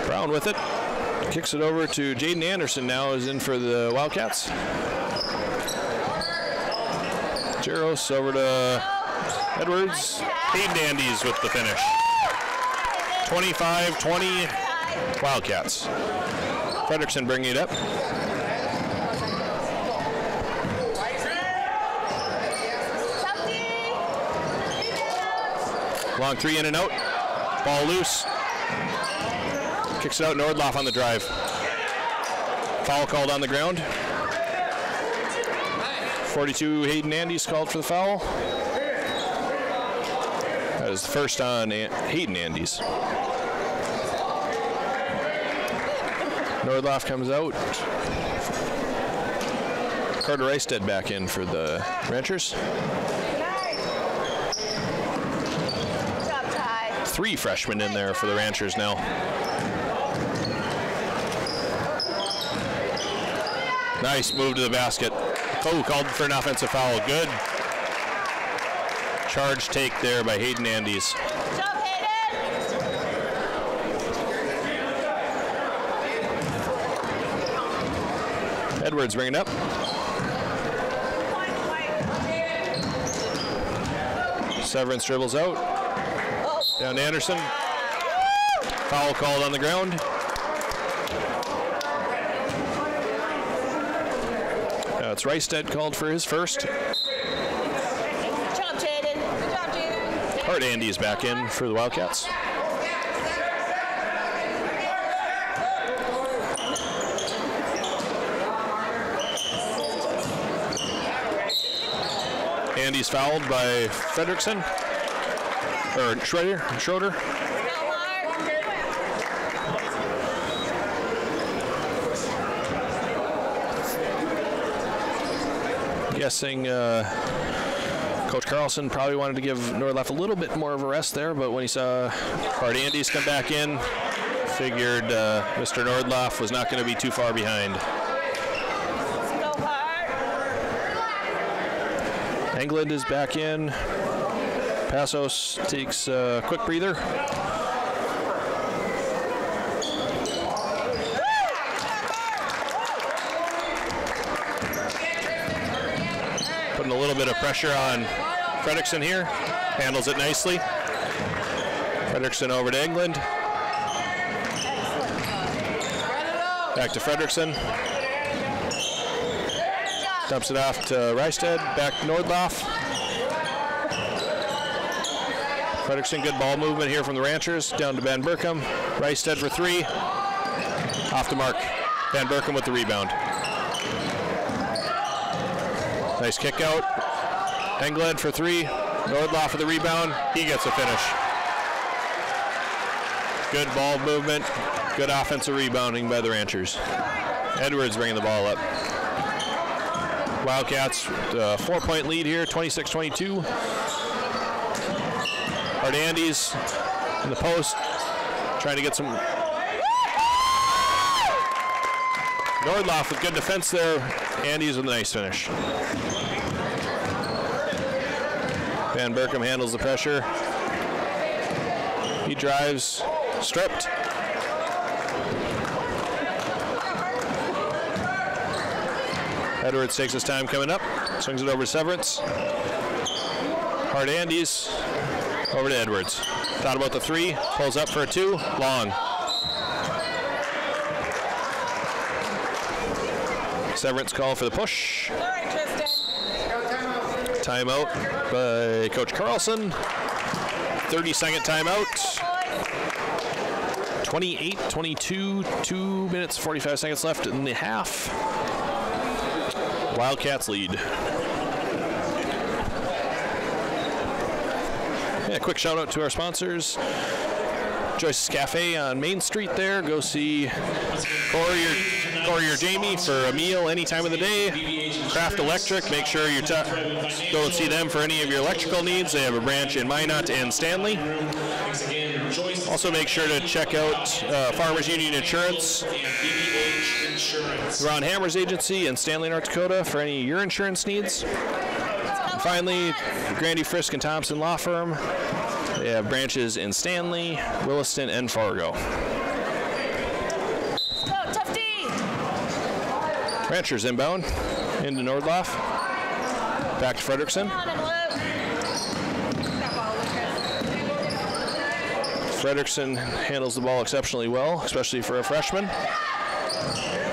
Brown with it. Kicks it over to Jaden Anderson now is in for the Wildcats. Jaros over to Edwards. Hayden Andes with the finish. 25-20 Wildcats. Frederickson bringing it up. Long three in and out. Ball loose. Kicks it out. Nordloff on the drive. Foul called on the ground. 42 Hayden Andes called for the foul. That is the first on Hayden Andes. Nordloff comes out. Carter Reisted back in for the Ranchers. Three freshmen in there for the Ranchers now. Nice move to the basket. Oh, called for an offensive foul. Good charge take there by Hayden Andes. Edwards bringing it up. Severance dribbles out. Down to Anderson. Foul called on the ground. It's Reisted called for his first. Good job, Jaden. Good job, Jaden. Hart Andy is back in for the Wildcats. Andy's fouled by Frederickson. Or Schroeder. Guessing Coach Carlson probably wanted to give Nordloff a little bit more of a rest there, but when he saw Hart Andes come back in, figured Mr. Nordloff was not going to be too far behind. England is back in. Passos takes a quick breather. Putting a little bit of pressure on Frederickson here. Handles it nicely. Frederickson over to England. Back to Frederickson. Dumps it off to Reisted. Back to Nordloff. Frederickson, good ball movement here from the Ranchers. Down to Van Berkom. Reisted for three. Off the mark. Van Berkom with the rebound. Nice kick out. England for three. Nordloff for the rebound. He gets a finish. Good ball movement. Good offensive rebounding by the Ranchers. Edwards bringing the ball up. Wildcats, 4-point lead here, 26-22. Hart Andes in the post, trying to get some. Nordloff with good defense there. Andes with a nice finish. Van Berkom handles the pressure. He drives, stripped. Edwards takes his time coming up, swings it over to Severance. Hart Andes over to Edwards. Thought about the three, pulls up for a two, long. Severance call for the push. All right, Tristan. Timeout by Coach Carlson. 30-second timeout. 28-22, 2 minutes, 45 seconds left in the half. Wildcats lead. Yeah, quick shout out to our sponsors. Joyce's Cafe on Main Street there. Go see Corey or Jamie for a meal any time of the day. Craft Electric, make sure you go and see them for any of your electrical needs. They have a branch in Minot and Stanley. Also, make sure to check out Farmers Union Insurance, And DBH Insurance. Ron Hammer's agency in Stanley, North Dakota for any of your insurance needs. And finally, Grandy, Frisk, and Thompson Law Firm. They have branches in Stanley, Williston, and Fargo. Let's go, Tough D. Ranchers inbound into Nordloff. Back to Frederickson. Down and loop. Frederickson handles the ball exceptionally well, especially for a freshman.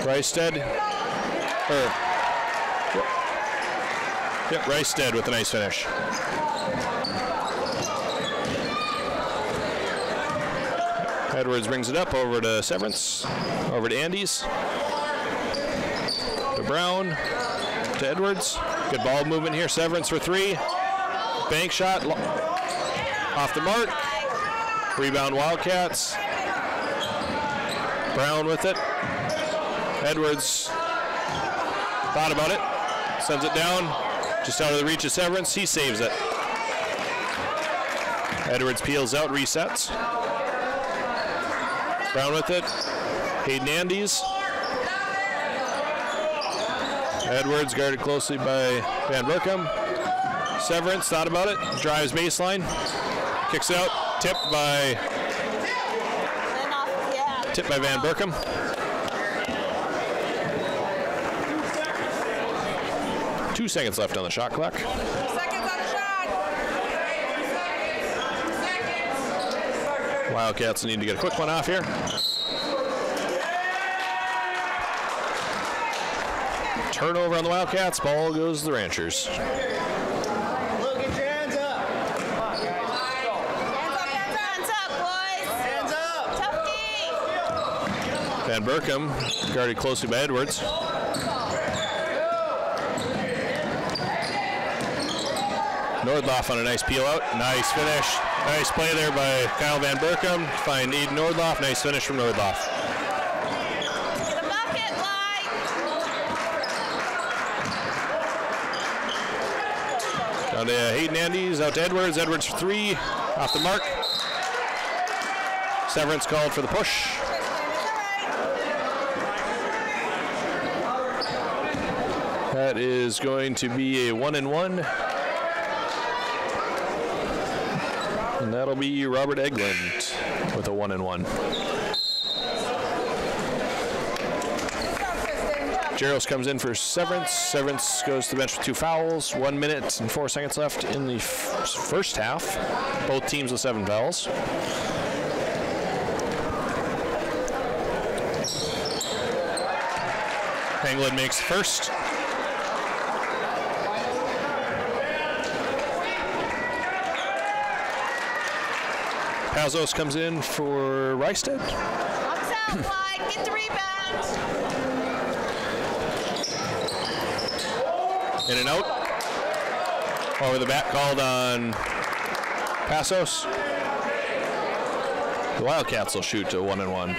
Rysted. Rysted with a nice finish. Edwards brings it up over to Severance, over to Andes, to Brown, to Edwards. Good ball movement here. Severance for three. Bank shot off the mark. Rebound Wildcats. Brown with it. Edwards thought about it. Sends it down. Just out of the reach of Severance. He saves it. Edwards peels out, resets. Brown with it. Hayden Andes. Edwards guarded closely by Van Berkham. Severance thought about it. Drives baseline. Kicks out. Tipped by Van Berkham. Two seconds left on the shot clock. Seconds on the shot. Wildcats need to get a quick one off here. Turnover on the Wildcats. Ball goes to the Ranchers. Look, get your hands up. Come on, guys. Hands up, boys. Hands up. Tough D. Van Berkham guarded closely by Edwards. Nordloff on a nice peel out. Nice finish. Nice play there by Kyle Van Berkham. Find Eden Nordloff. Nice finish from Nordloff. Get a bucket, Light. Down to Hayden Andes. Out to Edwards. Edwards for three. Off the mark. Severance called for the push. That is going to be a 1-and-1. And that'll be Robert Eglund with a 1-and-1. Jaros comes in for Severance. Severance goes to the bench with 2 fouls. 1 minute and 4 seconds left in the first half. Both teams with 7 fouls. Eglund makes the first. Pazos comes in for Rysted. Box out, Light. Get the rebound. In and out. Over the back called on Passos. The Wildcats will shoot to 1-and-1.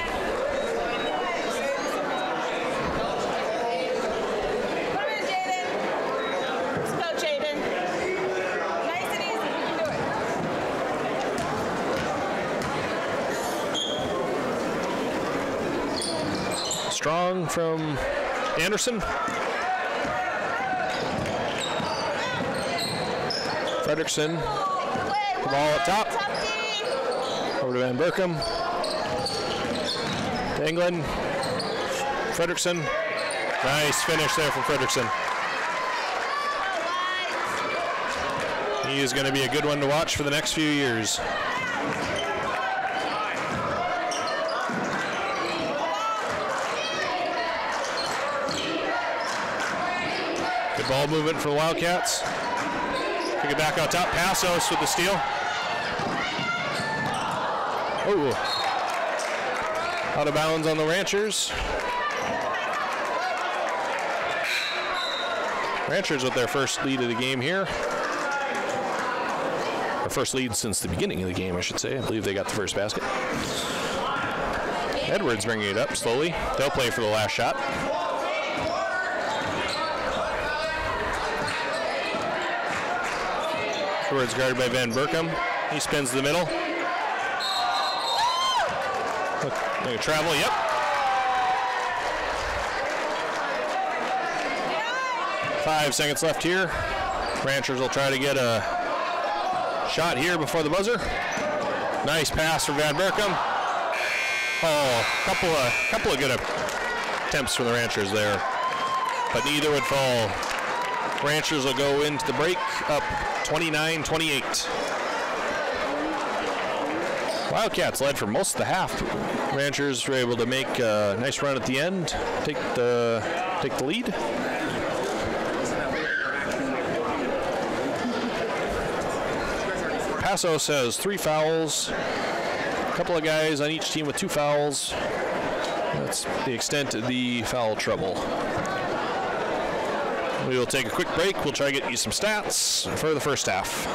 Let's go, Jaden. Nice and easy. You can do it. Strong from Anderson. Frederickson. The ball up top. Over to Van Berkham. To England. Frederickson. Nice finish there from Frederickson. He is going to be a good one to watch for the next few years. Good ball movement for the Wildcats. Kick it back out top. Passos with the steal. Oh. Out of bounds on the Ranchers. Ranchers with their first lead of the game here. Their first lead since the beginning of the game, I should say. I believe they got the first basket. Edwards bringing it up slowly. They'll play for the last shot. Edwards guarded by Van Berkham. He spins the middle. They travel, yep. Five seconds left here. Ranchers will try to get a shot here before the buzzer. Nice pass from Van Berkom. Oh, couple of good attempts from the Ranchers there, but neither would fall. Ranchers will go into the break up 29-28. Wildcats led for most of the half. Ranchers were able to make a nice run at the end, take the lead. Passos has 3 fouls. A couple of guys on each team with 2 fouls. That's the extent of the foul trouble. We will take a quick break. We'll try to get you some stats for the first half.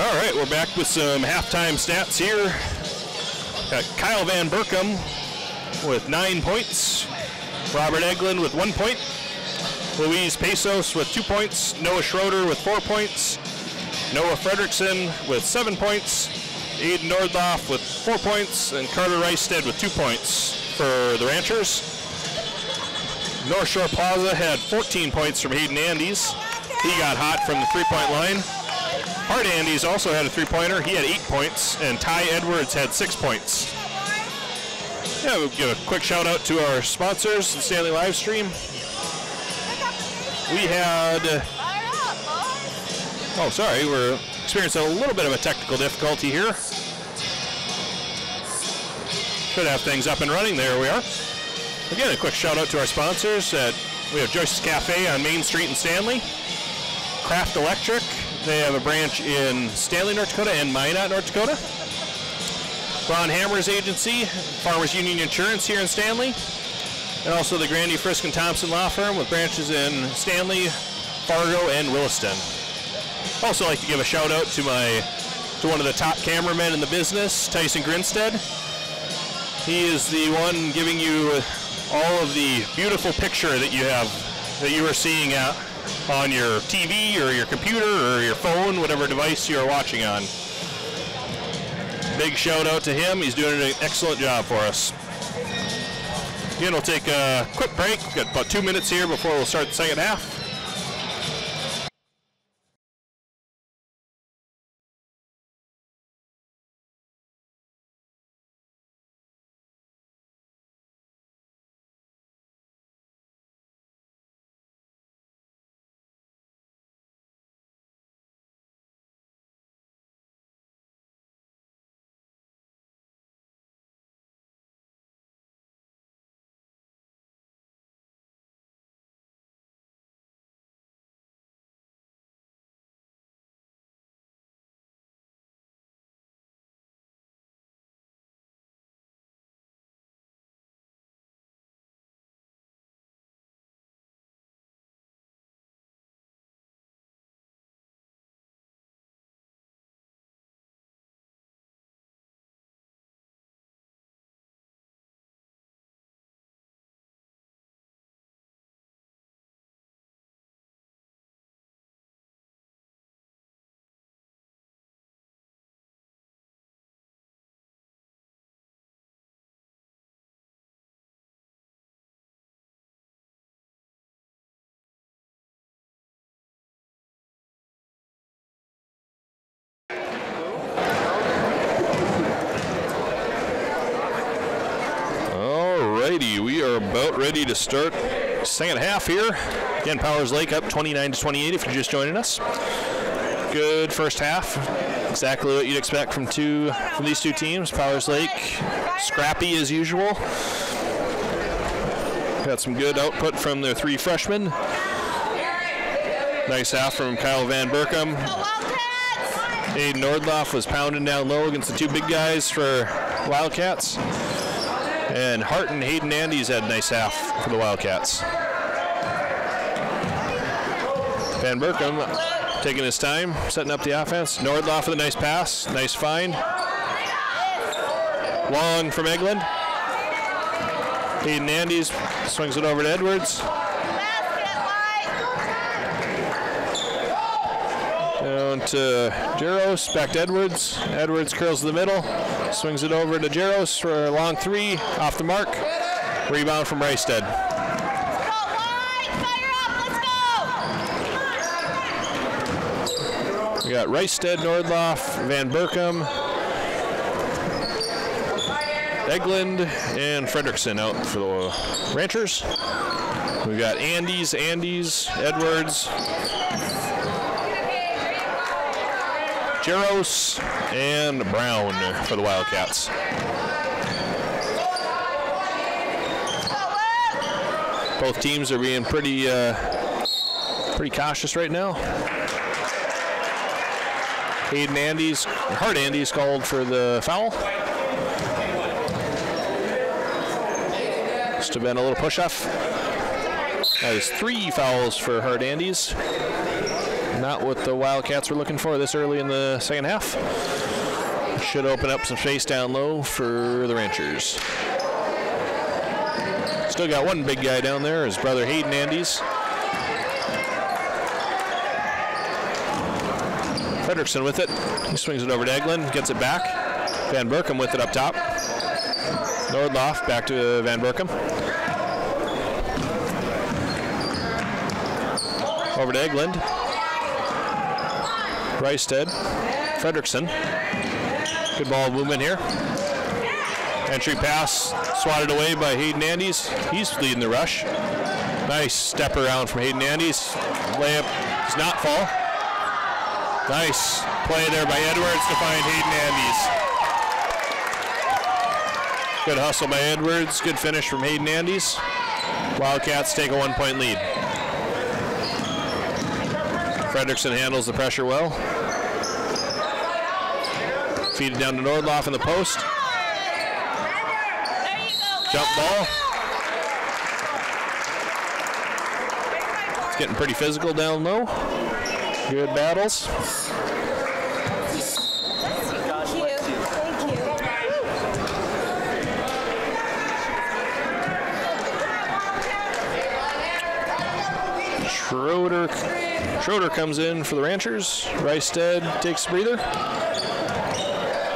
All right, we're back with some halftime stats here. Got Kyle Van Berkom with 9 points. Robert Eglin with 1 point. Luis Pesos with 2 points. Noah Schroeder with 4 points. Noah Fredrickson with 7 points. Aiden Nordloff with 4 points. And Carter Reisted with 2 points for the Ranchers. North Shore Plaza had 14 points from Hayden Andes. He got hot from the three-point line. Hart Andes also had a three-pointer. He had 8 points, and Ty Edwards had 6 points. Yeah, we'll give a quick shout out to our sponsors, the Stanley live stream. We had, oh sorry, we're experiencing a little bit of a technical difficulty here. Should have things up and running. There we are. Again, a quick shout out to our sponsors. We have Joyce's Cafe on Main Street in Stanley. Craft Electric. They have a branch in Stanley, North Dakota and Minot, North Dakota. Ron Hammer's agency, Farmers Union Insurance here in Stanley. And also the Grandy, Frisk, and Thompson Law Firm with branches in Stanley, Fargo, and Williston. Also like to give a shout out to one of the top cameramen in the business, Tyson Grinstead. He is the one giving you all of the beautiful picture that you are seeing on your TV or your computer or your phone, whatever device you're watching on. Big shout out to him. He's doing an excellent job for us. Again, we'll take a quick break. We've got about 2 minutes here before we'll start the second half. Alrighty, we are about ready to start second half here. Again, Powers Lake up 29-28 if you're just joining us. Good first half. Exactly what you'd expect from these two teams. Powers Lake, scrappy as usual. Got some good output from their 3 freshmen. Nice half from Kyle Van Berkom. Aiden Nordloff was pounding down low against the 2 big guys for Wildcats. And Hart and Hayden Andes had a nice half for the Wildcats. Van Berkom taking his time, setting up the offense. Nordloff with a nice pass, nice find. Long from Eglin. Hayden Andes swings it over to Edwards. Down to Jaros, back to Edwards. Edwards curls to the middle, swings it over to Jaros for a long 3, off the mark. Rebound from Reisted. We got Reisted, Nordloff, Van Berkom, Eglin, and Fredrickson out for the Ranchers. We've got Andes, Edwards, Jaros, and Brown for the Wildcats. Both teams are being pretty cautious right now. Hart Andes called for the foul. Must have been a little push-off. That is 3 fouls for Hart Andes. Not what the Wildcats were looking for this early in the second half. Should open up some space down low for the Ranchers. Still got one big guy down there, his brother Hayden Andes. Fredrickson with it. He swings it over to Eglin, gets it back. Van Berkom with it up top. Nordloff back to Van Berkom. Over to Eglin. Reisted. Fredrickson. Good ball movement here. Entry pass swatted away by Hayden Andes. He's leading the rush. Nice step around from Hayden Andes. Layup does not fall. Nice play there by Edwards to find Hayden Andes. Good hustle by Edwards. Good finish from Hayden Andes. Wildcats take a 1-point lead. Fredrickson handles the pressure well. Feed it down to Nordloff in the post. Jump ball. It's getting pretty physical down low. Good battles. Schroeder comes in for the Ranchers. Reisted takes a breather.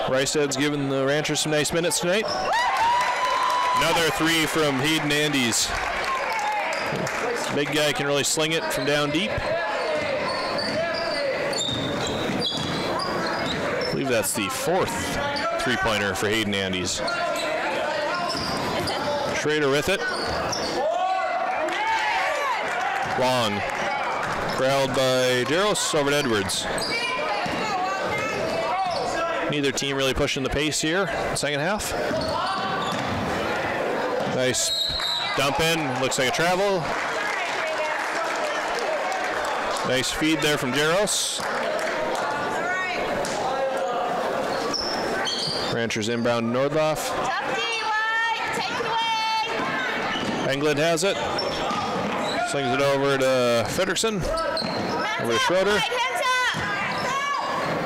Reisted's giving the Ranchers some nice minutes tonight. Another three from Hayden Andes. Big guy can really sling it from down deep. I believe that's the fourth three-pointer for Hayden Andes. Schrader with it. Long. Corralled by Jaros over to Edwards. Neither team really pushing the pace here, second half. Nice dump in, looks like a travel. Nice feed there from Jaros. Ranchers inbound to Nordloff. Englund has it. Slings it over to Fredrickson. Over to Schroeder.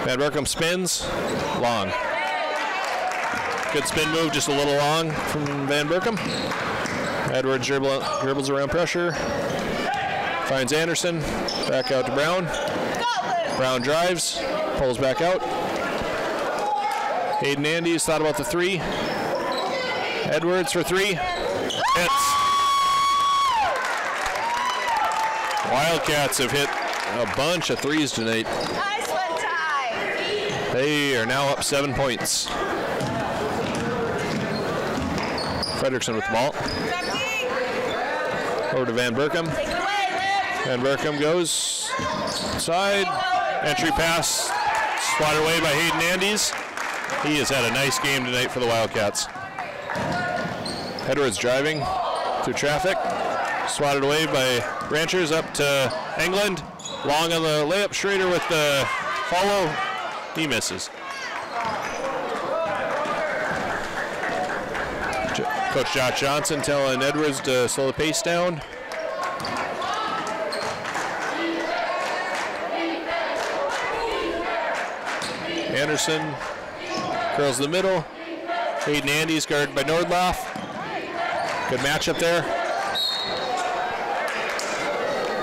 Van Berkom spins. Long. Good spin move, just a little long from Van Berkom. Edwards dribbles around pressure. Finds Anderson. Back out to Brown. Brown drives. Pulls back out. Hayden Andes thought about the three. Edwards for three. Hits. Wildcats have hit a bunch of threes tonight. Nice one, Ty. They are now up 7 points. Fredrickson with the ball. Over to Van Berkom. Van Berkom goes inside. Entry pass swatted away by Hayden Andes. He has had a nice game tonight for the Wildcats. Edwards driving through traffic. Swatted away by Ranchers up to Englund. Long on the layup. Schrader with the follow. He misses. Coach Josh Johnson telling Edwards to slow the pace down. Anderson curls the middle. Hayden Andes guarded by Nordloff. Good matchup there.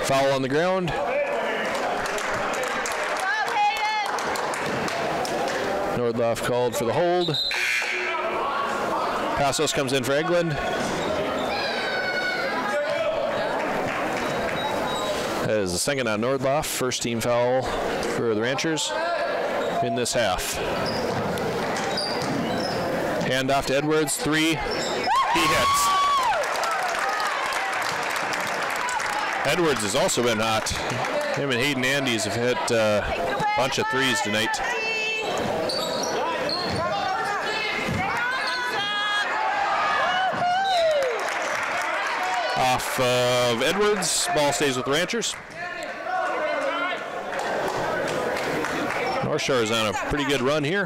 Foul on the ground. Nordloff called for the hold. Passos comes in for Eglund. That is the second on Nordloff. First team foul for the Ranchers in this half. Hand off to Edwards. Three. He hits. Edwards has also been hot. Him and Hayden Andes have hit a bunch of threes tonight. Off of Edwards, ball stays with the Ranchers. North Shore is on a pretty good run here.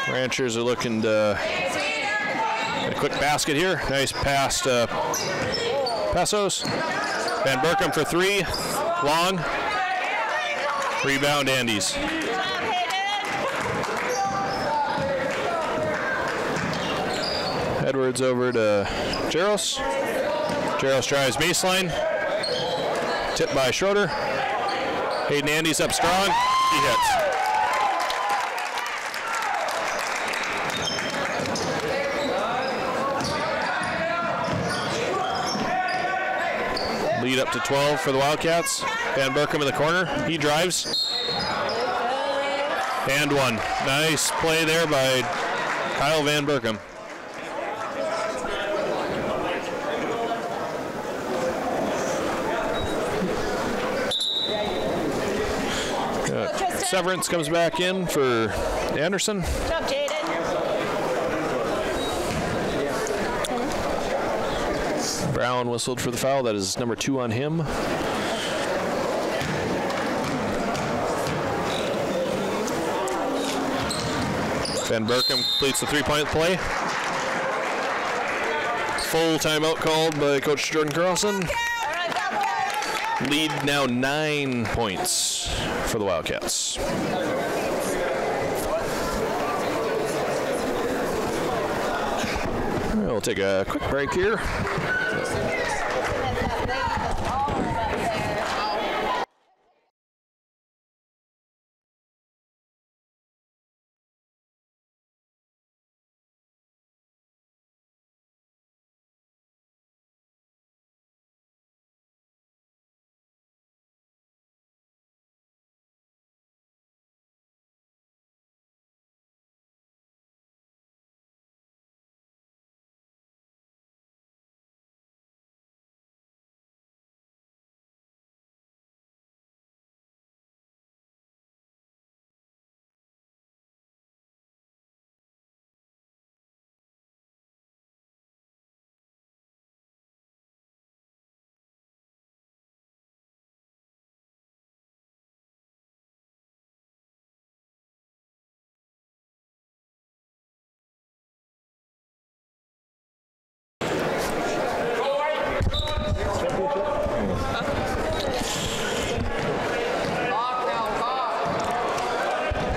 Ranchers are looking to get a quick basket here. Nice pass to Passos. Van Berkom for three. Long. Rebound, Andes. Good job, Hayden. Edwards over to Jaros. Jaros drives baseline. Tipped by Schroeder. Hayden Andes up strong. He hits. Lead up to 12 for the Wildcats. Van Berkom in the corner. He drives. And one. Nice play there by Kyle Van Berkom. Severance comes back in for Anderson. Good job, Jaden. Brown whistled for the foul. That is number 2 on him. Van Berkom completes the three-point play. Full timeout called by Coach Jordan Carlson. Lead now 9 points for the Wildcats. We'll take a quick break here.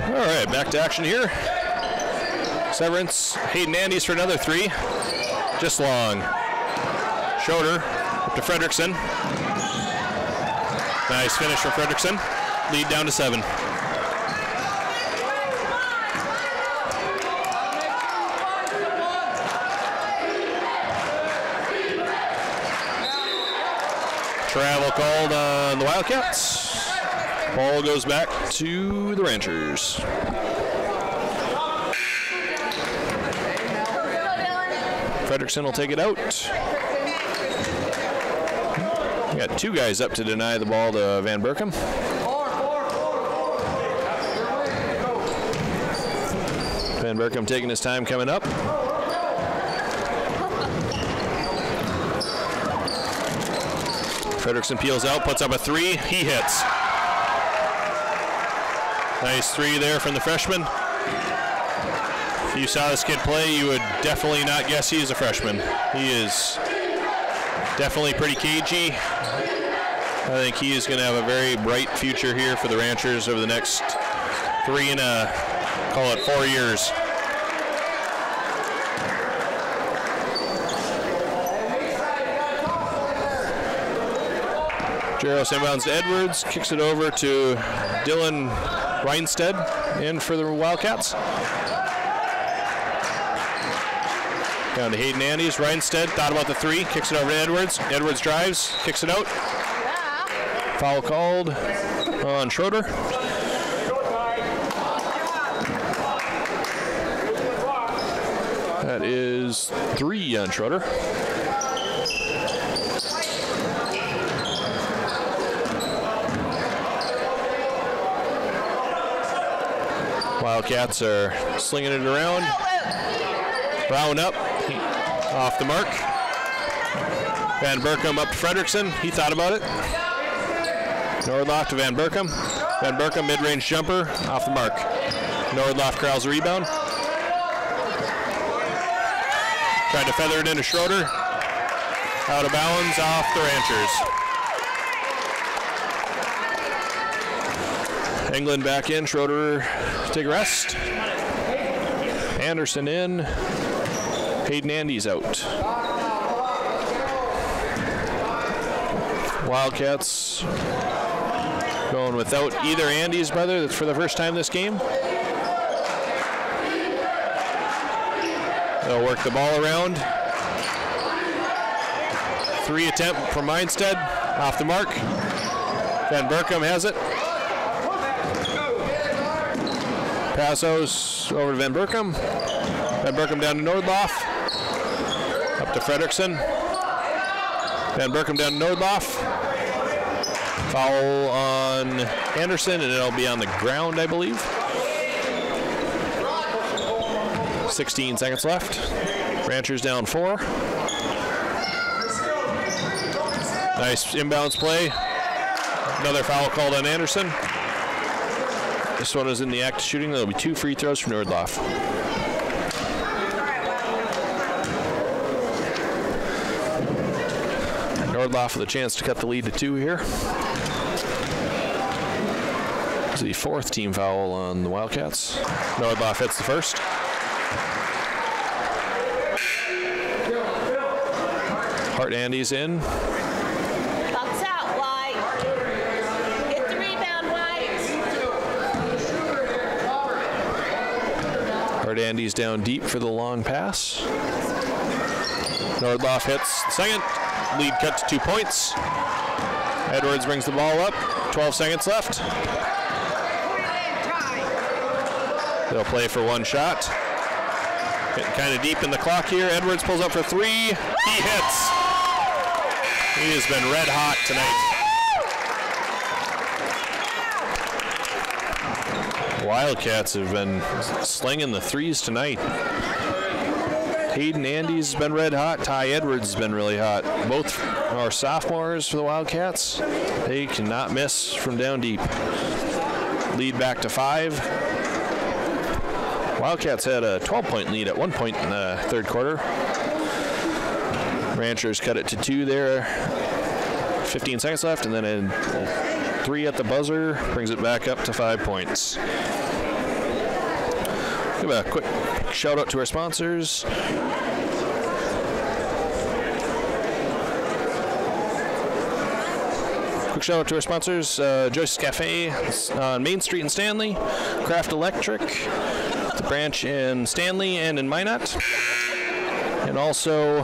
All right, back to action here. Severance, Hayden Andes for another 3. Just long. Schroeder up to Fredrickson. Nice finish for Fredrickson. Lead down to 7. Travel called on the Wildcats. Ball goes back to the Ranchers. Fredrickson will take it out. We got 2 guys up to deny the ball to Van Berkom. Van Berkom taking his time coming up. Fredrickson peels out, puts up a 3. He hits. Nice 3 there from the freshman. If you saw this kid play, you would definitely not guess he is a freshman. He is definitely pretty cagey. I think he is going to have a very bright future here for the Ranchers over the next 4 years. Jaros inbounds to Edwards, kicks it over to Dylan Reinstead in for the Wildcats. Down to Hayden Andes. Reinstead thought about the 3, kicks it over to Edwards. Edwards drives, kicks it out. Foul called on Schroeder. That is 3 on Schroeder. Wildcats are slinging it around. Brown up, off the mark. Van Berkom up to Fredrickson. He thought about it. Nordloff to Van Berkom. Van Berkom mid-range jumper, off the mark. Nordloff corrals the rebound. Tried to feather it into Schroeder. Out of bounds, off the Ranchers. England back in. Schroeder take a rest. Anderson in. Hayden Andes out. Wildcats going without either Andes brother. That's for the first time this game. They'll work the ball around. 3 attempt from Meinstead. Off the mark. Van Berkom has it. Passos over to Van Berkom. Van Berkom down to Nordloff. Up to Fredrickson. Van Berkom down to Nordloff. Foul on Anderson, and it'll be on the ground, I believe. 16 seconds left. Ranchers down 4. Nice inbounds play. Another foul called on Anderson. This one is in the act of shooting. There'll be 2 free throws from Nordloff. Nordloff with a chance to cut the lead to 2 here. It's the 4th team foul on the Wildcats. Nordloff hits the first. Hart Andes in. Box out, White. Get the rebound, White. Hart Andes down deep for the long pass. Nordloff hits the second. Lead cut to 2 points. Edwards brings the ball up. 12 seconds left. They'll play for 1 shot. Getting kind of deep in the clock here. Edwards pulls up for 3. He hits. He has been red hot tonight. Wildcats have been slinging the 3s tonight. Hayden Andes has been red hot. Ty Edwards has been really hot. Both are sophomores for the Wildcats. They cannot miss from down deep. Lead back to 5. Wildcats had a 12-point lead at one point in the 3rd quarter. Ranchers cut it to 2 there. 15 seconds left, and then a 3 at the buzzer brings it back up to 5 points. Give a quick shout out to our sponsors. Quick shout out to our sponsors, Joyce's Cafe on Main Street in Stanley, Craft Electric, the branch in Stanley and in Minot, and also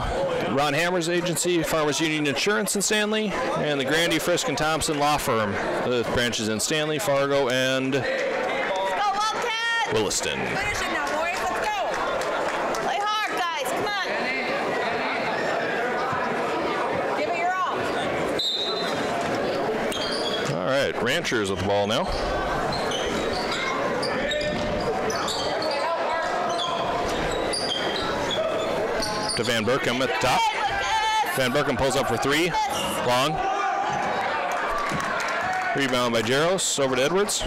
Ron Hammer's agency, Farmers Union Insurance in Stanley, and the Grandy, Frisk, and Thompson Law Firm. The branches in Stanley, Fargo, and Williston. Finish it now, boys. Let's go. Play hard, guys. Come on. Give it your all. All right, Ranchers with the ball now. To Van Berkom at the top. Van Berkom pulls up for 3. Long. Rebound by Jaros. Over to Edwards.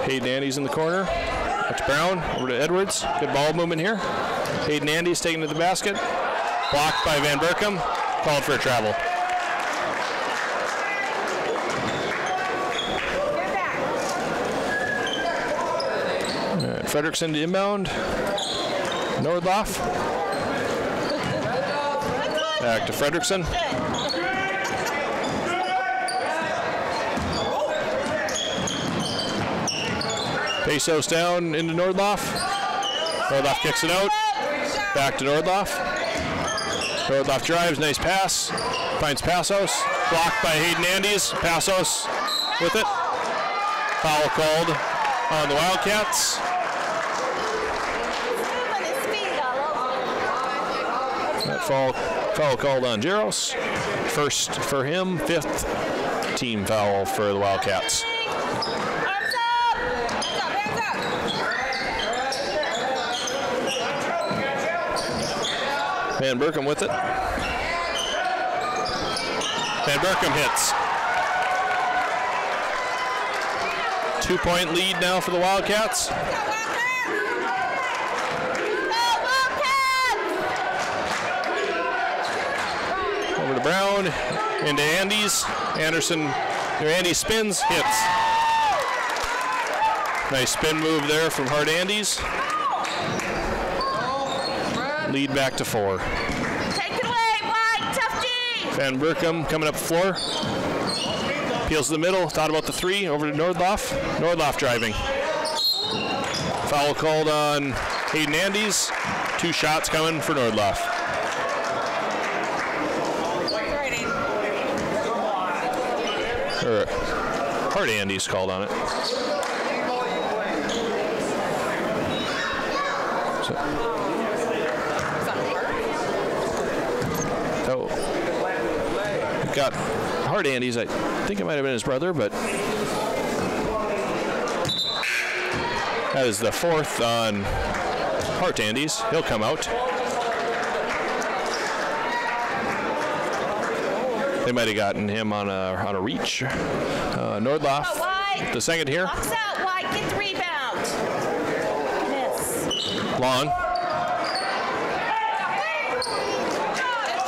Hayden Andes in the corner. That's Brown. Over to Edwards. Good ball movement here. Hayden Andes taken to the basket. Blocked by Van Berkom. Called for a travel. Fredrickson to inbound. Nordloff. Back to Fredrickson. Pesos down into Nordloff. Nordloff kicks it out. Back to Nordloff. Nordloff drives, nice pass. Finds Passos. Blocked by Hayden Andes. Passos with it. Foul called on the Wildcats. Foul called on Jaros. First for him, 5th team foul for the Wildcats. Arms up. Hands up. Van Berkom with it. Van Berkom hits. 2-point lead now for the Wildcats. to Brown, into Andes. Andy spins, hits. Nice spin move there from Hard Andes. Lead back to 4. Take it away, White, tough D. Van Berkom coming up the floor. Peels to the middle, thought about the 3, over to Nordloff. Nordloff driving. Foul called on Hayden Andes. 2 shots coming for Nordloff. Hard Andes called on it. So got Hard Andes. I think it might have been his brother, but that is the 4th on Hart Andes. He'll come out. They might have gotten him on a reach. Nordloff, the second here. Box out, White, get the rebound. Miss. Long.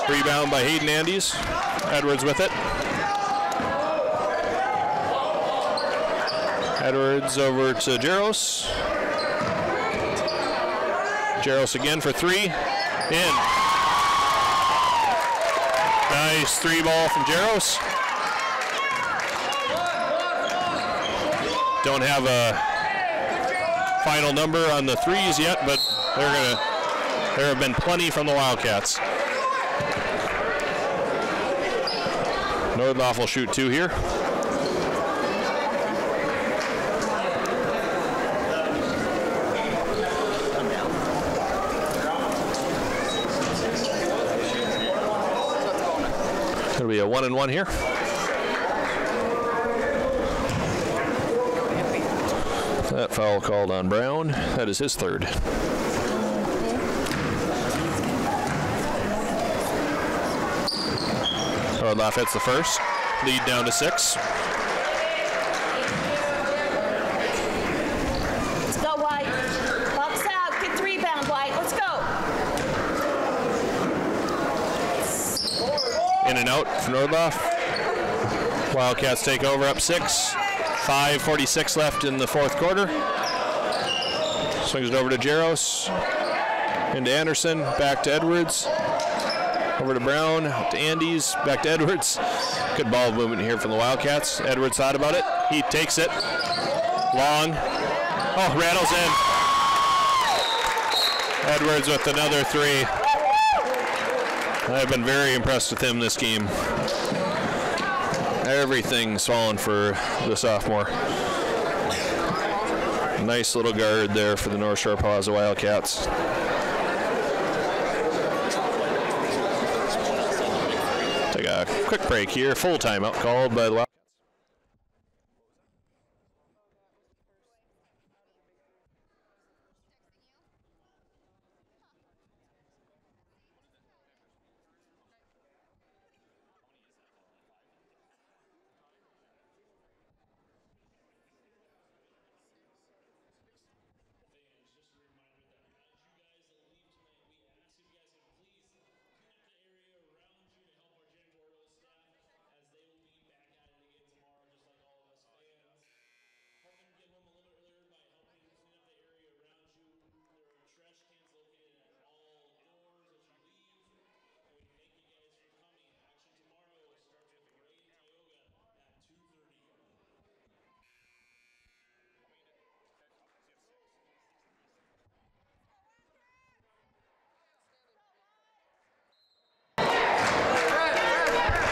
Rebound by Hayden Andes. Edwards with it. Edwards over to Jaros. Jaros again for 3. In. Nice 3 ball from Jaros. Don't have a final number on the 3s yet, but there have been plenty from the Wildcats. Nordloff will shoot 2 here. It'll be a 1-and-1 here. That foul called on Brown. That is his 3rd. Nordloff hits the 1st. Lead down to 6. Let's go, White. Box out, get the rebound, White. Let's go. In and out for Nordloff. Wildcats take over up 6. 5:46 left in the 4th quarter. Swings it over to Jaros. Into Anderson. Back to Edwards. Over to Brown. To Andes. Back to Edwards. Good ball movement here from the Wildcats. Edwards thought about it. He takes it. Long. Oh, rattles in. Edwards with another 3. I've been very impressed with him this game. Everything's fallen for the sophomore. Nice little guard there for the North Shore Plaza Wildcats. Take a quick break here. Full timeout called by the Wildcats.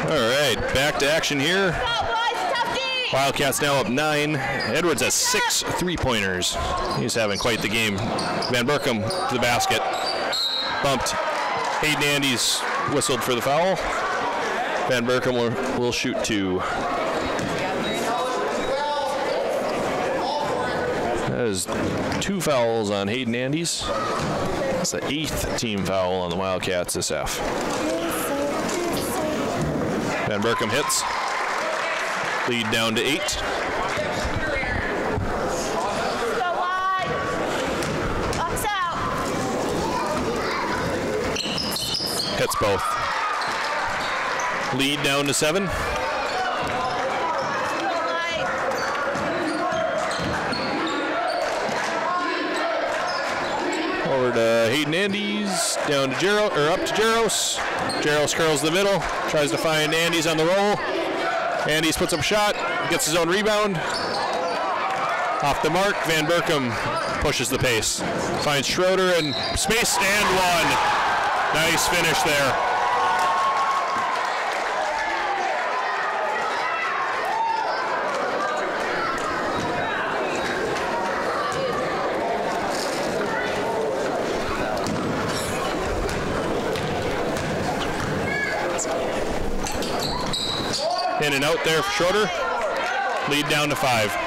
All right, back to action here. Wildcats now up 9. Edwards has 6 3-pointers. He's having quite the game. Van Berkom to the basket. Bumped. Hayden Andes whistled for the foul. Van Berkom will shoot 2. That is 2 fouls on Hayden Andes. That's the 8th team foul on the Wildcats this half. Van Berkom hits. Lead down to 8. Go wide. Box out. Hits both. Lead down to 7. Over to Hayden Andes, down to up to Jaros. Jaros curls the middle, tries to find Andes on the roll. Andes puts up a shot, gets his own rebound. Off the mark, Van Berkom pushes the pace. Finds Schroeder and space and one. Nice finish there. In and out there for Schroeder. Lead down to 5.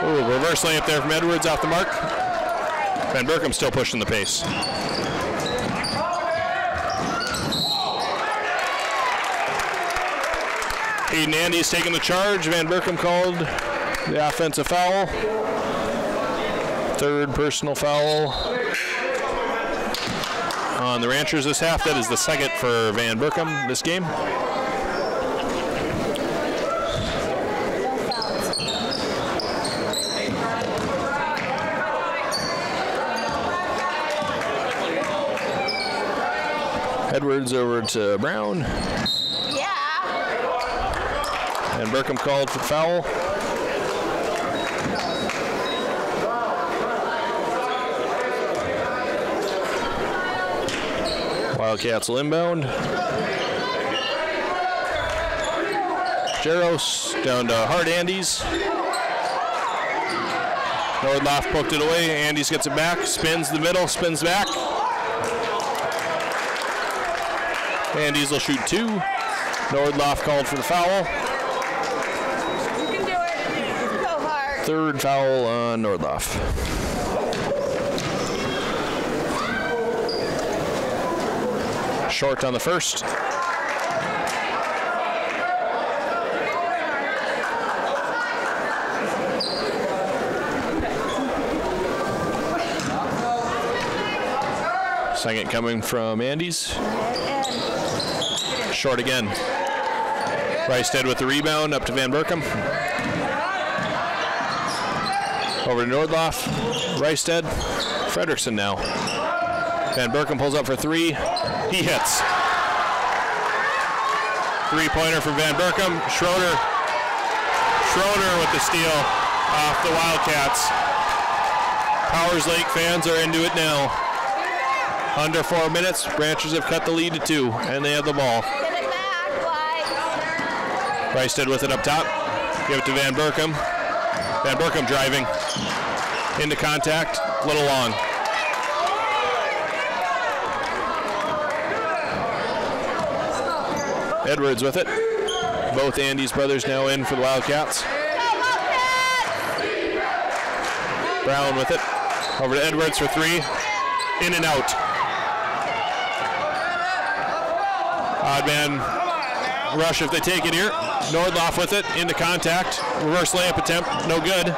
Ooh, reverse layup there from Edwards off the mark. Van Berkom still pushing the pace. Hayden Andes taking the charge. Van Berkom called the offensive foul. 3rd personal foul on the Ranchers this half. That is the 2nd for Van Berkom this game. Edwards over to Brown. Yeah. And Berkom called for foul. Wildcats will inbound. Jaros down to Hart Andes. Nordloff poked it away. Andes gets it back, spins the middle, spins back. Andes will shoot 2. Nordloff called for the foul. You can do it. Go hard. 3rd foul on Nordloff. Short on the 1st. Second coming from Andes. Short again. Reistead with the rebound, up to Van Berkom. Over to Nordloff. Reistead. Fredrickson now. Van Berkom pulls up for 3. He hits. 3-pointer from Van Berkom. Schroeder with the steal off the Wildcats. Powers Lake fans are into it now. Under 4 minutes, Ranchers have cut the lead to 2, and they have the ball. Reistead with it up top. Give it to Van Berkom. Van Berkom driving. Into contact. A little long. Edwards with it. Both Andes brothers now in for the Wildcats. Brown with it. Over to Edwards for 3. In and out. Odd man rush if they take it here. Nordloff with it. Into contact. Reverse layup attempt. No good.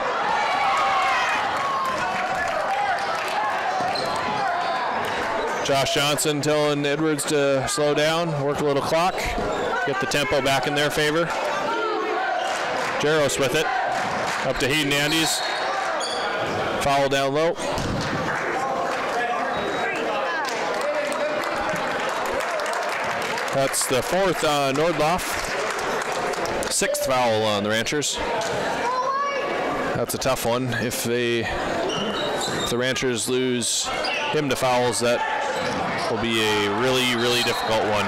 Josh Johnson telling Edwards to slow down, work a little clock, get the tempo back in their favor. Jaros with it, up to Hayden Andes. Foul down low. That's the 4th on Nordloff. 6th foul on the Ranchers. That's a tough one. If the Ranchers lose him to fouls, that will be a really, really difficult one.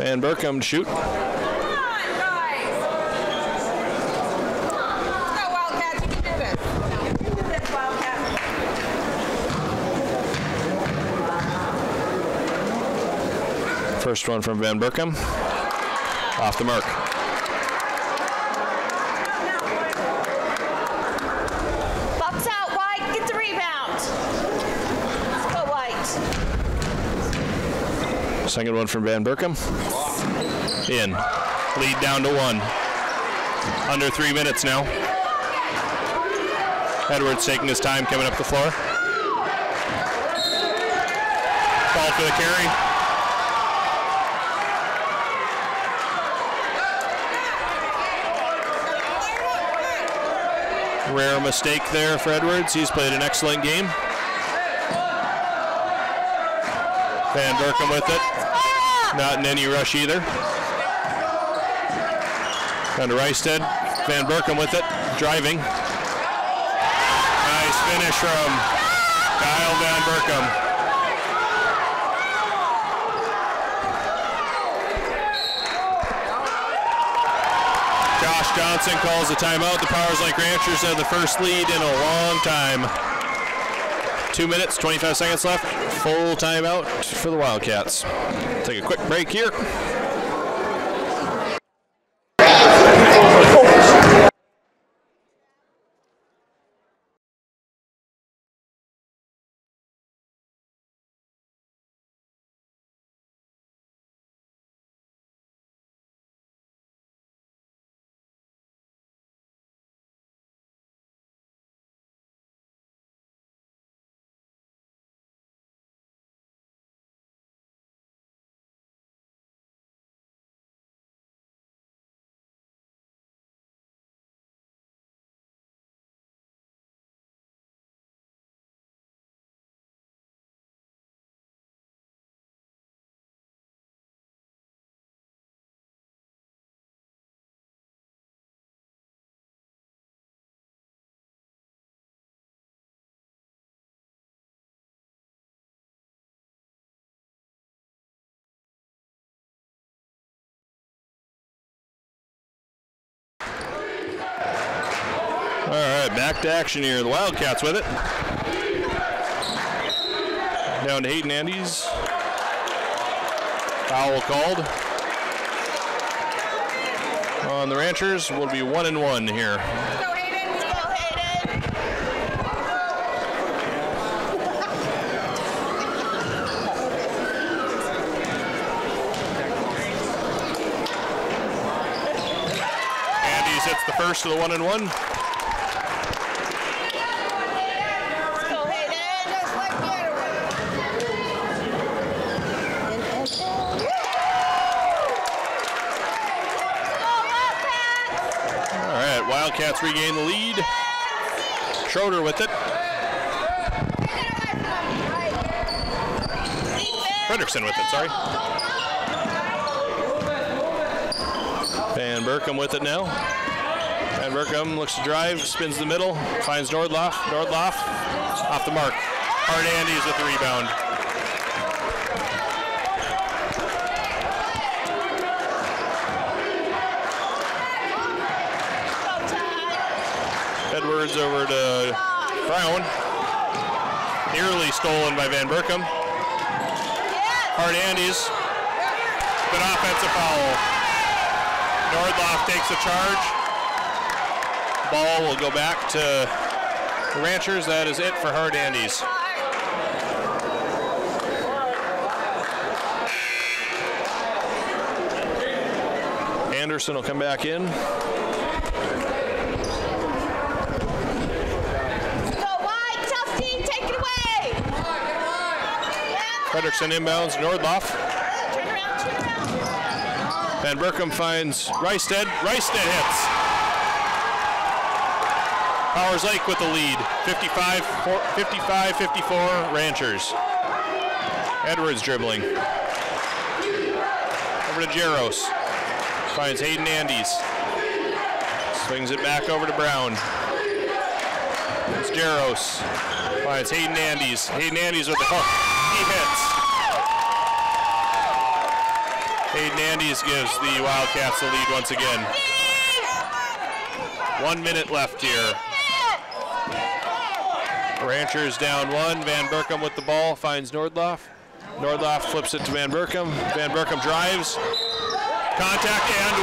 Van Berkom to shoot. Come on, guys. Go Wildcats, you can do this. You can do this, Wildcats. First one from Van Berkom. Off the mark. Second one from Van Berkom. In. Lead down to 1. Under 3 minutes now. Edwards taking his time coming up the floor. Ball for the carry. Rare mistake there for Edwards. He's played an excellent game. Van Berkom with it. Not in any rush either. Down to Reisted. Van Berkom with it. Driving. Nice finish from Kyle Van Berkom. Josh Johnson calls the timeout. The Powers Lake Ranchers have the first lead in a long time. 2 minutes, 25 seconds left. Full timeout for the Wildcats. Take a quick break here. All right, back to action here. The Wildcats with it. Down to Hayden Andes. Foul called on the Ranchers. Will be 1-1 here. Go Hayden, go Hayden. Andes hits the first of the 1-1. Wildcats regain the lead. Schroeder with it. Fredrickson with it, sorry. Van Berkom with it now. Van Berkom looks to drive, spins the middle, finds Nordloff. Nordloff off the mark. Hard Andes with the rebound. Edwards over to Brown. Nearly stolen by Van Berkom. Hard Andes. Good offensive foul. Nordloff takes a charge. Ball will go back to the Ranchers. That is it for Hard Andes. Anderson will come back in. Fredrickson inbounds, Nordloff. Turn around. Van Berkom finds Reisted. Reisted hits. Powers Lake with the lead. 55-54 Ranchers. Edwards dribbling. Over to Jaros. Finds Hayden Andes. Swings it back over to Brown. It's Jaros. Finds Hayden Andes. Hayden Andes with the hook. He hits. Hayden Andes gives the Wildcats the lead once again. 1 minute left here. Ranchers down 1. Van Berkom with the ball, finds Nordloff. Nordloff flips it to Van Berkom. Van Berkom drives. Contact and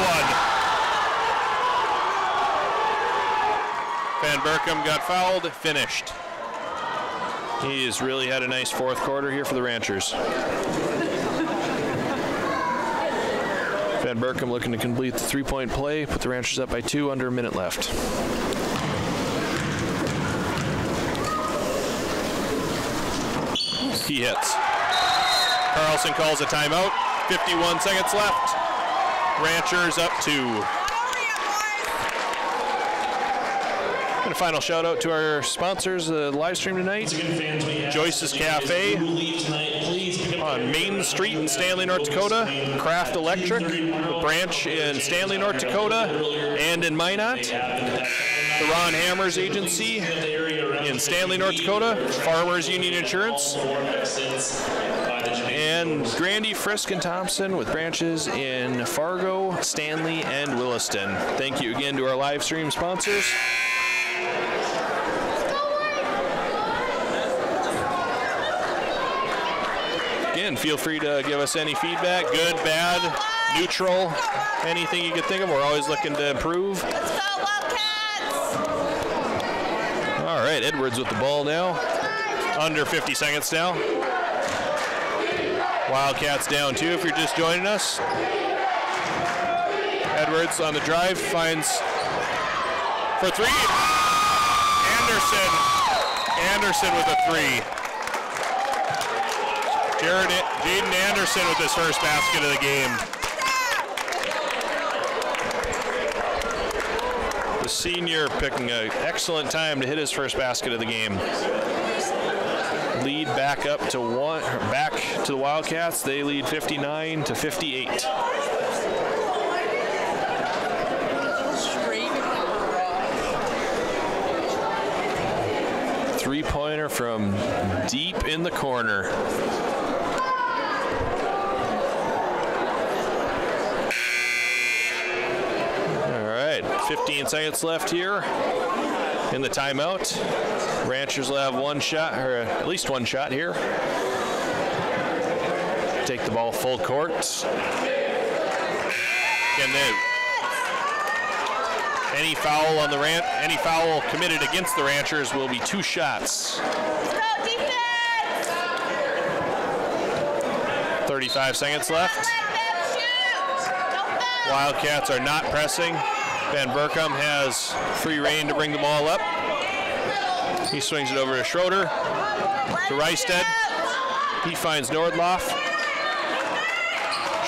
1. Van Berkom got fouled, finished. He has really had a nice fourth quarter here for the Ranchers. Van Berkom looking to complete the three-point play, put the Ranchers up by 2, under a minute left. He hits. Carlson calls a timeout. 51 seconds left. Ranchers up 2. And a final shout out to our sponsors, the live stream tonight. Joyce's Cafe on Main Street in Stanley, North Dakota. Craft Electric, a branch in Stanley, North Dakota, and in Minot. The Ron Hammers Agency in Stanley, North Dakota. Farmers Union Insurance. And Grandy, Frisk, and Thompson with branches in Fargo, Stanley, and Williston. Thank you again to our live stream sponsors. Again, feel free to give us any feedback, good, bad, neutral, anything you could think of. We're always looking to improve. Let's go, Wildcats! All right, Edwards with the ball now. Under 50 seconds now. Wildcats down 2 if you're just joining us. Edwards on the drive, finds for 3. Anderson with a 3. Jaden Anderson with his first basket of the game. The senior picking an excellent time to hit his first basket of the game. Lead back up to 1, back to the Wildcats. They lead 59-58. Three-pointer from deep in the corner. All right, 15 seconds left here in the timeout. Ranchers will have one shot, or at least one shot here. Take the ball full court. Any foul on the any foul committed against the Ranchers will be 2 shots. Let's go, defense! 35 seconds left. Wildcats are not pressing. Van Berkom has free reign to bring the ball up. He swings it over to Schroeder, to Reisted. He finds Nordloff.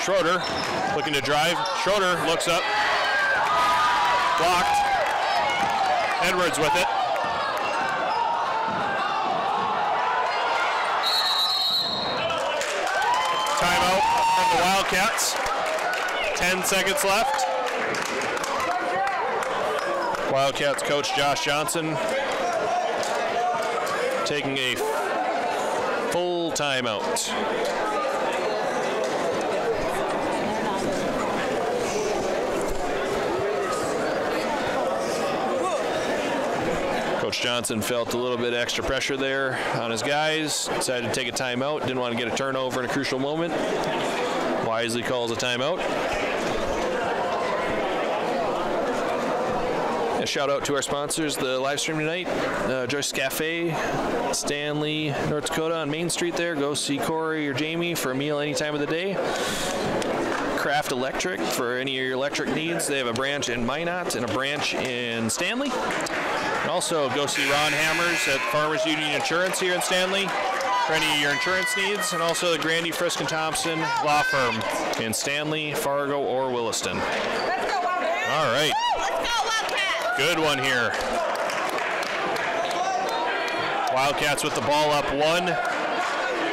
Schroeder looking to drive. Schroeder looks up. Blocked. Edwards with it. Timeout from the Wildcats. 10 seconds left. Wildcats coach Josh Johnson taking a full timeout. Coach Johnson felt a little bit extra pressure there on his guys, decided to take a timeout, didn't want to get a turnover in a crucial moment. Wisely calls a timeout. A shout out to our sponsors, the live stream tonight, Joyce's Cafe, Stanley, North Dakota on Main Street there. Go see Corey or Jamie for a meal any time of the day. Craft Electric for any of your electric needs. They have a branch in Minot and a branch in Stanley. And also go see Ron Hammers at Farmers Union Insurance here in Stanley for any of your insurance needs. And also the Grandy, Frisk, and Thompson Law Firm in Stanley, Fargo, or Williston. Let's go, Wildcats! All right. Let's go, Wildcats! Good one here. Wildcats with the ball up 1.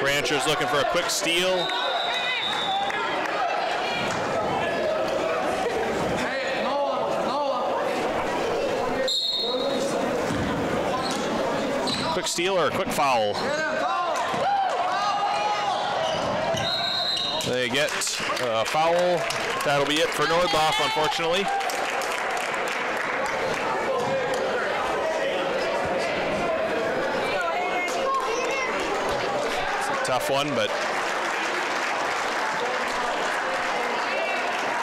Ranchers looking for a quick steal. Quick steal or a quick foul? They get a foul. That'll be it for Nordloff, unfortunately. It's a tough one, but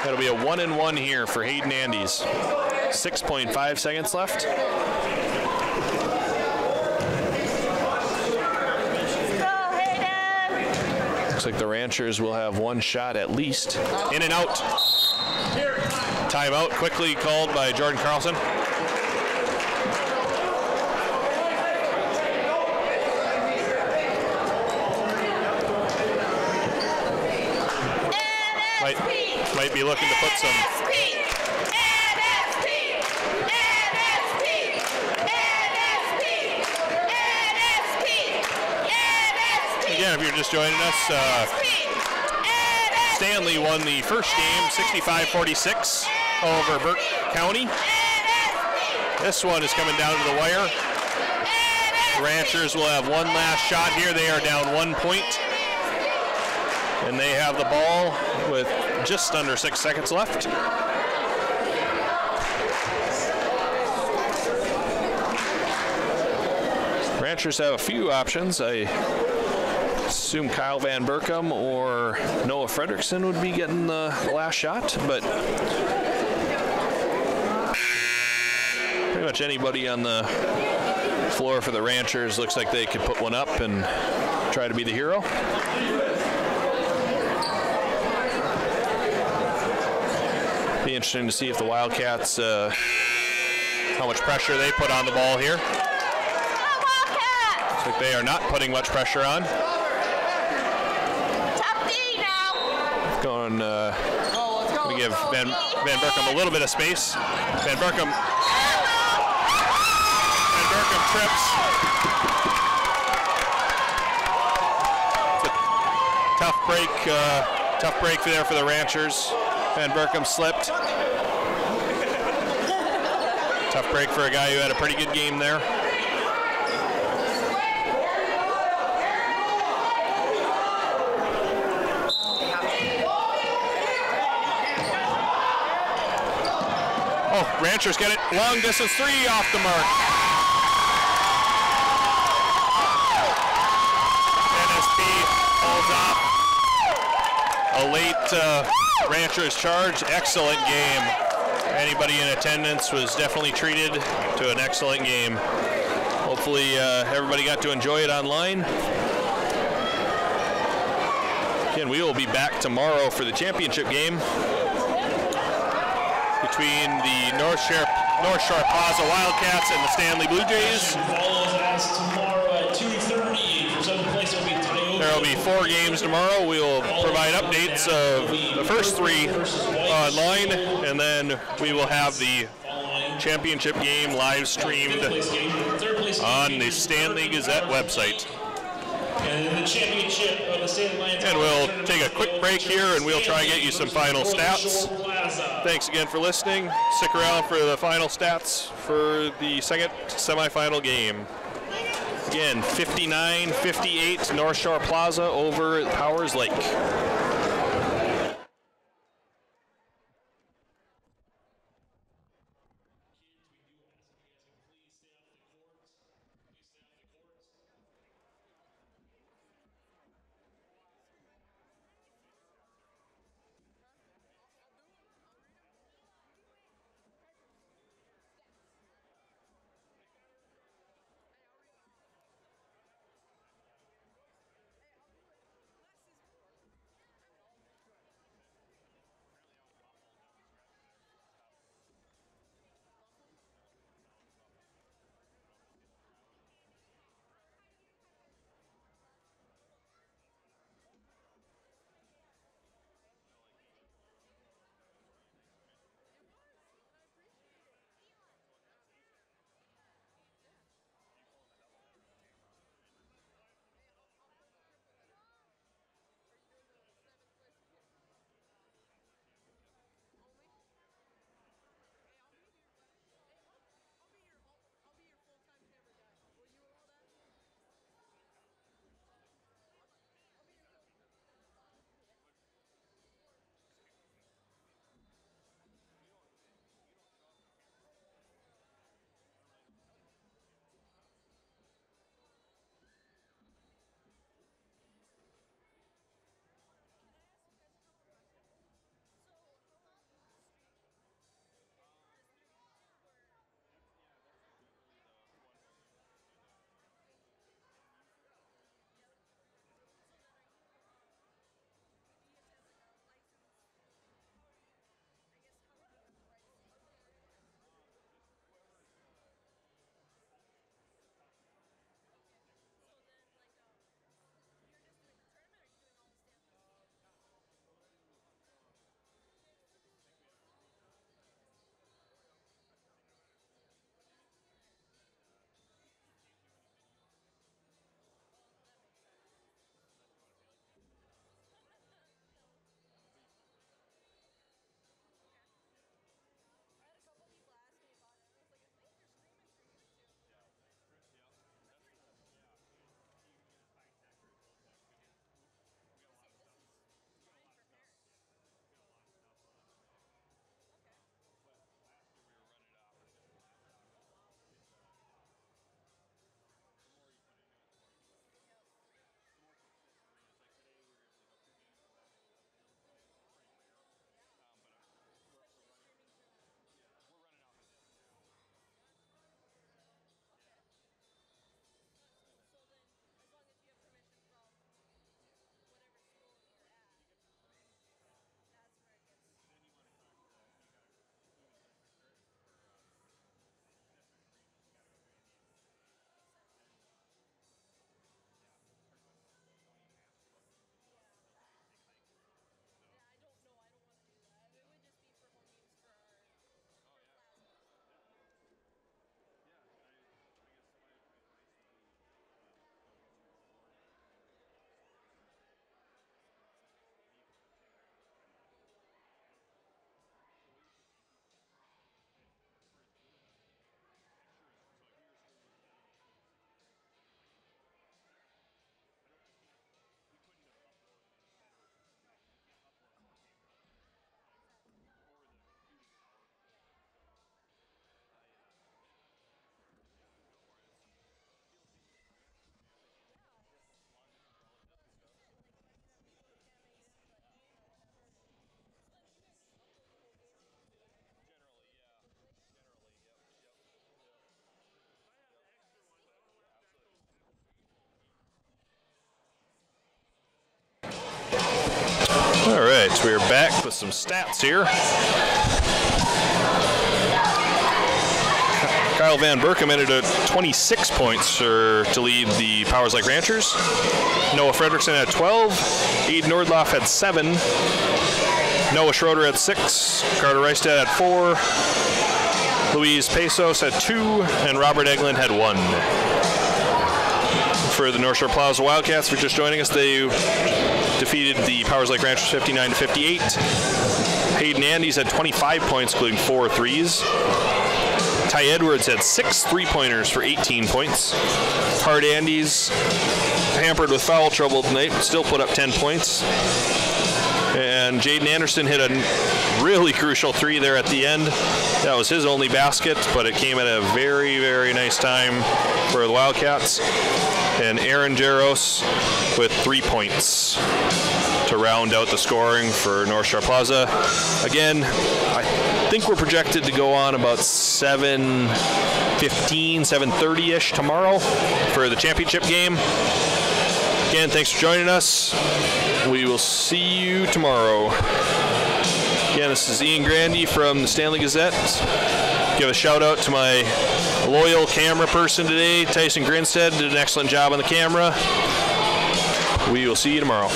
that'll be a 1-and-1 here for Hayden Andes. 6.5 seconds left. Looks like the Ranchers will have one shot at least. In and out. Timeout quickly called by Jordan Carlson. Might be looking to put some. Again, if you're just joining us, Stanley won the first game 65-46 over Burke County. This one is coming down to the wire. The Ranchers will have one last shot here. They are down 1 point. And they have the ball with just under 6 seconds left. Ranchers have a few options. I assume Kyle Van Berkom or Noah Fredrickson would be getting the last shot, but pretty much anybody on the floor for the Ranchers looks like they could put one up and try to be the hero. Be interesting to see if the Wildcats, how much pressure they put on the ball here. Looks like they are not putting much pressure on. Top D now. Going, we give Van Berkom a little bit of space. Van Berkom trips. It's a tough break there for the Ranchers. Van Berkom slipped. Tough break for a guy who had a pretty good game there. Oh, Ranchers get it. Long distance three off the mark. NSP holds off. A late Ranchers charge. Excellent game. Anybody in attendance was definitely treated to an excellent game. Hopefully everybody got to enjoy it online. Again, we will be back tomorrow for the championship game between the North Shore Plaza Wildcats and the Stanley Blue Jays. Tomorrow at 2:30 for seventh place will be Tioga. There will be 4 games tomorrow. We will provide updates of the first 3 online, and then we will have the championship game live streamed on the Stanley Gazette website. And the championship of the Stanley Lions. And we'll take a quick break here, and we'll try and get you some final stats. Thanks again for listening. Stick around for the final stats for the second semifinal game. Again, 59-58 North Shore Plaza over Powers Lake. right, we're back with some stats here. Kyle Van Berkem ended at 26 points to lead the Powers Like Ranchers. Noah Fredrickson had 12. Aiden Nordloff had 7. Noah Schroeder had 6. Carter Reistad had 4. Luis Pesos had 2. And Robert Eglund had 1. For the North Shore Plaza Wildcats, for just joining us, they defeated the Powers Like Ranchers 59-58. Hayden Andes had 25 points, including 4 threes. Ty Edwards had 6 3-pointers for 18 points. Hard Andes, hampered with foul trouble tonight, still put up 10 points. And Jaden Anderson hit a really crucial 3 there at the end. That was his only basket, but it came at a very, very nice time for the Wildcats. And Aaron Jaros with 3 points to round out the scoring for North Shore Plaza. Again, I think we're projected to go on about 7:15, 7:30-ish tomorrow for the championship game. Again, thanks for joining us. We will see you tomorrow. Again, this is Ian Grandy from the Stanley Gazette. Give a shout out to my loyal camera person today, Tyson Grinstead. Did an excellent job on the camera. We will see you tomorrow.